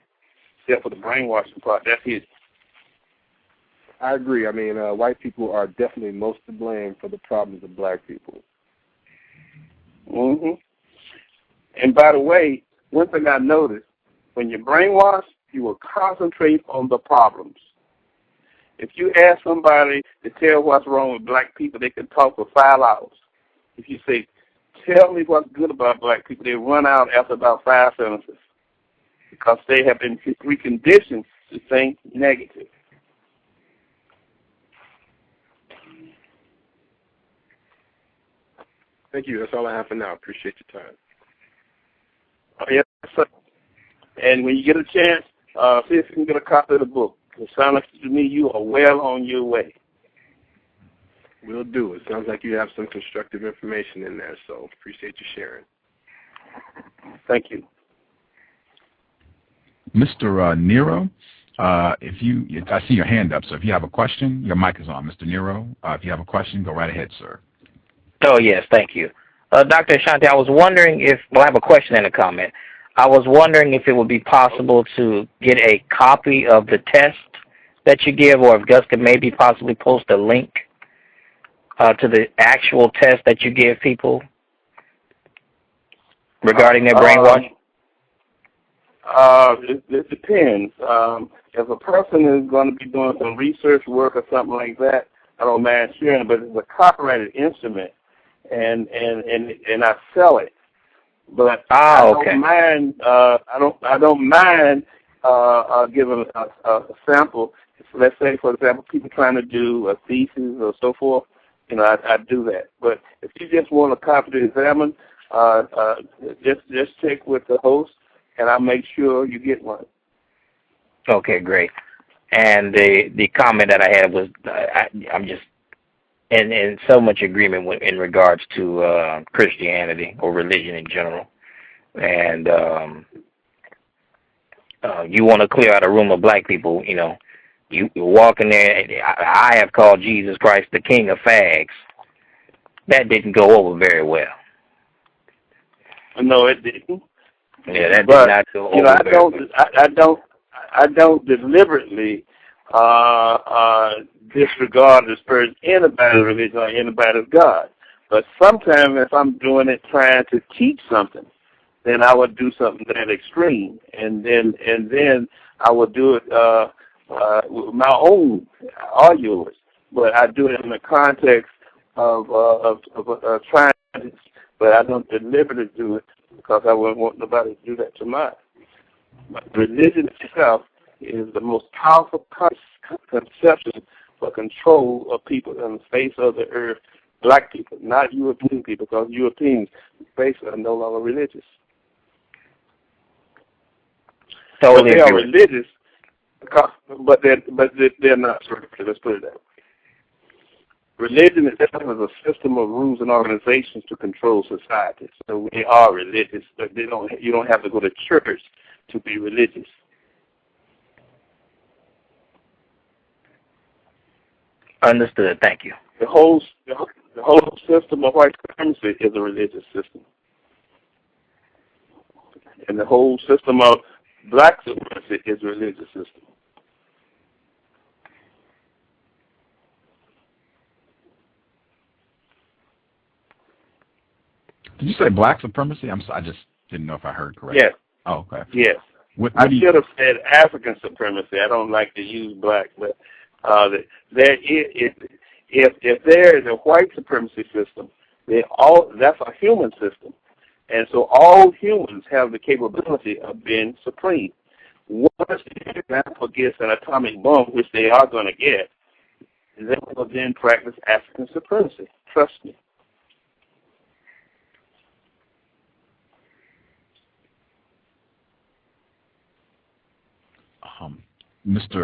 Except for the brainwashing part, that's it. I agree. I mean, white people are definitely most to blame for the problems of black people. Mm-hmm. And by the way, one thing I noticed, when you're brainwashed, you will concentrate on the problems. If you ask somebody to tell what's wrong with black people, they can talk for 5 hours. If you say, tell me what's good about black people, they run out after about 5 sentences because they have been reconditioned to think negative. Thank you. That's all I have for now. Appreciate your time. Oh, yes, sir. And when you get a chance, see if you can get a copy of the book. It sounds like to me you are well on your way. Will do. It sounds like you have some constructive information in there, so appreciate you sharing. Thank you. Mr. Nero, I see your hand up, so if you have a question, your mic is on, Mr. Nero. If you have a question, go right ahead, sir. Oh, yes, thank you. Dr. Ashanti, I was wondering I have a question and a comment. I was wondering if it would be possible to get a copy of the test that you give, or if Gus could maybe possibly post a link to the actual test that you give people regarding their brainwashing? It depends. If a person is going to be doing some research work or something like that, I don't mind sharing it, but it's a copyrighted instrument, and I sell it. But I don't mind. I don't mind giving a sample. Let's say, for example, people trying to do a thesis or so forth. I do that. But if you just want a copy to examine, just check with the host, and I'll make sure you get one. Okay, great. And the comment that I had was, I'm just in so much agreement in regards to Christianity or religion in general. And you want to clear out a room of black people, you walk in there, I have called Jesus Christ the King of Fags. That didn't go over very well. No, it didn't. Yeah, that did not go over very well. I don't deliberately disregard or disparage anybody's religion or anybody's God. But sometimes if I'm doing it trying to teach something, then I would do something that extreme, and then I would do it with my own or yours. But I do it in the context of trying to, but I don't deliberately do it because I wouldn't want nobody to do that to mine. But religion itself is the most powerful conception for control of people on the face of the earth, black people, not European people, because Europeans basically are no longer religious. Totally they are religious, but they're not spiritual. Let's put it that way. Religion itself is a system of rules and organizations to control society. So they are religious, but you don't have to go to church to be religious. Understood. Thank you. The whole system of white supremacy is a religious system, and the whole system of black supremacy is a religious system. Did you say black supremacy? I just Didn't know if I heard correctly. Yes. Oh, okay. Yes. I should have said African supremacy. I don't like to use black, but if there is a white supremacy system, that's a human system. And so all humans have the capability of being supreme. Once the example gets an atomic bomb, which they are going to get, they will then practice African supremacy. Trust me.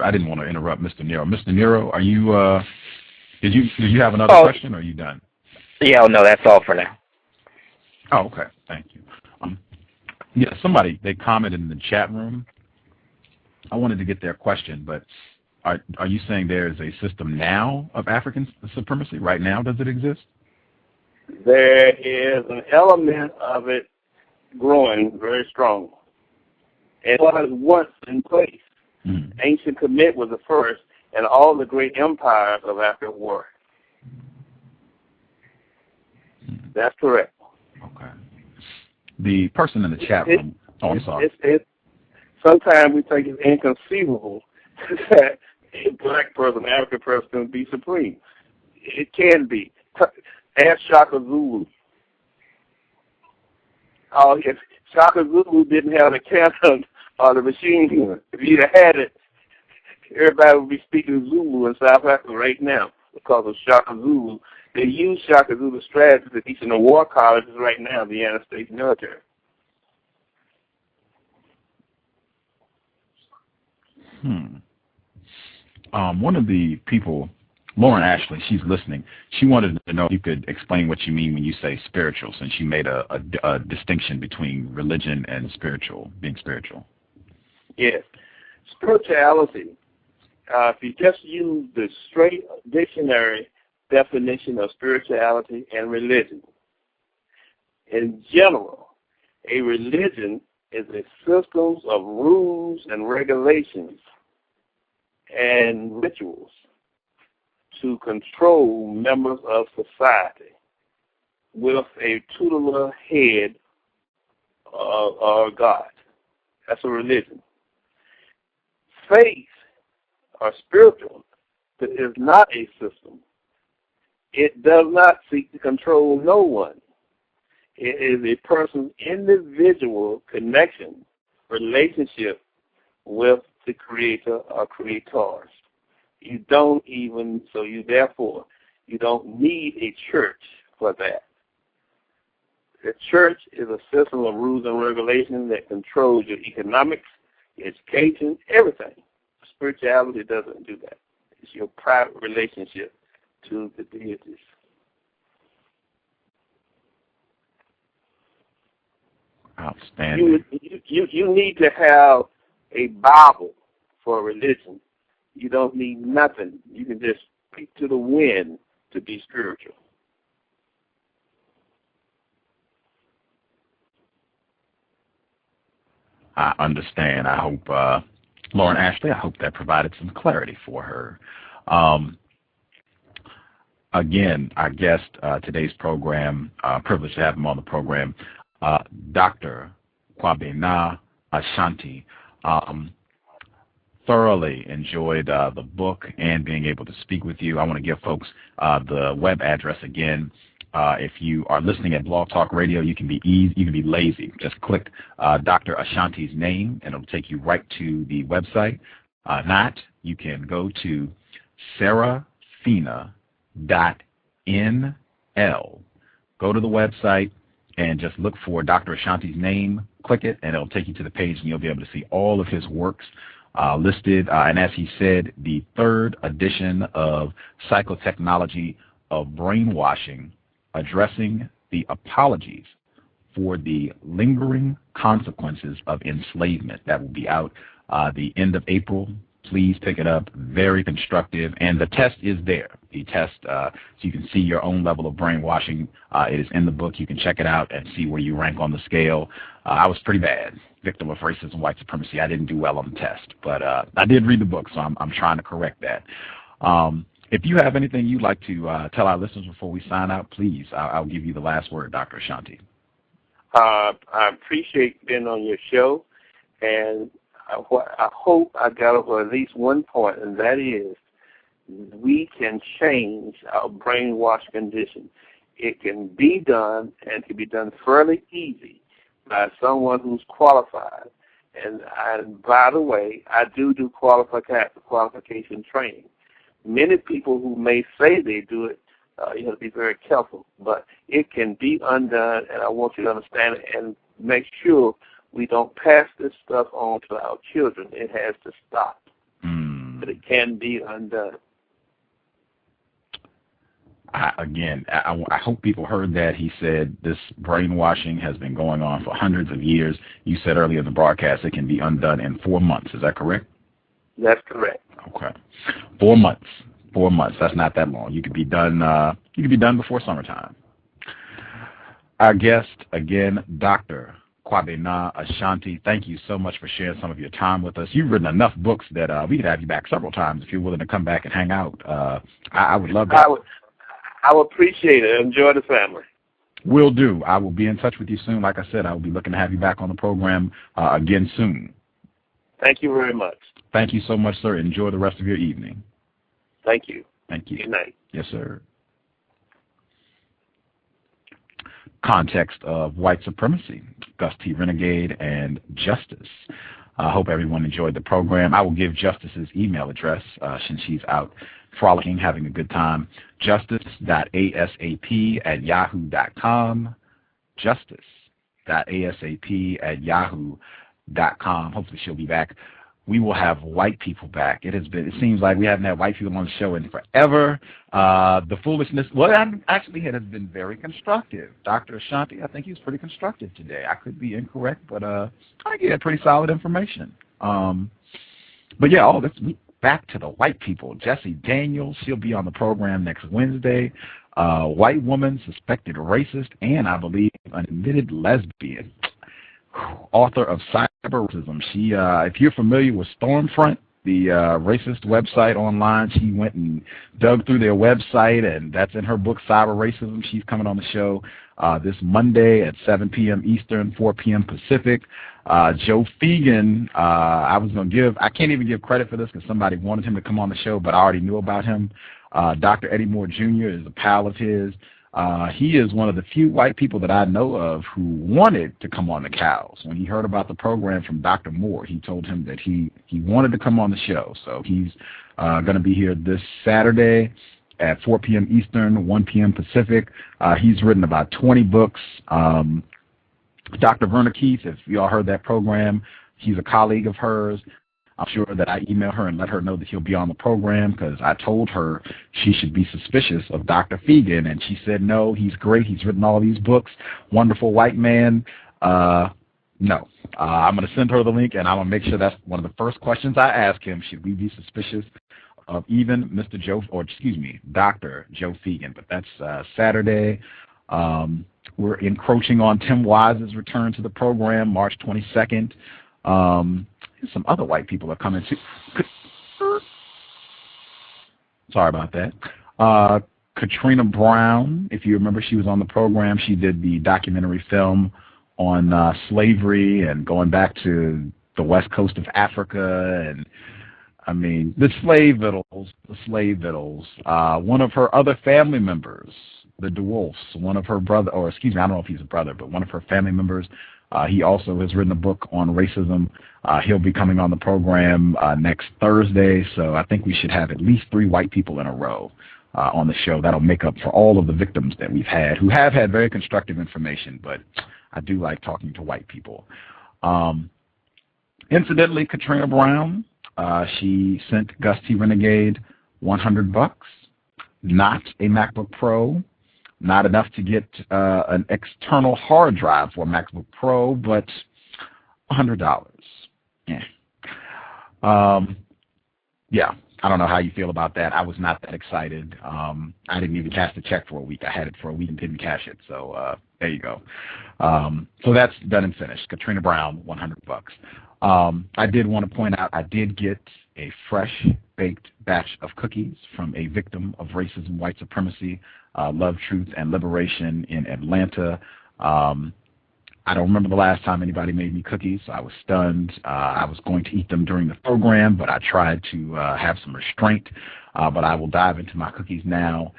I didn't want to interrupt Mr. Nero. Mr. Nero, are you, did you have another question, or are you done? Yeah, no, that's all for now. Oh, okay. Thank you. Yeah, somebody, they commented in the chat room. I wanted to get their question, but are you saying there is a system now of African supremacy? Right now, does it exist? There is an element of it growing very strong. It was once in place. Mm-hmm. Ancient Kemet was the first, and all the great empires of Africa were. Mm-hmm. That's correct. Okay. The person in the chat room. I'm sorry. Sometimes we think it's inconceivable that a black person, African person, can be supreme. It can be. Ask Shaka Zulu. If Shaka Zulu didn't have the cannon or the machine gun, if he'd have had it, everybody would be speaking Zulu in South Africa right now because of Shaka Zulu. They use Shaka Zulu strategies to teach in the war colleges right now in the United States military. One of the people, Lauren Ashley, she's listening. She wanted to know if you could explain what you mean when you say spiritual, since she made a distinction between religion and being spiritual. Yes. Spirituality, if you just use the straight dictionary definition of spirituality and religion, in general, a religion is a system of rules and regulations and rituals to control members of society with a tutelar head or God. That's a religion. Faith or spiritual is not a system. It does not seek to control no one. It is a person's individual connection, relationship with the creator or creators. Therefore, you don't need a church for that. The church is a system of rules and regulations that controls your economics, education, everything. Spirituality doesn't do that. It's your private relationship to the deities. Outstanding. You need to have a Bible for religion. You don't need nothing. You can just speak to the wind to be spiritual. I understand. I hope, Lauren Ashley, I hope that provided some clarity for her. Again, our guest, today's program, privileged to have him on the program, Dr. Kwabena Ashanti. Thoroughly enjoyed the book and being able to speak with you. I want to give folks the web address again. If you are listening at Blog Talk Radio, you can be lazy. Just click Dr. Ashanti's name, and it'll take you right to the website. You can go to Serafina.nl. Go to the website and just look for Dr. Ashanti's name. Click it, and it'll take you to the page, and you'll be able to see all of his works listed. And as he said, the 3rd edition of Psychotechnology of Brainwashing, addressing the apologies for the lingering consequences of enslavement. That will be out the end of April. Please pick it up. Very constructive. And the test is there. The test, so you can see your own level of brainwashing. It is in the book. You can check it out and see where you rank on the scale. I was pretty bad. Victim of racism, white supremacy. I didn't do well on the test. But I did read the book, so I'm trying to correct that. If you have anything you'd like to tell our listeners before we sign out, please, I'll give you the last word, Dr. Ashanti. I appreciate being on your show, and I hope I got over at least one point, and that is we can change our brainwash condition. It can be done, and it can be done fairly easy by someone who's qualified. And by the way, I do qualification training. Many people who may say they do it, you have to be very careful. But it can be undone, and I want you to understand it and make sure we don't pass this stuff on to our children. It has to stop. But it can be undone. I hope people heard that. He said this brainwashing has been going on for hundreds of years. You said earlier in the broadcast it can be undone in 4 months. Is that correct? That's correct. Okay. 4 months. 4 months. That's not that long. You could be done. You could be done before summertime. Our guest again, Dr. Kwabena Ashanti. Thank you so much for sharing some of your time with us. You've written enough books that we could have you back several times if you're willing to come back and hang out. I would love that. I would appreciate it. Enjoy the family. Will do. I will be in touch with you soon. Like I said, I will be looking to have you back on the program again soon. Thank you very much. Thank you so much, sir. Enjoy the rest of your evening. Thank you. Thank you. Good night. Yes, sir. Context of white supremacy, Gus T Renegade and Justice. I hope everyone enjoyed the program. I will give Justice's email address since she's out frolicking, having a good time. justice.asap@yahoo.com. justice.asap@yahoo.com. Hopefully she'll be back. We will have white people back. It seems like we haven't had white people on the show in forever. The foolishness, actually it has been very constructive. Dr. Ashanti, I think he was pretty constructive today. I could be incorrect, but I think he had pretty solid information. But yeah, let's back to the white people. Jessie Daniels, she'll be on the program next Wednesday. White woman, suspected racist, and I believe an admitted lesbian. Author of Cyber-Racism. She, if you're familiar with Stormfront, the racist website online, she went and dug through their website, and that's in her book, Cyber-Racism. She's coming on the show this Monday at 7 p.m. Eastern, 4 p.m. Pacific. Joe Fegan, I can't even give credit for this because somebody wanted him to come on the show, but I already knew about him. Dr. Eddie Moore Jr. is a pal of his. He is one of the few white people that I know of who wanted to come on the cows. When he heard about the program from Dr. Moore, he told him that he wanted to come on the show. So he's going to be here this Saturday at 4 p.m. Eastern, 1 p.m. Pacific. He's written about 20 books. Dr. Verna Keith, if you all heard that program, he's a colleague of hers. I'm sure that I email her and let her know that he'll be on the program because I told her she should be suspicious of Dr. Fegan, and she said, no, he's great. He's written all these books. Wonderful white man. No. I'm going to send her the link, and I'm going to make sure that's one of the first questions I ask him. Should we be suspicious of even Dr. Joe Fegan? But that's Saturday. We're encroaching on Tim Wise's return to the program, March 22nd. Some other white people are coming too. Sorry about that. Katrina Brown, if you remember, she was on the program. She did the documentary film on slavery and going back to the west coast of Africa, and I mean the slave vittles. One of her other family members, the DeWolfs, one of her brother, or excuse me, I don't know if he's a brother, but one of her family members. He also has written a book on racism. He'll be coming on the program next Thursday, so I think we should have at least 3 white people in a row on the show. That'll make up for all of the victims that we've had who have had very constructive information, but I do like talking to white people. Incidentally, Katrina Brown, she sent Gus T Renegade $100, not a MacBook Pro. Not enough to get an external hard drive for a MacBook Pro, but $100. Yeah. Yeah, I don't know how you feel about that. I was not that excited. I didn't even cash the check for a week. I had it for a week and didn't cash it. So there you go. So that's done and finished. Katrina Brown, $100. I did want to point out I did get a fresh baked batch of cookies from a victim of racism, white supremacy, love, truth, and liberation in Atlanta. I don't remember the last time anybody made me cookies. I was stunned. I was going to eat them during the program, but I tried to have some restraint. But I will dive into my cookies now.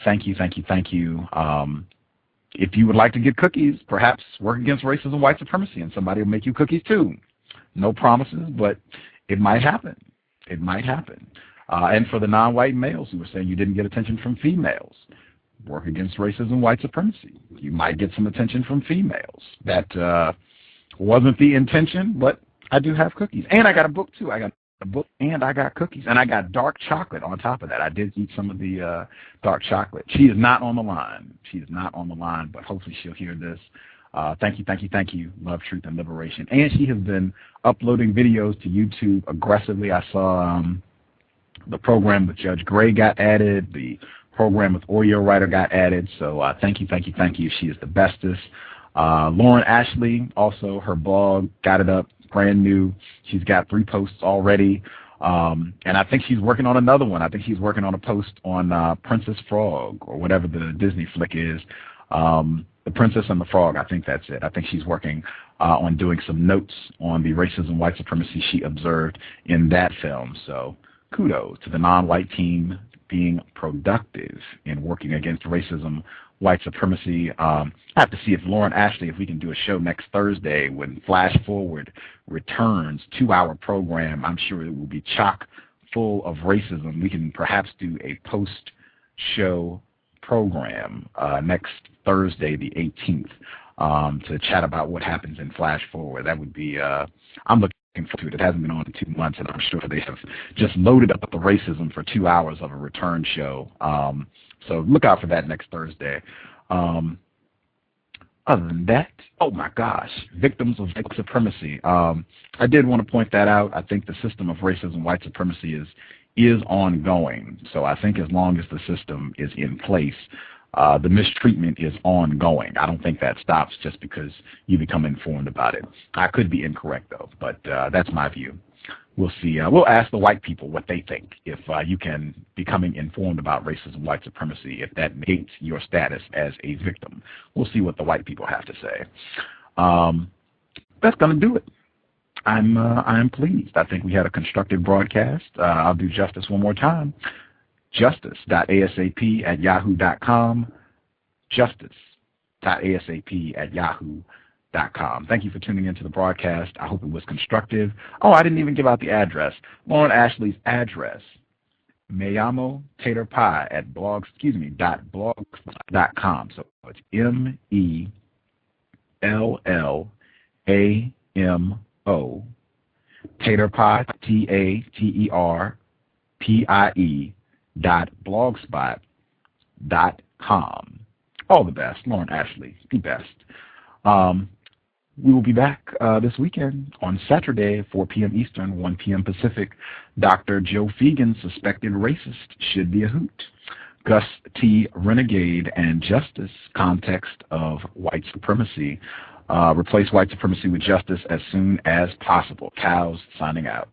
Thank you. If you would like to get cookies, perhaps work against racism, white supremacy, and somebody will make you cookies too. No promises, but it might happen. It might happen. And for the non-white males who were saying you didn't get attention from females, work against racism, white supremacy. You might get some attention from females. That wasn't the intention, but I do have cookies. And I got a book too. I got a book and I got cookies. And I got dark chocolate on top of that. I did eat some of the dark chocolate. She is not on the line. She is not on the line, but hopefully she'll hear this. Thank you. Love, Truth, and Liberation. And she has been uploading videos to YouTube aggressively. I saw the program with Judge Gray got added. The program with Oreo Writer got added. So thank you. She is the bestest. Lauren Ashley, also her blog, got it up, brand new. She's got 3 posts already. And I think she's working on another one. I think she's working on a post on Princess Frog or whatever the Disney flick is. The Princess and the Frog, I think that's it. I think she's working on doing some notes on the racism, white supremacy she observed in that film. So kudos to the non-white team being productive in working against racism, white supremacy. I have to see if Lauren Ashley, if we can do a show next Thursday when Flash Forward returns, 2-hour program. I'm sure it will be chock full of racism. We can perhaps do a post-show program next Thursday, the 18th, to chat about what happens in Flash Forward. That would be, I'm looking forward to it. It hasn't been on in 2 months, and I'm sure they have just loaded up the racism for 2 hours of a return show. So look out for that next Thursday. Other than that, oh my gosh, victims of white supremacy. I did want to point that out. I think the system of racism, white supremacy is ongoing. So I think as long as the system is in place, the mistreatment is ongoing. I don't think that stops just because you become informed about it. I could be incorrect, though, but that's my view. We'll see. We'll ask the white people what they think if you can becoming informed about racism, white supremacy, if that negates your status as a victim. We'll see what the white people have to say. That's going to do it. I'm pleased. I think we had a constructive broadcast. I'll do justice one more time. Justice.asap@yahoo.com. Justice.asap@yahoo.com. Thank you for tuning into the broadcast. I hope it was constructive. Oh, I didn't even give out the address. Lauren Ashley's address. Me llamo Tater Pie at blogspot.com. So it's MELLAMO Tater Pie TATERPIE.blogspot.com. All the best. Lauren Ashley, the best. We will be back this weekend on Saturday, 4 p.m. Eastern, 1 p.m. Pacific. Dr. Joe Fegan, suspected racist, should be a hoot. Gus T Renegade and Justice, context of white supremacy. Replace white supremacy with justice as soon as possible. Cows signing out.